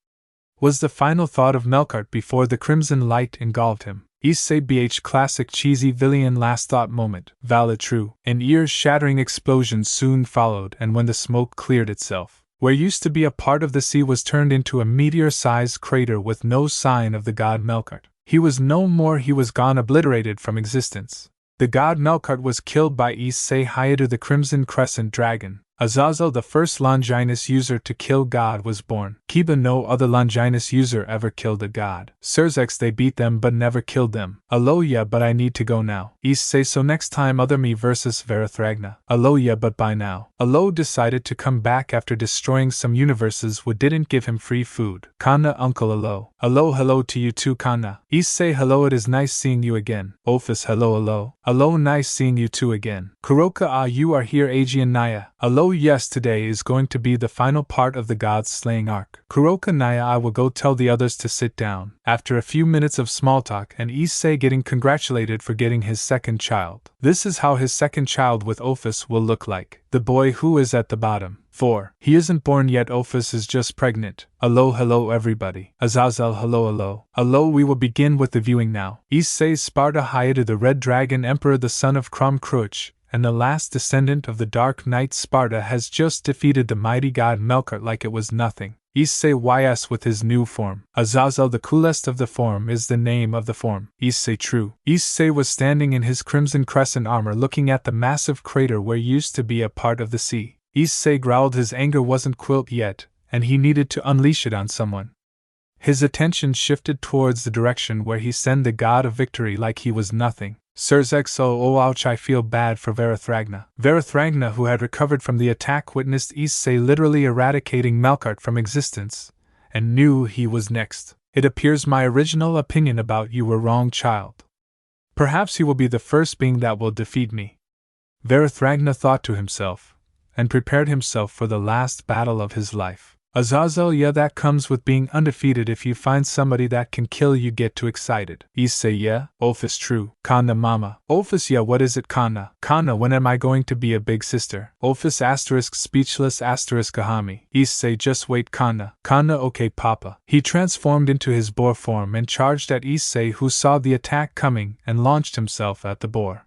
was the final thought of Melkart before the crimson light engulfed him. Issei BH classic cheesy villain last thought moment. Valid true. An ear-shattering explosion soon followed, and when the smoke cleared itself, where used to be a part of the sea was turned into a meteor-sized crater with no sign of the god Melkart. He was no more, he was gone, obliterated from existence. The god Melkart was killed by Issei Hyadu, the Crimson Crescent Dragon. Azazel, the first Longinus user to kill God, was born. Kiba, no other Longinus user ever killed a god. Sirs, they beat them but never killed them. Aloya, but I need to go now. Issei, so next time other me versus Verithragna. Aloya, but by now. Alo decided to come back after destroying some universes who didn't give him free food. Kana, Uncle Alo. Alo, hello to you too, Kana. Issei, hello, it is nice seeing you again. Ophis, hello, Alo. Alo, nice seeing you too again. Kuroka, ah, you are here. Aegean Naya. Alo, yes, today is going to be the final part of the god's slaying arc. Kuroka, Naya, I will go tell the others to sit down. After a few minutes of small talk and Issei getting congratulated for getting his second child. This is how his second child with Ophis will look like. The boy who is at the bottom. 4. He isn't born yet, Ophis is just pregnant. Alo, hello everybody. Azazel, hello, alo. Alo, we will begin with the viewing now. Issei Sparta Hyadu, the Red Dragon Emperor, the son of Krom Cruach, and the last descendant of the Dark Knight Sparta, has just defeated the mighty god Melkart like it was nothing. Issei YS with his new form. Azazel, the coolest of the form, is the name of the form. Issei true. Issei was standing in his crimson crescent armor looking at the massive crater where used to be a part of the sea. Issei growled his anger wasn't quelled yet, and he needed to unleash it on someone. His attention shifted towards the direction where he sent the god of victory like he was nothing. Sirs XO, ouch, I feel bad for Verithragna. Verithragna, who had recovered from the attack, witnessed Issei literally eradicating Melkart from existence, and knew he was next. It appears my original opinion about you were wrong, child. Perhaps he will be the first being that will defeat me. Verithragna thought to himself, and prepared himself for the last battle of his life. Azazel, yeah, that comes with being undefeated. If you find somebody that can kill you, get too excited. Issei, yeah, Ophis, true. Kanna, mama. Ophis, yeah, what is it, Kanna? Kanna, when am I going to be a big sister? Ophis asterisk speechless asterisk ahami. Issei, just wait, Kanna. Kanna, okay, papa. He transformed into his boar form and charged at Issei, who saw the attack coming and launched himself at the boar.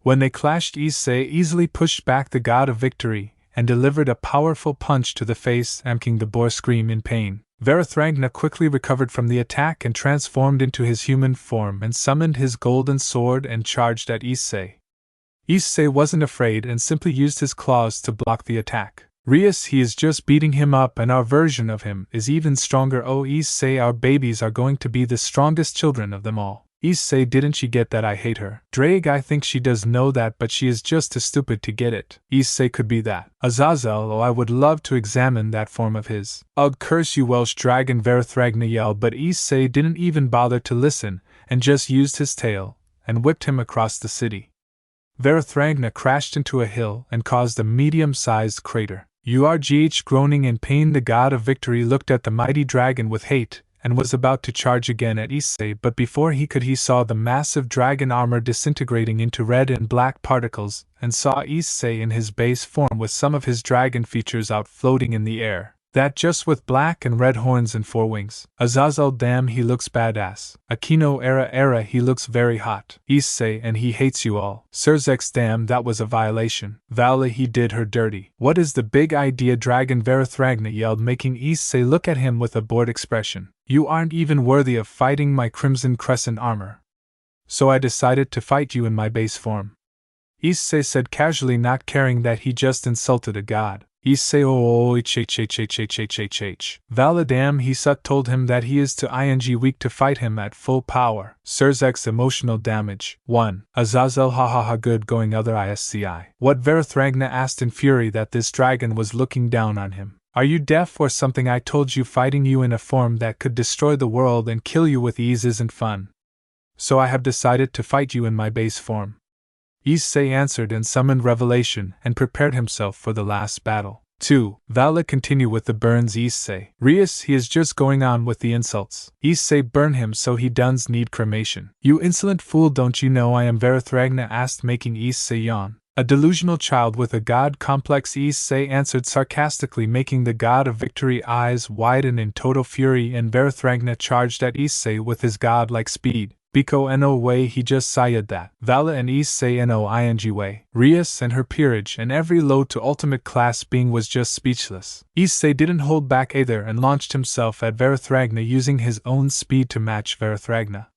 When they clashed, Issei easily pushed back the god of victory and delivered a powerful punch to the face, making the boar scream in pain. Verithragna quickly recovered from the attack and transformed into his human form and summoned his golden sword and charged at Issei. Issei wasn't afraid and simply used his claws to block the attack. Rias, he is just beating him up, and our version of him is even stronger. Oh, Issei, our babies are going to be the strongest children of them all. Issei, didn't she get that I hate her? Drake, I think she does know that, but she is just too stupid to get it. Issei, could be that. Azazel, oh, I would love to examine that form of his. Ugh, curse you, Welsh dragon, Verithragna yelled, but Issei didn't even bother to listen, and just used his tail, and whipped him across the city. Verithragna crashed into a hill and caused a medium-sized crater. Urgh, groaning in pain, the god of victory looked at the mighty dragon with hate, and was about to charge again at Issei, but before he could, he saw the massive dragon armor disintegrating into red and black particles, and saw Issei in his base form with some of his dragon features out floating in the air. That just with black and red horns and 4 wings. Azazel, damn, he looks badass. Akino, era, he looks very hot. Issei, and he hates you all. Sirzex, damn, that was a violation. Vala, he did her dirty. What is the big idea, dragon? Verithragna yelled, making Issei look at him with a bored expression. You aren't even worthy of fighting my crimson crescent armor. So I decided to fight you in my base form. Issei said casually, not caring that he just insulted a god. Issei, oh, Vala, damn, he told him that he is too weak to fight him at full power. Sirzex, emotional damage. 1. Azazel, ha, good going, other Isci. What? Verithragna asked in fury that this dragon was looking down on him. Are you deaf or something? I told you fighting you in a form that could destroy the world and kill you with ease isn't fun. So I have decided to fight you in my base form. Issei answered and summoned revelation and prepared himself for the last battle. 2. Vala, continue with the burns. Issei. Rias, he is just going on with the insults. Issei, burn him so he does need cremation. You insolent fool, don't you know I am? Verithragna asked, making Issei yawn. A delusional child with a god complex, Issei answered sarcastically, making the god of victory eyes widen in total fury, and Verithragna charged at Issei with his godlike speed. Biko no way, he just said that. Vala and Issei no ing way. Rias and her peerage and every low to ultimate class being was just speechless. Issei didn't hold back either and launched himself at Verithragna using his own speed to match Verithragna.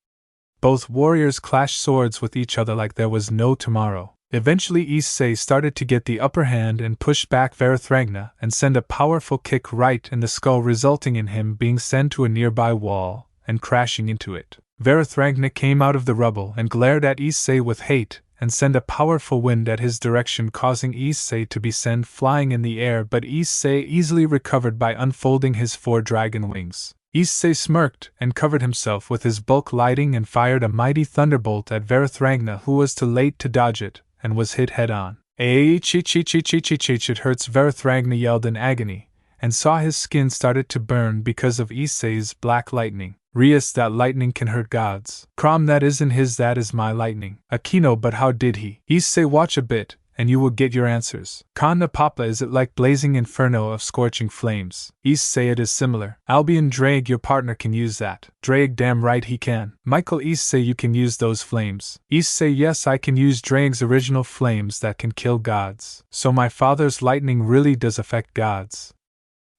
Both warriors clashed swords with each other like there was no tomorrow. Eventually Issei started to get the upper hand and pushed back Verithragna and sent a powerful kick right in the skull, resulting in him being sent to a nearby wall and crashing into it. Verithragna came out of the rubble and glared at Issei with hate and sent a powerful wind at his direction, causing Issei to be sent flying in the air, but Issei easily recovered by unfolding his 4 dragon wings. Issei smirked and covered himself with his bulk lighting and fired a mighty thunderbolt at Verithragna, who was too late to dodge it and was hit head-on. It hurts, Verithragna yelled in agony, and saw his skin started to burn because of Issei's black lightning. Rias, that lightning can hurt gods. Krom, that isn't his, that is my lightning. Akino, but how did he? Issei, watch a bit, and you will get your answers. Kanna, papa, is it like blazing inferno of scorching flames? Issei, it is similar. Albion, Drake, your partner can use that. Drake, damn right he can. Michael, Issei, you can use those flames. Issei, yes, I can use Drake's original flames that can kill gods. So my father's lightning really does affect gods.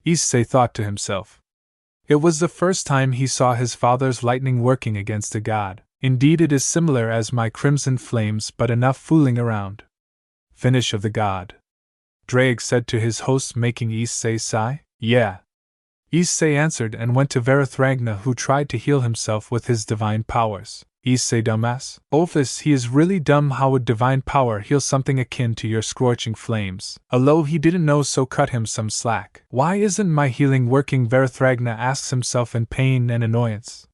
Issei thought to himself. It was the first time he saw his father's lightning working against a god. Indeed, it is similar as my crimson flames, but enough fooling around. Finish of the god. Drake said to his host, making Issei sigh. Yeah. Issei answered and went to Verithragna, who tried to heal himself with his divine powers. Issei, dumbass. Ophis, he is really dumb. How would divine power heal something akin to your scorching flames? Although he didn't know, so cut him some slack. Why isn't my healing working? Verithragna asks himself in pain and annoyance.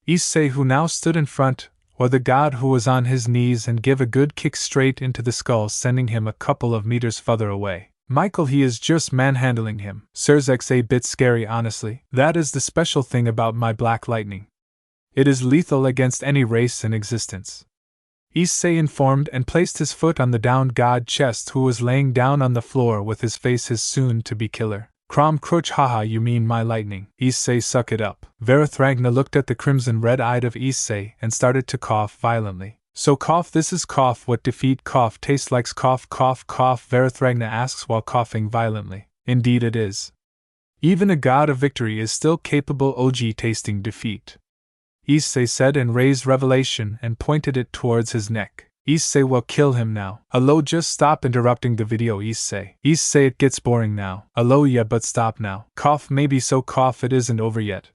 Issei, who now stood in front, or the god who was on his knees, and give a good kick straight into the skull, sending him a couple of meters further away. Michael, he is just manhandling him. Surzek's a bit scary, honestly. That is the special thing about my black lightning. It is lethal against any race in existence. Issei informed and placed his foot on the downed god chest, who was laying down on the floor with his face his soon-to-be killer. Krom, cruach, haha, you mean my lightning. Issei, suck it up. Verithragna looked at the crimson red-eyed of Issei and started to cough violently. So cough, this is cough. What defeat cough tastes like? Cough, cough, cough, Verithragna asks while coughing violently. Indeed it is. Even a god of victory is still capable of tasting defeat. Issei said and raised revelation and pointed it towards his neck. Issei, will kill him now. Allo, just stop interrupting the video, Issei. Issei, it gets boring now. Allo, yeah, but stop now. Cough, maybe so. Cough, it isn't over yet.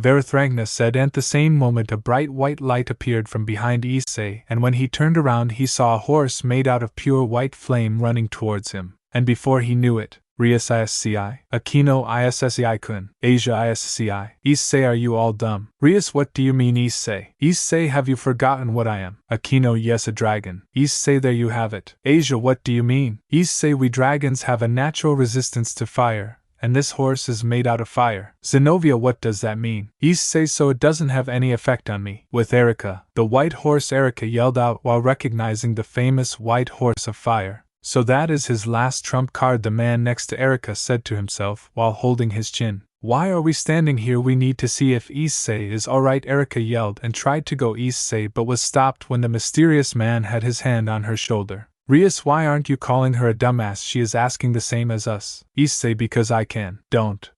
Verithragna said, and at the same moment a bright white light appeared from behind Issei, and when he turned around he saw a horse made out of pure white flame running towards him. And before he knew it, Rias Issei, Akino Issei-kun, Asia Issei. Issei, are you all dumb? Rias, what do you mean, Issei? Issei, have you forgotten what I am? Akino, yes, a dragon. Issei, there you have it. Asia, what do you mean? Issei, we dragons have a natural resistance to fire, and this horse is made out of fire. Zenobia, what does that mean? Issei, so it doesn't have any effect on me. With Erika, the white horse, Erika yelled out while recognizing the famous white horse of fire. So that is his last trump card, the man next to Erika said to himself while holding his chin. Why are we standing here? We need to see if Issei is alright, Erika yelled and tried to go Issei but was stopped when the mysterious man had his hand on her shoulder. Rias, why aren't you calling her a dumbass? She is asking the same as us. Issei, because I can. Don't.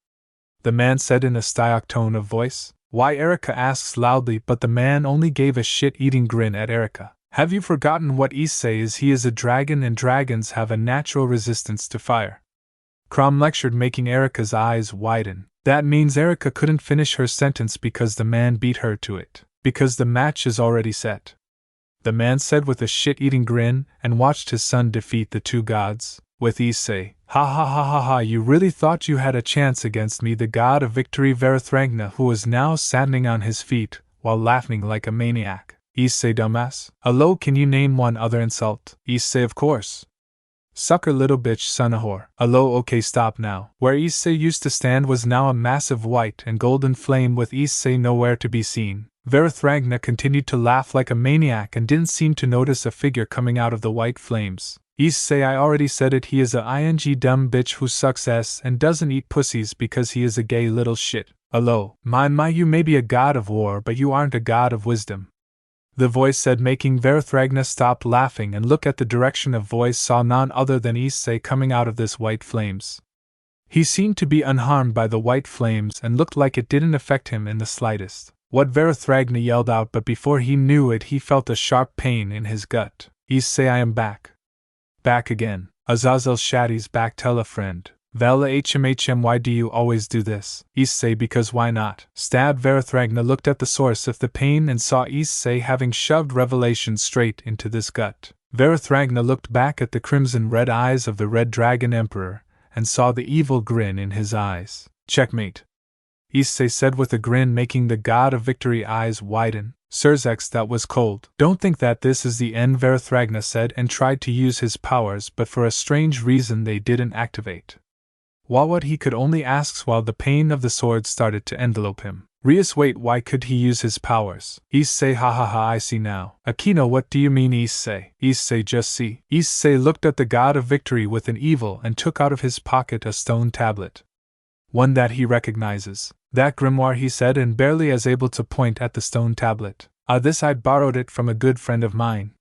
The man said in a stoic tone of voice. Why? Erika asks loudly, but the man only gave a shit-eating grin at Erika. Have you forgotten what Issei is? He is a dragon and dragons have a natural resistance to fire. Krom lectured, making Erika's eyes widen. That means Erika couldn't finish her sentence because the man beat her to it. Because the match is already set. The man said with a shit-eating grin and watched his son defeat the two gods. With Issei, ha ha ha ha ha, you really thought you had a chance against me, the god of victory. Verithragna, who was now standing on his feet while laughing like a maniac. Issei, dumbass. Allo, can you name one other insult? Issei, of course. Sucker, little bitch, son of whore. Allo, okay, stop now. Where Issei used to stand was now a massive white and golden flame with Issei nowhere to be seen. Verithragna continued to laugh like a maniac and didn't seem to notice a figure coming out of the white flames. Issei, I already said it, he is a ing dumb bitch who sucks ass and doesn't eat pussies because he is a gay little shit. Allo, my, you may be a god of war, but you aren't a god of wisdom. The voice said, making Verithragna stop laughing and look at the direction of voice saw none other than Issei coming out of this white flames. He seemed to be unharmed by the white flames and looked like it didn't affect him in the slightest. What? Verithragna yelled out, but before he knew it he felt a sharp pain in his gut. Issei, I am back. Back again. Azazel Shaddy's back, tell a friend. Vela HMHM, why do you always do this? Issei, because why not? Stab. Verithragna looked at the source of the pain and saw Issei having shoved revelation straight into this gut. Verithragna looked back at the crimson red eyes of the Red Dragon Emperor and saw the evil grin in his eyes. Checkmate. Issei said with a grin, making the god of victory eyes widen. Surzex, that was cold. Don't think that this is the end, Verithragna said and tried to use his powers, but for a strange reason they didn't activate. What he could only ask while the pain of the sword started to envelope him. Rias, wait, why could he use his powers? Issei, ha ha ha, I see now. Akino, what do you mean, Issei? Issei, just see. Issei looked at the god of victory with an evil and took out of his pocket a stone tablet. One that he recognizes. That grimoire, he said, and barely as able to point at the stone tablet. This I borrowed it from a good friend of mine.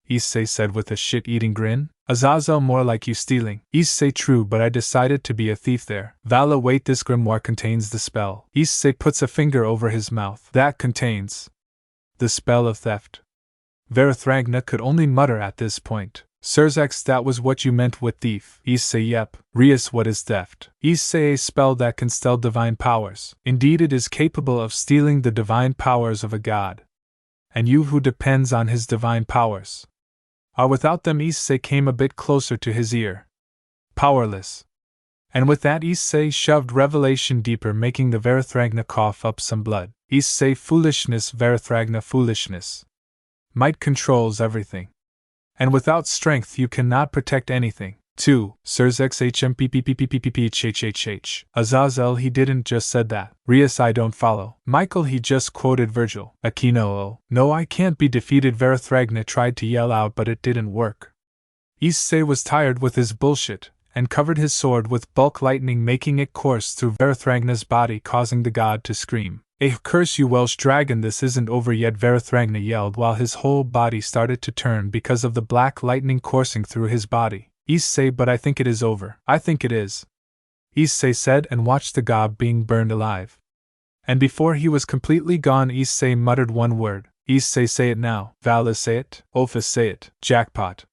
Issei said with a shit-eating grin. Azazel, more like you stealing. Issei, true, but I decided to be a thief there. Vala, wait, this grimoire contains the spell. Issei puts a finger over his mouth. That contains the spell of theft. Verithragna could only mutter at this point. Sirs, that was what you meant with thief. Issei, yep. Rias, what is theft? Issei, a spell that can steal divine powers. Indeed, it is capable of stealing the divine powers of a god. And you who depends on his divine powers are without them. Issei came a bit closer to his ear. Powerless. And with that Issei shoved revelation deeper, making the Verithragna cough up some blood. Issei, foolishness, Verithragna, foolishness. Might controls everything. And without strength you cannot protect anything. 2. Sirs XHMPPPPPPHHHH. Azazel, he didn't just said that. Rias, I don't follow. Michael, he just quoted Virgil. Aquino, no, I can't be defeated. Verithragna tried to yell out, but it didn't work. Issei was tired with his bullshit, and covered his sword with bulk lightning, making it course through Verithragna's body, causing the god to scream. Curse you, Welsh dragon, this isn't over yet, Verithragna yelled while his whole body started to turn because of the black lightning coursing through his body. Issei, but I think it is over. I think it is, Issei said, and watched the god being burned alive. And before he was completely gone, Issei muttered one word. Issei, say it now. Valis, say it. Ophis, say it. Jackpot.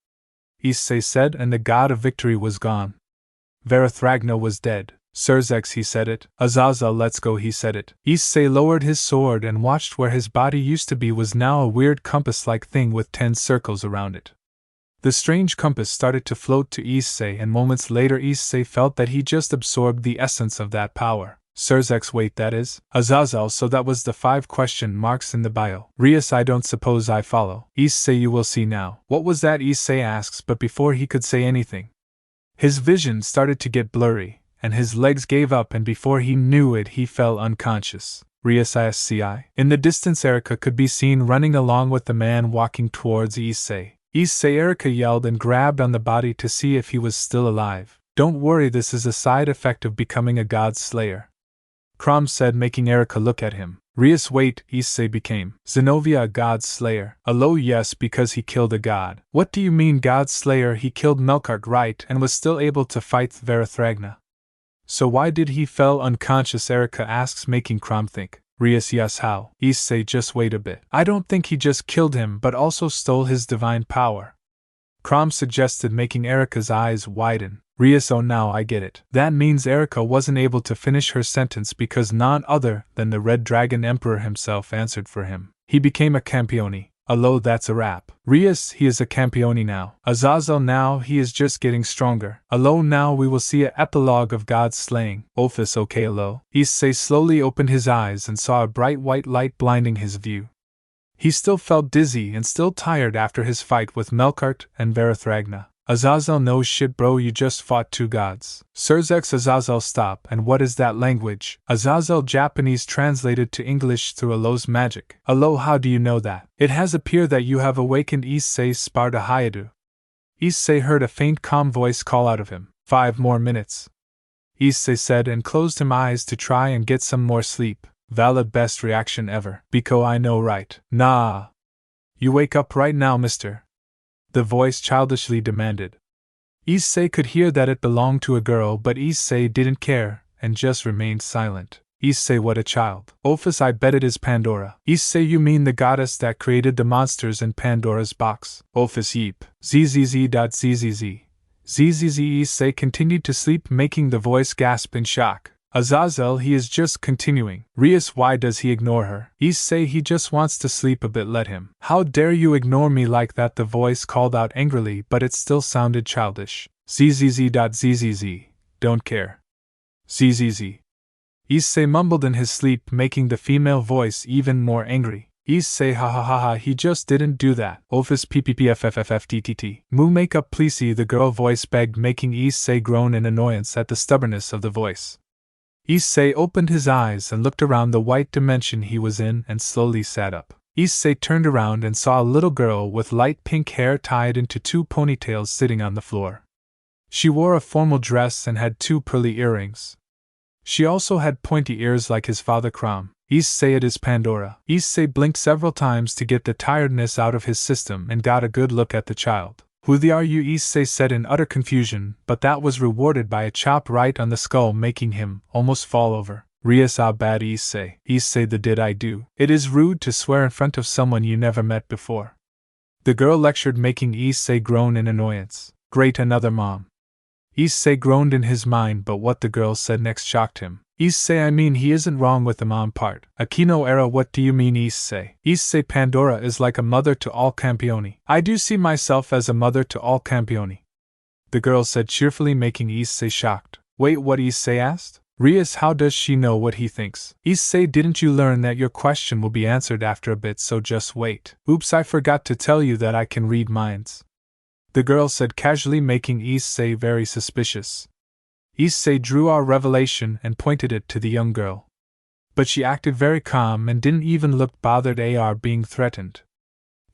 Issei said, and the god of victory was gone. Verithragna was dead. Sirs, he said it. Azazel, let's go, he said it. Issei lowered his sword and watched where his body used to be was now a weird compass-like thing with 10 circles around it. The strange compass started to float to Issei, and moments later Issei felt that he just absorbed the essence of that power. Sirs, wait, that is? Azazel, so that was the 5 question marks in the bio. Rias, I don't suppose I follow. Issei, you will see now. What was that? Issei asks, but before he could say anything, his vision started to get blurry, and his legs gave up, and before he knew it he fell unconscious. Rias Isci. In the distance Erica could be seen running along with the man walking towards Issei. Erica yelled and grabbed on the body to see if he was still alive. Don't worry, this is a side effect of becoming a god slayer, Krom said, making Erica look at him. Rias, wait, Issei became Zenobia a god slayer? Yes, because he killed a god. What do you mean god slayer? He killed Melkart, right, and was still able to fight Verithragna. So why did he fell unconscious? Erica asks, making Krom think. Rias, yes, how? Issei, just wait a bit. I don't think he just killed him but also stole his divine power, Krom suggested, making Erica's eyes widen. Rias, oh, now I get it. That means Erica wasn't able to finish her sentence because none other than the Red Dragon Emperor himself answered for him. He became a Campione. That's a wrap. Rias, he is a Campione now. Azazel, now he is just getting stronger. Now we will see a epilogue of God slaying. Ophis, okay, Issei slowly opened his eyes and saw a bright white light blinding his view. He still felt dizzy and still tired after his fight with Melkart and Verithragna. Azazel, no shit bro, you just fought 2 gods. Sirs, Azazel, stop, and what is that language? Azazel, Japanese translated to English through Alo's magic. Alo, how do you know that? It has appeared that you have awakened Issei Sparta Hayadu. Issei heard a faint calm voice call out of him. 5 more minutes, Issei said, and closed his eyes to try and get some more sleep. Valid, best reaction ever. Biko, I know, right? Nah. You wake up right now, mister, the voice childishly demanded. Issei could hear that it belonged to a girl, but Issei didn't care, and just remained silent. Issei, what a child. Ophis, I bet it is Pandora. Issei, you mean the goddess that created the monsters in Pandora's box? Ophis, yeep. Zzz. Issei continued to sleep, making the voice gasp in shock. Azazel, he is just continuing. Rias, why does he ignore her? Issei, he just wants to sleep a bit, let him. How dare you ignore me like that? The voice called out angrily, but it still sounded childish. Zzz. Don't care. Zzz. Issei mumbled in his sleep, making the female voice even more angry. Issei, ha, he just didn't do that. Ophis pppfffftt. Moo, make up pleasey, the girl voice begged, making Issei groan in annoyance at the stubbornness of the voice. Issei opened his eyes and looked around the white dimension he was in and slowly sat up. Issei turned around and saw a little girl with light pink hair tied into 2 ponytails sitting on the floor. She wore a formal dress and had 2 pearly earrings. She also had pointy ears like his father Krom. Issei, it is Pandora. Issei blinked several times to get the tiredness out of his system and got a good look at the child. Who the are you? Issei said in utter confusion, but that was rewarded by a chop right on the skull, making him almost fall over. Rias, ah, bad Issei. Issei, the did I do? It is rude to swear in front of someone you never met before. The girl lectured, making Issei groan in annoyance. Great, another mom. Issei groaned in his mind, but what the girl said next shocked him. Issei, I mean, he isn't wrong with the mom part. Akino era, what do you mean, Issei? Issei, Pandora is like a mother to all Campioni. I do see myself as a mother to all Campioni, the girl said cheerfully, making Issei shocked. Wait, what? Issei asked. Rias, how does she know what he thinks? Issei, didn't you learn that your question will be answered after a bit, so just wait. Oops, I forgot to tell you that I can read minds, the girl said casually, making Issei very suspicious. Issei drew our revelation and pointed it to the young girl. But she acted very calm and didn't even look bothered being threatened.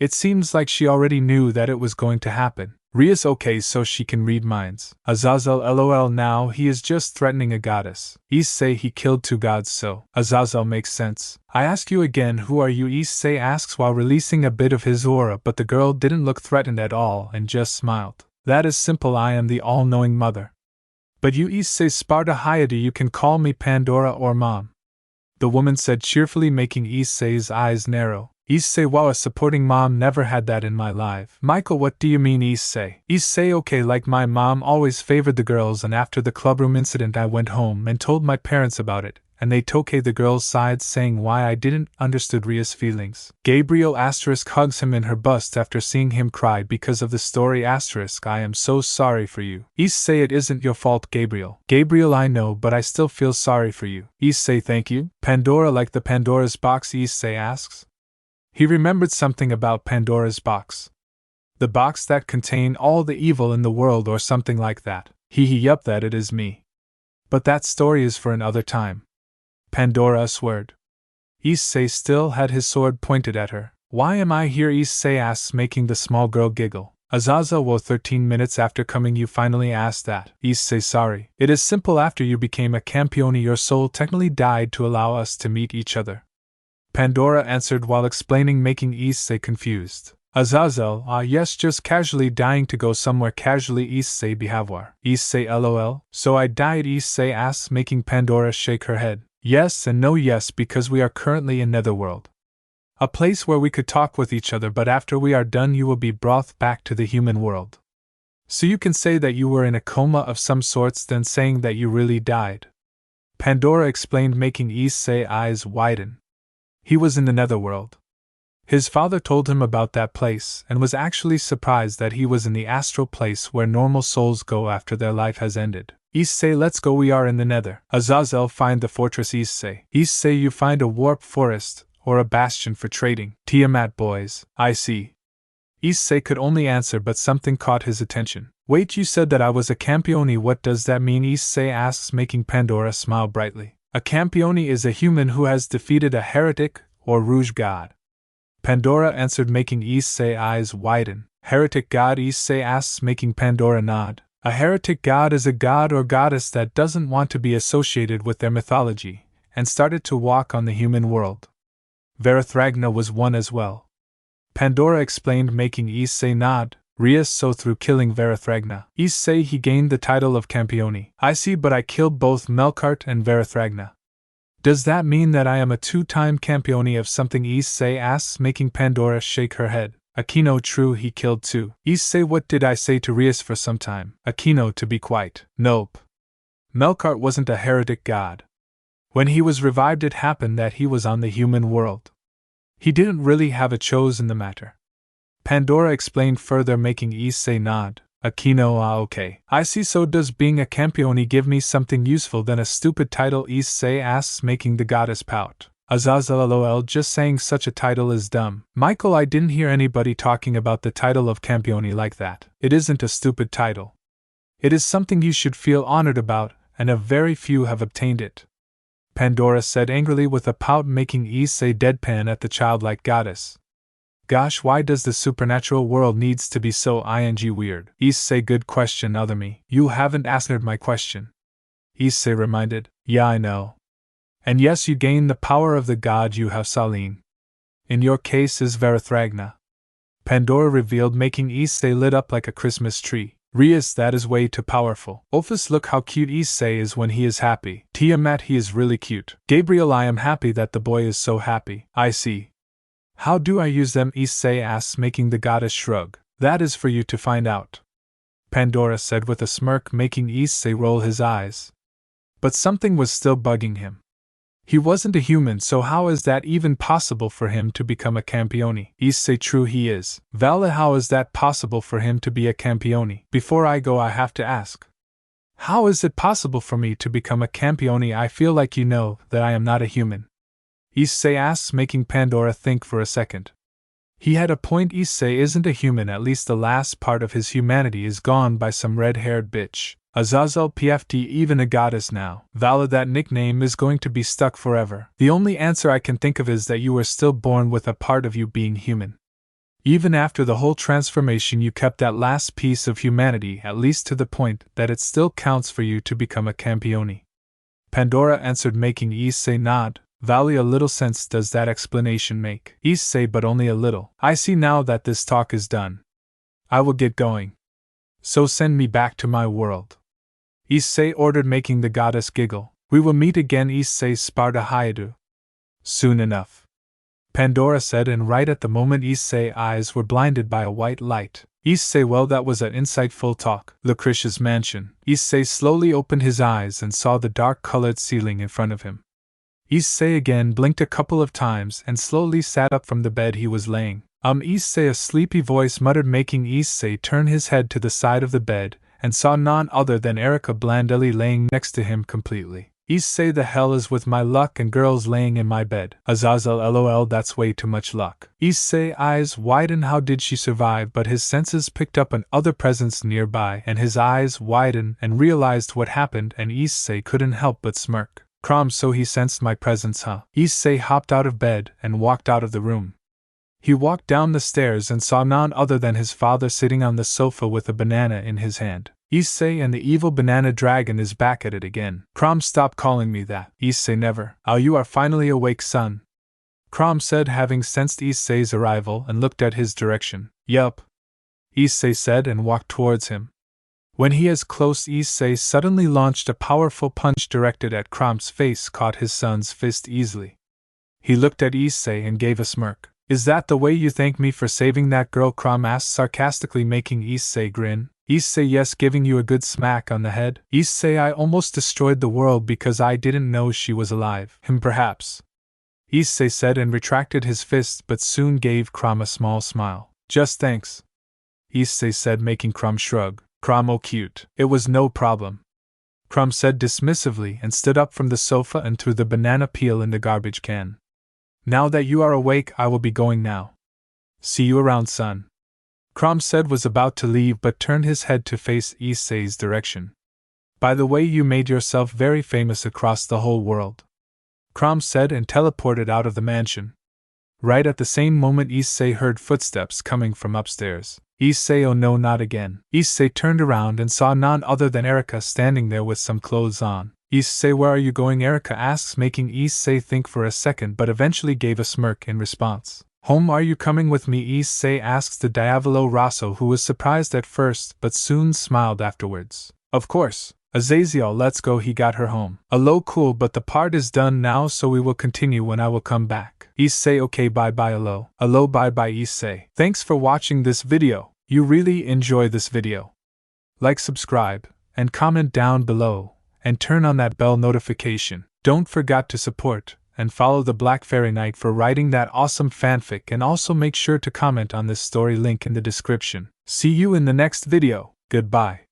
It seems like she already knew that it was going to happen. Rias, okay, so she can read minds. Azazel, lol, now he is just threatening a goddess. Issei, he killed 2 gods, so. Azazel, makes sense. I ask you again, who are you? Issei asks while releasing a bit of his aura, but the girl didn't look threatened at all and just smiled. That is simple, I am the all-knowing mother. But you, Issei Sparta Hyade, you can call me Pandora or Mom, the woman said cheerfully, making Issei's eyes narrow. Issei, wow, a supporting mom, never had that in my life. Michael, what do you mean, Issei? Issei, okay, like my mom always favored the girls, and after the clubroom incident I went home and told my parents about it, and they took the girl's side, saying why I didn't understood Ria's feelings. Gabriel hugs him in her bust after seeing him cry because of the story I am so sorry for you. Issei, it isn't your fault, Gabriel. Gabriel, I know, but I still feel sorry for you. Issei, thank you. Pandora, like the Pandora's box? Issei asks. He remembered something about Pandora's box. The box that contained all the evil in the world or something like that. Yup, that it is me. But that story is for another time. Pandora swore. Issei still had his sword pointed at her. Why am I here? Issei asks, making the small girl giggle. Azazel, well, 13 minutes after coming you finally asked that. Issei, sorry. It is simple, after you became a Campione your soul technically died to allow us to meet each other, Pandora answered while explaining, making Issei confused. Azazel, yes, just casually dying to go somewhere casually. Issei, behavoir. Issei, lol. So I died? Issei asks, making Pandora shake her head. Yes and no. Yes, because we are currently in Netherworld, a place where we could talk with each other, but after we are done you will be brought back to the human world. So you can say that you were in a coma of some sorts, then saying that you really died, Pandora explained, making Issei's eyes widen. He was in the Netherworld. His father told him about that place and was actually surprised that he was in the astral place where normal souls go after their life has ended. Issei, let's go, we are in the Nether. Azazel, find the fortress. Issei. Issei, you find a warp forest or a bastion for trading. Tiamat, boys. I see. Issei could only answer, but something caught his attention. Wait, you said that I was a Campione, what does that mean? Issei asks, making Pandora smile brightly. A Campione is a human who has defeated a heretic or rouge god, Pandora answered, making Issei's eyes widen. Heretic god? Issei asks, making Pandora nod. A heretic god is a god or goddess that doesn't want to be associated with their mythology, and started to walk on the human world. Verithragna was one as well, Pandora explained, making Issei nod. Rias, so through killing Verithragna, Issei, he gained the title of Campione. I see, but I killed both Melkart and Verithragna. Does that mean that I am a two-time Campione of something? Issei asks, making Pandora shake her head. Akino, true, he killed two. Issei, what did I say to Rias for some time? Akino, to be quite. Nope. Melkart wasn't a heretic god. When he was revived, it happened that he was on the human world. He didn't really have a choice in the matter, Pandora explained further, making Issei nod. Akino, okay. I see, so does being a Campione give me something useful than a stupid title? Issei asks, making the goddess pout. Azazel, lol, just saying such a title is dumb. Michael, I didn't hear anybody talking about the title of Campione like that. It isn't a stupid title. It is something you should feel honored about, and a very few have obtained it, Pandora said angrily with a pout, making Issei deadpan at the childlike goddess. Gosh, why does the supernatural world needs to be so weird? Issei, good question, other me. You haven't answered my question, Issei reminded. Yeah, I know. And yes, you gain the power of the god you have Saline. In your case is Verithragna, Pandora revealed, making Issei lit up like a Christmas tree. Rias, that is way too powerful. Ophis, look how cute Issei is when he is happy. Tiamat, he is really cute. Gabriel, I am happy that the boy is so happy. I see. How do I use them? Issei asks, making the goddess shrug. That is for you to find out, Pandora said with a smirk, making Issei roll his eyes. But something was still bugging him. He wasn't a human, so how is that even possible for him to become a Campione? Issei, true he is. Vale, how is that possible for him to be a Campione? Before I go, I have to ask. How is it possible for me to become a Campione? I feel like you know that I am not a human, Issei asks, making Pandora think for a second. He had a point. Issei isn't a human, at least the last part of his humanity is gone by some red-haired bitch. Azazel PFT, even a goddess now. Valid, that nickname is going to be stuck forever. The only answer I can think of is that you were still born with a part of you being human. Even after the whole transformation, you kept that last piece of humanity, at least to the point that it still counts for you to become a Campione. Pandora answered, making Issei nod. Valley, a little sense does that explanation make. Issei, but only a little. I see now that this talk is done. I will get going. So send me back to my world, Issei ordered, making the goddess giggle. We will meet again, Issei Sparta Hayadu. Soon enough, Pandora said, and right at the moment Issei's eyes were blinded by a white light. Issei, well, that was an insightful talk. Lucricia's mansion. Issei slowly opened his eyes and saw the dark-colored ceiling in front of him. Issei again blinked a couple of times and slowly sat up from the bed he was laying. Issei, a sleepy voice muttered, making Issei turn his head to the side of the bed, and saw none other than Erika Blandelli laying next to him completely. Issei, the hell is with my luck and girls laying in my bed? Azazel, lol, that's way too much luck. Issei's eyes widened. How did she survive? But his senses picked up on other presence nearby, and his eyes widened and realized what happened, and Issei couldn't help but smirk. Krom, so he sensed my presence, huh? Issei hopped out of bed and walked out of the room. He walked down the stairs and saw none other than his father sitting on the sofa with a banana in his hand. Issei, and the evil banana dragon is back at it again. Krom, stop calling me that. Issei, never. Oh, you are finally awake, son, Krom said, having sensed Issei's arrival and looked at his direction. Yup, Issei said, and walked towards him. When he was close, Issei suddenly launched a powerful punch directed at Krom's face, caught his son's fist easily. He looked at Issei and gave a smirk. Is that the way you thank me for saving that girl? Krom asked sarcastically, making Issei grin. Issei, yes, giving you a good smack on the head. Issei, I almost destroyed the world because I didn't know she was alive. Perhaps, Issei said, and retracted his fist, but soon gave Krom a small smile. Just thanks, Issei said, making Krom shrug. Krom, oh cute. It was no problem, Krom said dismissively, and stood up from the sofa and threw the banana peel in the garbage can. Now that you are awake, I will be going now. See you around, son, Krom said, was about to leave, but turned his head to face Issei's direction. By the way, you made yourself very famous across the whole world, Krom said, and teleported out of the mansion. Right at the same moment, Issei heard footsteps coming from upstairs. Issei, oh no, not again. Issei turned around and saw none other than Erika standing there with some clothes on. Issei, where are you going? Erika asks, making Issei think for a second, but eventually gave a smirk in response. Home, are you coming with me? Issei asks the Diavolo Rosso, who was surprised at first but soon smiled afterwards. Of course, Azazel, let's go. He got her home. Allo, cool, but the part is done now, so we will continue when I will come back. Issei, okay, bye bye. Allo. Allo, bye bye. Issei. Thanks for watching this video. You really enjoy this video. Like, subscribe, and comment down below, and turn on that bell notification. Don't forget to support and follow TheBlackFairyKnight for writing that awesome fanfic, and also make sure to comment on this story, link in the description. See you in the next video. Goodbye.